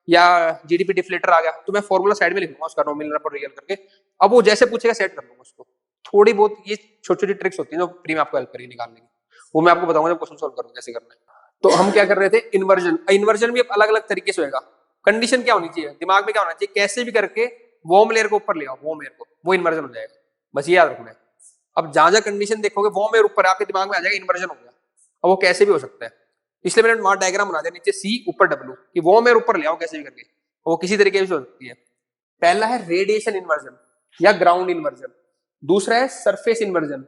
या जीडीपी डिफ्लेटर आ गया, तो मैं फॉर्मूला साइड में लिखूंगा उसका, नॉमिनल पर रियल करके। अब वो जैसे पूछेगा सेट कर लूंगा उसको। थोड़ी बहुत ये छोटी छोटी ट्रिक्स होती है जो फ्री में आपको हेल्प करेगी निकालने की, वो मैं आपको बताऊंगा जब क्वेश्चन सोल्व करूंगा कैसे करना है। तो हम क्या कर रहे थे, इन्वर्जन। इन्वर्जन भी अलग अलग तरीके से होगा। कंडीशन क्या होनी चाहिए, दिमाग में क्या होना चाहिए, कैसे भी करके वार्म लेयर को ऊपर ले आओ, वार्म एयर को, वो इन्वर्जन हो जाएगा, बस ये याद रखना है। अब जहां जहां कंडीशन देखोगे वार्म एयर ऊपर, आपके दिमाग में आ जाएगा इन्वर्जन हो गया। अब वो कैसे भी हो सकता है, इसलिए मैंने वहां डायग्राम बना दिया, नीचे सी ऊपर डब्ल्यू, कि वार्म एयर ऊपर ले आओ कैसे भी करके। वो किसी तरीके से हो सकती है। पहला है रेडिएशन इन्वर्जन या ग्राउंड इन्वर्जन, दूसरा है सरफेस इन्वर्जन,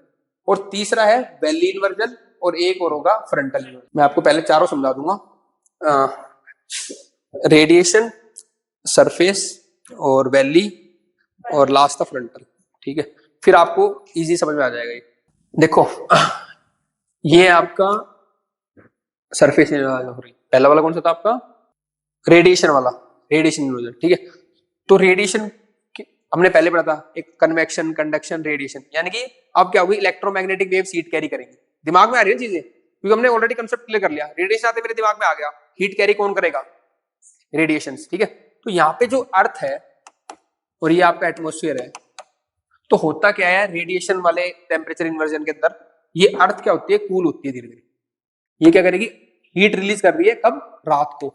और तीसरा है वैली इन्वर्जन, और एक और होगा फ्रंटल इन्वर्जन। मैं आपको पहले चारों समझा दूंगा, रेडिएशन, सरफेस और वैली, और लास्ट था फ्रंटल। ठीक है, फिर आपको इजी समझ में आ जाएगा। ये देखो, ये आपका सरफेस, पहला वाला कौन सा था आपका, रेडिएशन वाला, रेडिएशन इन्वर्जन। ठीक है, तो रेडिएशन हमने पहले पढ़ा था, एक कन्वेक्शन, कंडक्शन, रेडिएशन, यानी कि अब क्या होगी, इलेक्ट्रोमैग्नेटिक वेव हीट कैरी करेंगे। दिमाग में आ रही है चीजें, क्योंकि हमने ऑलरेडी कंसेप्ट क्लियर कर लिया। रेडिएशन आते मेरे दिमाग में आ गया, हीट कैरी कौन करेगा, रेडिएशन। ठीक है, तो यहाँ पे जो अर्थ है और ये आपका एटमोस्फेयर है, तो होता क्या है रेडिएशन वाले टेम्परेचर इन्वर्जन के अंदर, ये अर्थ क्या होती है, कूल होती है धीरे धीरे। ये क्या करेगी, हीट रिलीज कर रही है, कब, रात को।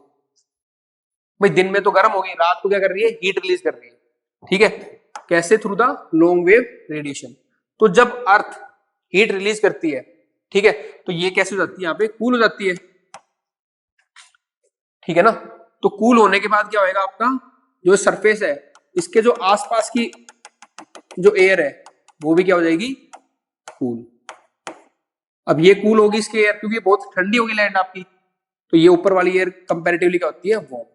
भाई दिन में तो गर्म होगी, रात को क्या कर रही है, हीट रिलीज कर रही है। ठीक है, कैसे, through the long wave radiation. तो जब अर्थ हीट रिलीज करती है, ठीक है, तो ये कैसे हो जाती है, यहाँ पे कूल हो जाती है। ठीक है ना, तो कूल होने के बाद क्या होएगा, आपका जो सरफेस है, इसके जो आसपास की जो एयर है वो भी क्या हो जाएगी, कूल। अब ये कूल होगी इसकी एयर, क्योंकि बहुत ठंडी होगी लैंड आपकी, तो ये ऊपर वाली एयर कंपैरेटिवली क्या होती है, वार्म।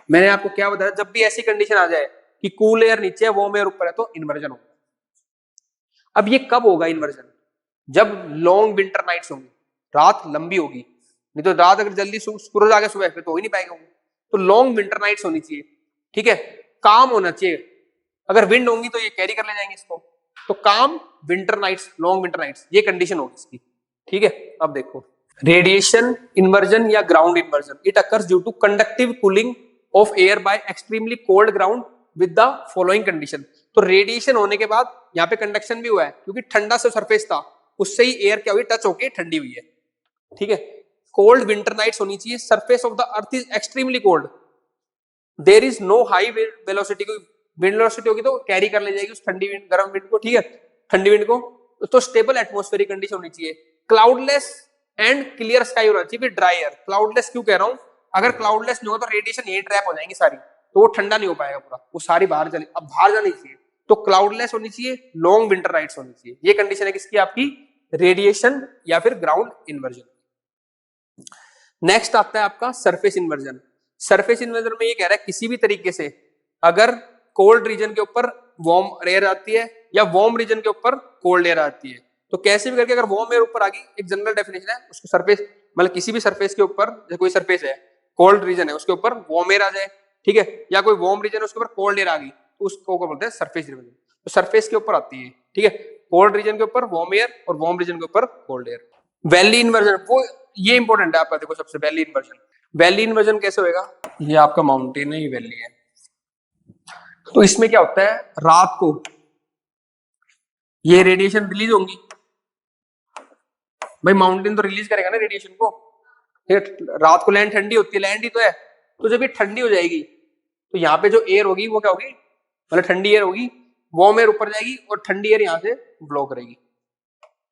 मैंने आपको क्या बताया, जब भी ऐसी कंडीशन आ जाए कि कूल एयर नीचे है, वार्म एयर ऊपर है, तो इन्वर्जन होगा। अब ये कब होगा इन्वर्जन, जब लॉन्ग विंटर नाइट्स होंगी, रात लंबी होगी। नहीं तो रात अगर जल्दी सूरज आ गया सुबह पे तो हो ही नहीं पाएगा। तो लॉन्ग विंटर नाइट्स होनी चाहिए। ठीक है, काम होना चाहिए। अगर विंड होंगी तो ये कैरी कर ले जाएंगे इसको, तो काम winter nights, long winter nights, ये कंडीशन होगी इसकी। ठीक है, अब देखो, रेडिएशन इन्वर्जन या ground inversion, it occurs due to conductive cooling of air by extremely cold ground with the following condition. तो रेडिएशन होने के बाद यहाँ पे कंडक्शन भी हुआ है, क्योंकि ठंडा से सरफेस था, उससे ही एयर क्या हुई, टच होके ठंडी हुई है। ठीक है, कोल्ड विंटर नाइट्स होनी चाहिए, surface of the earth is extremely cold, there is no high velocity, wind velocity होगी तो कैरी कर ले जाएगी उस ठंडी विंड, गर्म विंड को। ठीक है, ठंडी विंड को। तो स्टेबल एटमॉस्फेरिक कंडीशन होनी चाहिए, क्लाउडलेस एंड क्लियर स्काई होना चाहिए, ड्राई एयर। क्लाउडलेस क्यों कह रहा हूं, अगर क्लाउडलेस नहीं हो तो रेडिएशन यही ट्रैप हो जाएंगी सारी, तो वो ठंडा नहीं हो पाएगा पूरा, वो सारी बाहर चले, अब बाहर जानी चाहिए। तो क्लाउडलेस होनी चाहिए, लॉन्ग विंटर नाइट्स होनी चाहिए। ये कंडीशन है किसकी, आपकी रेडिएशन या फिर ग्राउंड इन्वर्जन। नेक्स्ट आता है आपका सरफेस इन्वर्जन। सरफेस इन्वर्जन में ये कह रहा है किसी भी तरीके से अगर कोल्ड रीजन के ऊपर वार्म एयर आती है या वार्म रीजन के ऊपर कोल्ड एयर आती है, तो कैसे भी करके अगर वार्म एयर ऊपर आ गई, एक जनरल डेफिनेशन है उसको, सरफेस मतलब किसी भी सरफेस के ऊपर, जैसे कोई सरफेस है कोल्ड रीजन है उसके ऊपर वार्म एयर आ जाए, ठीक है, या कोई वार्म रीजन है उसके ऊपर कोल्ड एयर आ गई, तो उसको बोलते हैं सरफेस इन्वर्जन। तो सरफेस के ऊपर आती है, ठीक है, कोल्ड रीजन के ऊपर वार्म एयर और वार्म रीजन के ऊपर कोल्ड एयर। वैली इन्वर्जन, वो ये इंपॉर्टेंट है आपका, देखो सबसे वैली इन्वर्जन। वैली इन्वर्जन कैसे होएगा, ये आपका माउंटेन है, ये वैली है। तो इसमें क्या होता है, रात को ये रेडिएशन रिलीज होंगी, भाई माउंटेन तो रिलीज करेगा ना रेडिएशन को, रात को लैंड ठंडी होती है, लैंड ही तो है, तो जब ये ठंडी हो जाएगी तो यहाँ पे जो एयर होगी वो क्या होगी, मतलब ठंडी एयर होगी, वार्म एयर ऊपर जाएगी और ठंडी एयर यहाँ से ब्लो करेगी।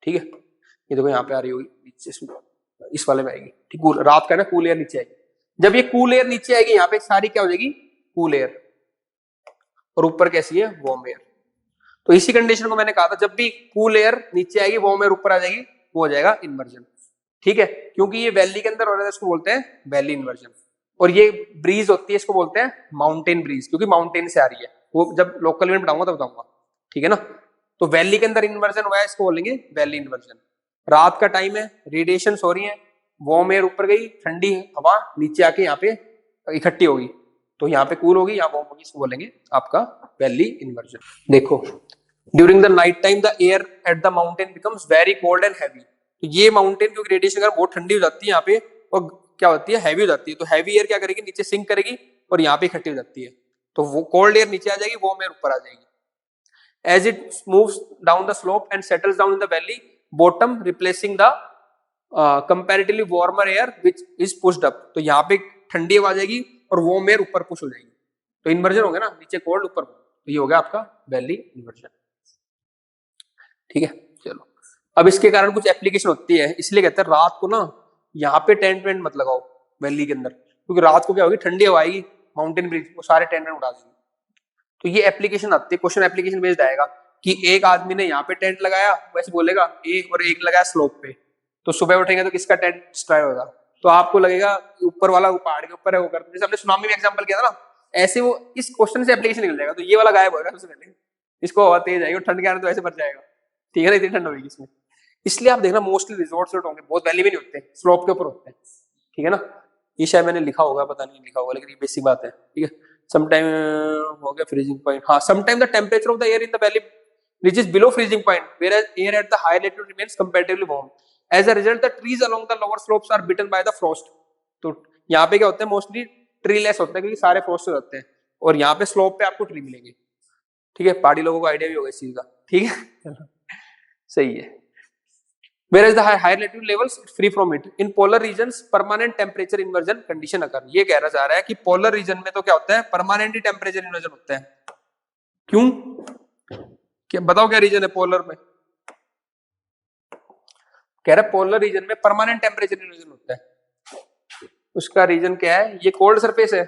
ठीक है, ये देखो यहाँ पे आ रही होगी नीचे, इस वाले में आएगी, ठीक, रात का ना कूल एयर नीचे आएगी। जब ये कूल एयर नीचे आएगी यहाँ पे सारी क्या हो जाएगी, कूल एयर, और ऊपर कैसी है, वार्म एयर। तो इसी कंडीशन को मैंने कहा था, जब भी कूल एयर नीचे आएगी वार्म एयर ऊपर आ जाएगी, वो हो जाएगा इन्वर्जन। ठीक है, क्योंकि ये वैली के अंदर हो रहा है, इसको बोलते हैं वैली इन्वर्जन। और ये ब्रीज होती है, इसको बोलते हैं माउंटेन ब्रीज, क्योंकि माउंटेन से आ रही है। वो जब लोकल इवेंट बताऊंगा तब बताऊंगा। ठीक है ना। तो वैली के अंदर इन्वर्जन हुआ है, इसको बोलेंगे वैली इन्वर्जन। रात का टाइम है, रेडिएशन हो रही है, वार्म एयर ऊपर गई, ठंडी हवा नीचे आके यहाँ पे इकट्ठी होगी, तो यहाँ पे कूल होगी, यहाँ वार्म होगी, इसको बोलेंगे आपका वैली इन्वर्जन। देखो, during the night time the air at the mountain becomes very cold and heavy. तो ये माउंटेन क्योंकि रेडिएशन अगर बहुत ठंडी हो जाती है यहाँ पे, और क्या होती है, हैवी हो जाती है, तो हैवी एयर क्या करेगी, नीचे सिंक करेगी और यहाँ पे इकट्ठी हो जाती है, तो वो कोल्ड एयर नीचे आ जाएगी, वार्म एयर ऊपर आ जाएगी। As it moves down the slope and settles down in the valley bottom, replacing the comparatively warmer air which is pushed up। तो यहाँ पे ठंडी हवा आ जाएगी और वार्म एयर ऊपर पुश हो जाएगी, तो इन्वर्जन हो गया ना, नीचे कोल्ड ऊपर, तो ये हो गया आपका वैली इन्वर्जन। ठीक है, चलो अब इसके कारण कुछ एप्लीकेशन होती है, इसलिए कहते हैं रात को ना यहाँ पे टेंट वेंट मत लगाओ वैली के अंदर, क्योंकि रात को क्या होगी, ठंडी हवा आएगी, माउंटेन ब्रिज, वो सारे टेंट वेंट उड़ा देगी। तो ये एप्लीकेशन आती है, क्वेश्चन एप्लीकेशन बेस्ड आएगा कि एक आदमी ने यहाँ पे टेंट लगाया, वैसे बोलेगा ए, और एक लगाया स्लोप पे, तो सुबह उठेंगे तो किसका टेंट डिस्ट्रॉय होगा, तो आपको लगेगा ऊपर वाला पहाड़ के ऊपर है, वो करते, जैसे हमने सुनामी में एग्जांपल किया था ना, ऐसे वो इस क्वेश्चन से एप्लीकेशन निकल जाएगा, तो ये वाला गायब होगा सबसे पहले, इसको हवा तेज आएगी और ठंड के आने तो ऐसे बच जाएगा, ठीक है ना, इतनी ठंड होगी इसमें। इसलिए आप देखना मोस्टली रिजॉर्ट्स होंगे बहुत वैली में नहीं होते, स्लोप के ऊपर होते हैं, ठीक है ना। ये शायद मैंने लिखा होगा, पता नहीं लिखा होगा, लेकिन ये बेसिक बात है, ठीक है। Sometime हो गया freezing point, हाँ, sometime the temperature of the air in the valley reaches below freezing point, whereas air at the higher latitude remains comparatively warm. As a result, the trees along the lower slopes are bitten by the frost। तो यहाँ पे क्या होता है, mostly tree less होता है, क्योंकि सारे फ्रॉस्ट हो जाते हैं, और यहाँ पे स्लोप पे आपको ट्री मिलेंगे, ठीक है। पहाड़ी लोगों को आइडिया भी होगा इस चीज का, ठीक है। सही है। Whereas the higher latitude levels free from it. In polar regions, permanent temperature inversion condition occur। ये कह रहा जा रहा है कि polar region में तो क्या होता है, परमानेंट ही टेम्परेचर इन्वर्जन होता है। क्यों, क्या बताओ, क्या रीजन है पोलर में, कह रहा है पोलर रीजन में परमानेंट टेम्परेचर इन्वर्जन होता है। उसका रीजन क्या है, ये कोल्ड सरफेस है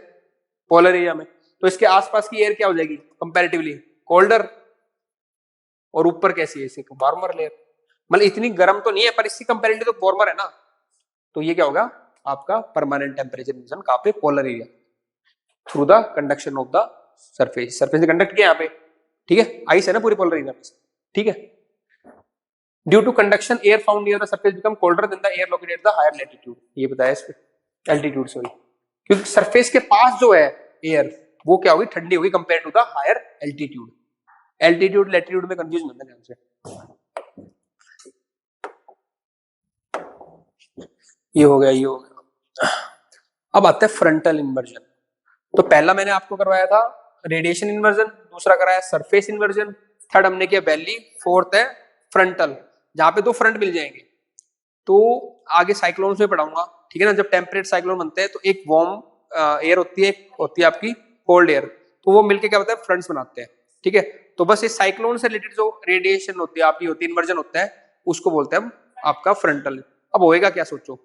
पोलर एरिया में, तो इसके आसपास की एयर क्या हो जाएगी, कंपैरेटिवली कोल्डर, और ऊपर कैसी है, इसे वार्मर लेयर, मतलब इतनी गर्म तो नहीं है, पर इसकी कंपैरेटिवली तो वार्मर है ना, तो ये क्या होगा आपका परमानेंट टेम्परेचर इन्वर्जन, कहां पे, polar area, through the conduction of the surface, surface से कंडक्ट किया यहाँ पे, ठीक है, आइस है ना पूरी पोलर एरिया में, ठीक है। Due to conduction air found near the surface become colder than the air located at the higher latitude, ये बताया इस पे, एल्टीट्यूड, सॉरी, क्योंकि सरफेस के पास जो है एयर, वो क्या होगी, ठंडी होगी compare to the higher altitude. Altitude latitude में कंफ्यूज मत करना हमसे। ये हो गया, ये हो गया। अब आता है फ्रंटल इन्वर्जन। तो पहला मैंने आपको करवाया था रेडिएशन इन्वर्जन, दूसरा कराया सरफेस इन्वर्जन, थर्ड हमने किया वैली, फोर्थ है फ्रंटल, जहां पे दो फ्रंट मिल जाएंगे। तो आगे साइक्लोन्स में पढ़ाऊंगा, ठीक है ना। जब टेम्परेट साइक्लोन बनते हैं तो एक वार्म एयर होती है, एक होती है आपकी कोल्ड एयर, तो वो मिलके क्या होता है, फ्रंट्स बनाते हैं, ठीक है। तो बस ये साइक्लोन से रिलेटेड जो रेडिएशन होती है आपकी, होती है इन्वर्जन होता है, उसको बोलते हैं हम आपका फ्रंटल। अब होएगा क्या, सोचो,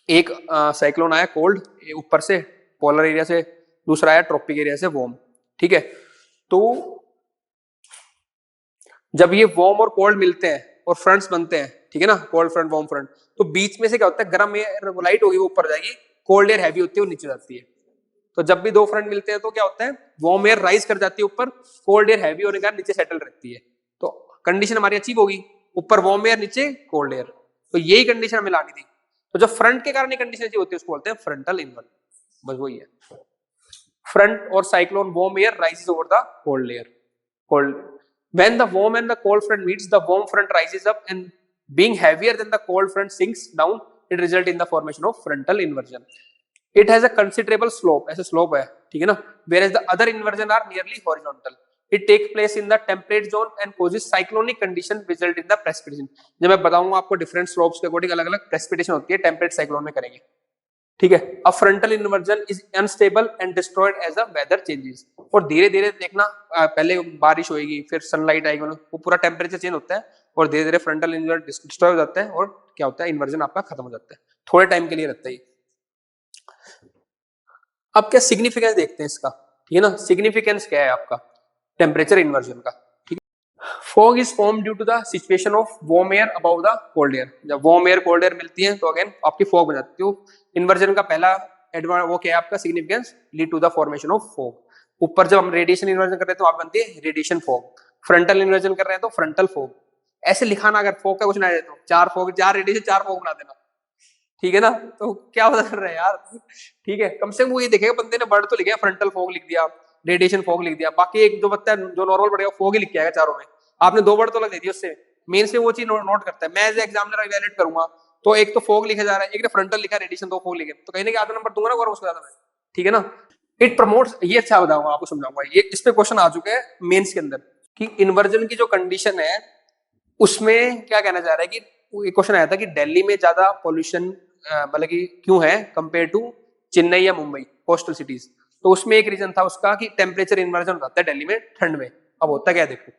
एक साइक्लोन आया कोल्ड ऊपर से पोलर एरिया से, दूसरा आया ट्रॉपिक एरिया से वार्म, ठीक है। तो जब ये वार्म और कोल्ड मिलते हैं और फ्रंट्स बनते हैं, ठीक है ना, कोल्ड फ्रंट वार्म फ्रंट, तो बीच में से क्या होता है, गर्म एयर लाइट होगी वो ऊपर जाएगी, कोल्ड एयर हैवी होती है वो नीचे जाती है। तो जब भी दो फ्रंट मिलते हैं तो क्या होता है, वार्म एयर राइज कर जाती है ऊपर, कोल्ड एयर हैवी होने के कारण नीचे सेटल रहती है, तो कंडीशन हमारी अचीव होगी, ऊपर वार्म एयर नीचे कोल्ड एयर, तो यही कंडीशन हमें लानी थी। तो जब फ्रंट के कारण ये कंडीशन अचीव होती है उसको बोलते हैं फ्रंटल इन्वर्जन, बस वही है। फ्रंट और cyclone warm air rises over the cold air, cold, when the warm and the cold front meets, the warm front rises up and being heavier than the cold front sinks down, it results in the formation of frontal inversion. It has a considerable slope, ऐसे slope है, ठीक है ना, whereas the other inversion are nearly horizontal. It takes place in the temperate zone and causes cyclonic condition result in the precipitation. जब मैं बताऊंगा आपको different slopes के अकॉर्डिंग अलग अलग precipitation होती है, temperate cyclone में करेंगे, ठीक है। अब frontal inversion is unstable and destroyed as a weather changes, और धीरे धीरे देखना, पहले बारिश होगी, फिर सनलाइट आएगी, वो पूरा टेम्परेचर चेंज होता है, और धीरे धीरे फ्रंटल इन्वर्जन डिस्ट्रॉय हो जाता है, और क्या होता है, इन्वर्जन आपका खत्म हो जाता है, थोड़े टाइम के लिए रहता है। अब क्या सिग्निफिकेंस देखते हैं इसका, ठीक है ना, सिग्निफिकेंस क्या है आपका टेम्परेचर इन्वर्जन का, ठीक है। Fog is form due to the situation of warm air above the cold air. जब वार्म एयर कोल्ड एयर मिलती है तो अगेन आपकी फॉग बन जाती है। इन्वर्जन का पहला वो क्या है आपका significance, lead to the formation of fog. ऊपर जब हम रेडिएशन इन्वर्जन कर रहे हैं तो आप बनती है रेडिएशन फॉग। फ्रंटल इन्वर्जन कर रहे हैं तो फ्रंटल फॉग। ऐसे लिखा ना, अगर फॉग का कुछ ना आए तो चार फॉग, चार रेडिएशन, चार फॉग बना देना, ठीक है ना। तो क्या पता कर रहे हैं यार, ठीक है, कम से कम वो ये देखेगा बंदे ने वर्ड तो लिखा, फ्रंटल फॉग लिख दिया, रेडिएशन फॉग लिख दिया, बाकी एक जो बच्चा जो नॉर्मल पढ़ेगा फॉग ही लिख के आएगा चारों में। आपने दो वर्ड तो लग दे दिया उससे, मेन से वो चीज नोट करता है। मैं एज एग्जामिनर इवैल्यूएट करूंगा तो एक तो फॉग लिखा जा रहा है, एक ने फ्रंटल लिखा, रेडिएशन, दो फॉग लिखे, तो कहीं ना कहीं आधा नंबर दूंगा ना, और उसको ज्यादा मैं, ठीक है ना। इट प्रमोट्स, ये अच्छा बताऊंगा आपको, समझाऊंगा, ये इस पे क्वेश्चन आ चुके हैं मेंस के अंदर कि इन्वर्जन की जो कंडीशन है उसमें क्या कहना चाह रहा है कि एक क्वेश्चन आया था कि दिल्ली में ज्यादा पॉल्यूशन मतलब कि क्यों है कंपेयर टू चेन्नई या मुंबई कोस्टल सिटीज। तो उसमें एक रीजन था उसका कि टेम्परेचर इन्वर्जन होता है दिल्ली में ठंड में। अब होता क्या है देखो,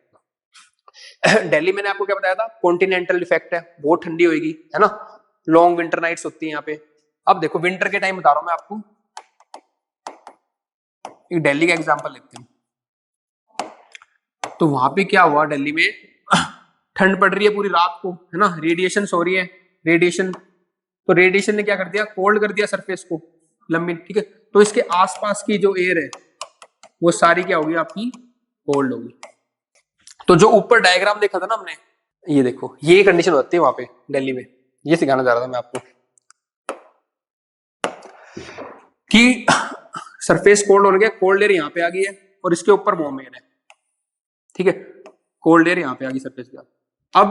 दिल्ली मैंने आपको क्या बताया था, कॉन्टिनेंटल इफेक्ट है, बहुत ठंडी होगी, है ना, लॉन्ग विंटर नाइट्स होती है यहाँ पे। अब देखो विंटर के टाइम बता रहा हूं मैं आपको, एक दिल्ली का एग्जांपल लेते हैं। तो वहां पे क्या हुआ, दिल्ली में ठंड पड़ रही है पूरी रात को, है ना, रेडिएशन हो रही है, रेडिएशन, तो रेडिएशन ने क्या कर दिया, कोल्ड कर दिया सरफेस को लंबी, ठीक है। तो इसके आसपास की जो एयर है वो सारी क्या होगी आपकी, कोल्ड होगी। तो जो ऊपर डायग्राम देखा था ना हमने, ये देखो, ये कंडीशन होती है वहां पे दिल्ली में, ये सिखाना चाह रहा था मैं आपको कि सरफेस कोल्ड हो गया, कोल्ड एयर यहाँ पे आ गई है और इसके ऊपर वार्म एयर है, ठीक है, कोल्ड एयर यहाँ पे आ गई सरफेस के। अब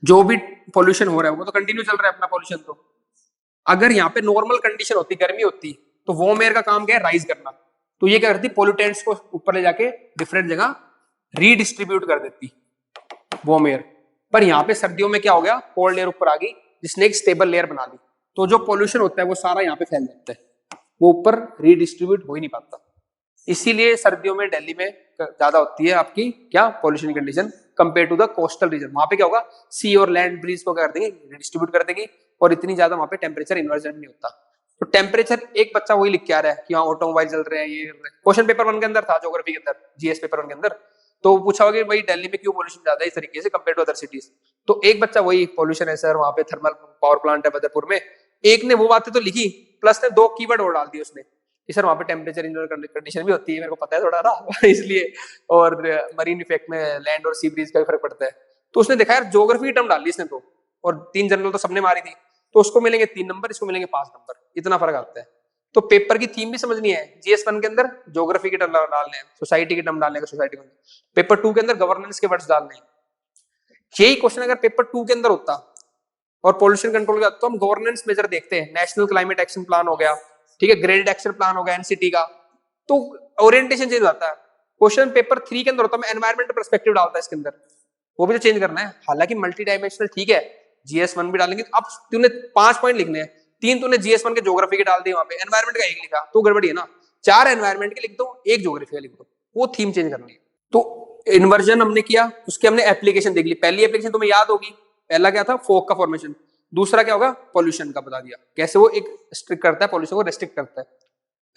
जो भी पॉल्यूशन हो रहा है वो तो कंटिन्यू चल रहा है अपना पॉल्यूशन। तो अगर यहाँ पे नॉर्मल कंडीशन होती, गर्मी होती, तो वार्म एयर का काम क्या है, राइज करना, तो ये क्या करती, पोल्यूटेंट्स को ऊपर ले जाके डिफरेंट जगह रीडिस्ट्रीब्यूट कर देती वार्म एयर। पर यहाँ पे सर्दियों में क्या हो गया, कोल्ड एयर ऊपर आ गई जिसने एक स्टेबल लेयर बना ली, तो जो पॉल्यूशन होता है वो सारा यहाँ पे फैल जाता है, वो ऊपर रीडिस्ट्रीब्यूट हो ही नहीं पाता। इसीलिए सर्दियों में दिल्ली में ज्यादा होती है आपकी क्या, pollution condition compare to the coastal region. वहां पे क्या होगा, सी और लैंड ब्रीज को क्या कर देंगे, डिस्ट्रीब्यूट कर देंगे, और इतनी ज्यादा वहां पे टेम्परेचर इन्वर्जन नहीं होता। तो टेम्परेचर एक बच्चा वही लिख के आ रहा है कि हाँ ऑटोमोबाइल चल रहे हैं, ये क्वेश्चन पेपर 1 के अंदर था, ज्योग्राफी के अंदर, जीएस पेपर 1 के अंदर, तो पूछा होगा भाई दिल्ली में क्यों पॉल्यूशन ज्यादा है इस तरीके से कंपेयर टू अदर सिटीज। तो एक बच्चा वही पॉल्यूशन है सर, वहां पे थर्मल पावर प्लांट है बदरपुर में, एक ने वो बातें तो लिखी, प्लस ने 2 कीवर्ड और डाल दिए उसने कि सर वहां पे टेम्परेचर इन्वर्जन कंडीशन भी होती है, मेरे को पता है थोड़ा ना इसलिए, और मरीन इफेक्ट में लैंड और सी ब्रीज का भी फर्क पड़ता है। तो उसने देखा यार ज्योग्राफी की टर्म डाल दी इसने तो, और 3 जनरल तो सबने मारी थी, तो उसको मिलेंगे 3 नंबर, इसको मिलेंगे 5 नंबर, इतना फर्क आता है। तो पेपर की थीम भी समझनी है, जीएस 1 के अंदर ज्योग्राफी के टर्म डालने हैं, सोसाइटी के टर्म डालने का सोसाइटी के, पेपर 2 के अंदर गवर्नेंस के वर्ड्स डालने हैं। यही क्वेश्चन अगर पेपर 2 के अंदर होता और पॉल्यूशन कंट्रोल का, तो हम गवर्नेंस मेजर देखते हैं, नेशनल क्लाइमेट एक्शन प्लान हो गया, ठीक है, ग्रेडेड एक्शन प्लान हो गया एनसीटी का, तो ओरिएंटेशन चेंज होता है। क्वेश्चन पेपर 3 के अंदर होता है, मैं एनवायरमेंट पर्सपेक्टिव डालता है इसके अंदर, वो भी तो चेंज करना है। हालांकि मल्टी डायमेंशनल ठीक है, जीएस 1 भी डालेंगे, अब तूने 5 पॉइंट लिखने हैं, 3 तूने जीएस 1 के ज्योग्राफी के डाल दिए, वहां पे एनवायरमेंट का 1 लिखा, तो गड़बड़ी है ना, 4 एनवायरमेंट के लिख दो, 1 ज्योग्राफी का लिख दो, वो थीम चेंज करनी है। तो इन्वर्जन हमने किया, उसके हमने एप्लीकेशन देख ली। पहली एप्लीकेशन तुम्हें याद होगी, पहला क्या था, फॉग का फॉर्मेशन, दूसरा क्या होगा, पॉल्यूशन का बता दिया, कैसे वो एक स्ट्रिक्ट करता है, पॉल्यूशन को रेस्ट्रिक्ट करता है,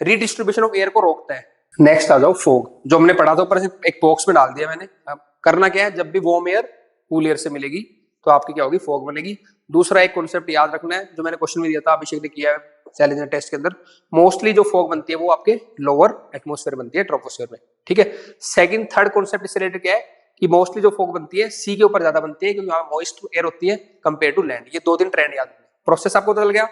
रिडिस्ट्रीब्यूशन ऑफ एयर को रोकता है। नेक्स्ट आ जाओ फोग, जो हमने पढ़ा था ऊपर से एक बॉक्स में डाल दिया मैंने। अब करना क्या है, जब भी वार्म एयर कूल एयर से मिलेगी तो आपकी क्या होगी, फॉग बनेगी। दूसरा एक कॉन्सेप्ट याद रखना है, जो मैंने क्वेश्चन में दिया था, अभिषेक ने किया है चैलेंजर टेस्ट के अंदर, मोस्टली जो फॉग बनती है वो आपके लोअर एटमोस्फेयर बनती है, ट्रोपोस्फेयर में, ठीक है। सेकंड थर्ड कॉन्सेप्ट इससे रिलेटेड क्या है कि मोस्टली जो फॉग बनती है सी के ऊपर ज्यादा बनती है, क्योंकि वहां मॉइस्ट एयर होती है कंपेयर टू लैंड। ये 2 दिन ट्रेंड याद रखना। प्रोसेस आपको बदल गया,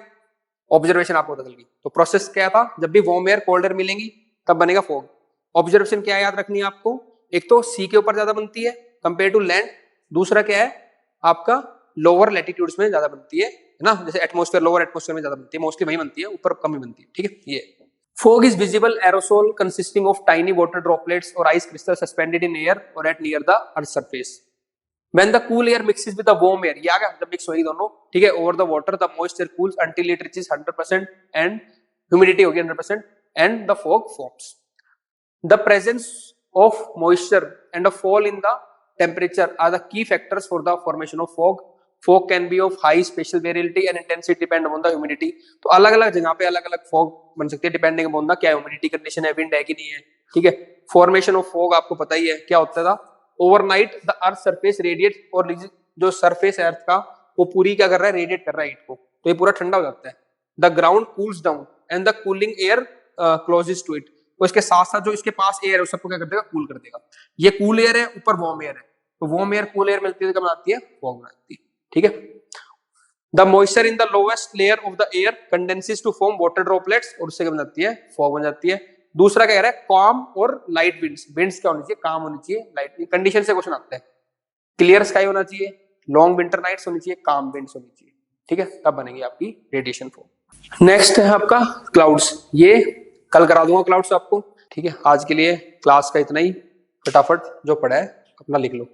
ऑब्जर्वेशन आपको बदल गई। तो प्रोसेस क्या था, जब भी वार्म एयर कोल्ड एयर मिलेंगी तब बनेगा फॉग। ऑब्जर्वेशन क्या याद रखनी है आपको, एक तो सी के ऊपर ज्यादा बनती है कंपेयर टू लैंड, दूसरा क्या है आपका लोअर लैटिट्यूड्स में ज्यादा बनती है ना, जैसे एटमोस्फेयर लोअर एटमोस्फेयर में ज्यादा बनती है, मोस्टली वही बनती है, ऊपर कम ही बनती है, ठीक है। ये fog is visible aerosol consisting of tiny water droplets or ice crystals suspended in air or at near the earth surface when the cool air mixes with the warm air, ये आ गया, जब मिक्स होगी दोनों, ठीक है, over the water the moisture cools until it reaches 100% and humidity होगी 100% and the fog forms. The presence of moisture and a fall in the temperature are the key factors for the formation of fog. Fog can be of high spatial variability and intensity depend upon the humidity. तो अलग अलग जगह पे अलग अलग fog बन सकती है डिपेंडिंग अपॉन द क्या ह्यूमिडिटी कंडीशन है, विंड है कि नहीं है, ठीक है। फॉर्मेशन ऑफ फॉग आपको पता ही है क्या होता था, overnight the earth surface radiate, और जो सरफेस है अर्थ का वो पूरी क्या कर रहा है, रेडिएट कर रहा है हीट को, तो ये पूरा ठंडा हो जाता है। The ground cools down and the cooling air closes to it, और इसके साथ साथ जो इसके पास एयर है उस सबको क्या कर देगा, कूल कर देगा। ये कूल एयर है, ऊपर वार्म एयर है, तो वार्म एयर कूल एयर मिलती है तो क्या बनाती है, फॉग बनाती है। ठीक है। The moisture in the lowest layer of the air condenses to form water droplets, और उससे क्या बन जाती है, फॉग बन जाती है। दूसरा क्या कह रहा है, काम और लाइट विंड्स। विंड्स क्या होनी चाहिए, काम होनी चाहिए, लाइट कंडीशन से क्वेश्चन आता है। क्लियर स्काई होना चाहिए, लॉन्ग विंटर नाइट्स होनी चाहिए, काम विंड्स होनी चाहिए। ठीक है, तब बनेगी आपकी रेडिएशन फॉग। नेक्स्ट है आपका क्लाउड्स। ये कल करा दूंगा क्लाउड्स आपको। ठीक है, आज के लिए क्लास का इतना ही। फटाफट जो पढ़ा है अपना लिख लो।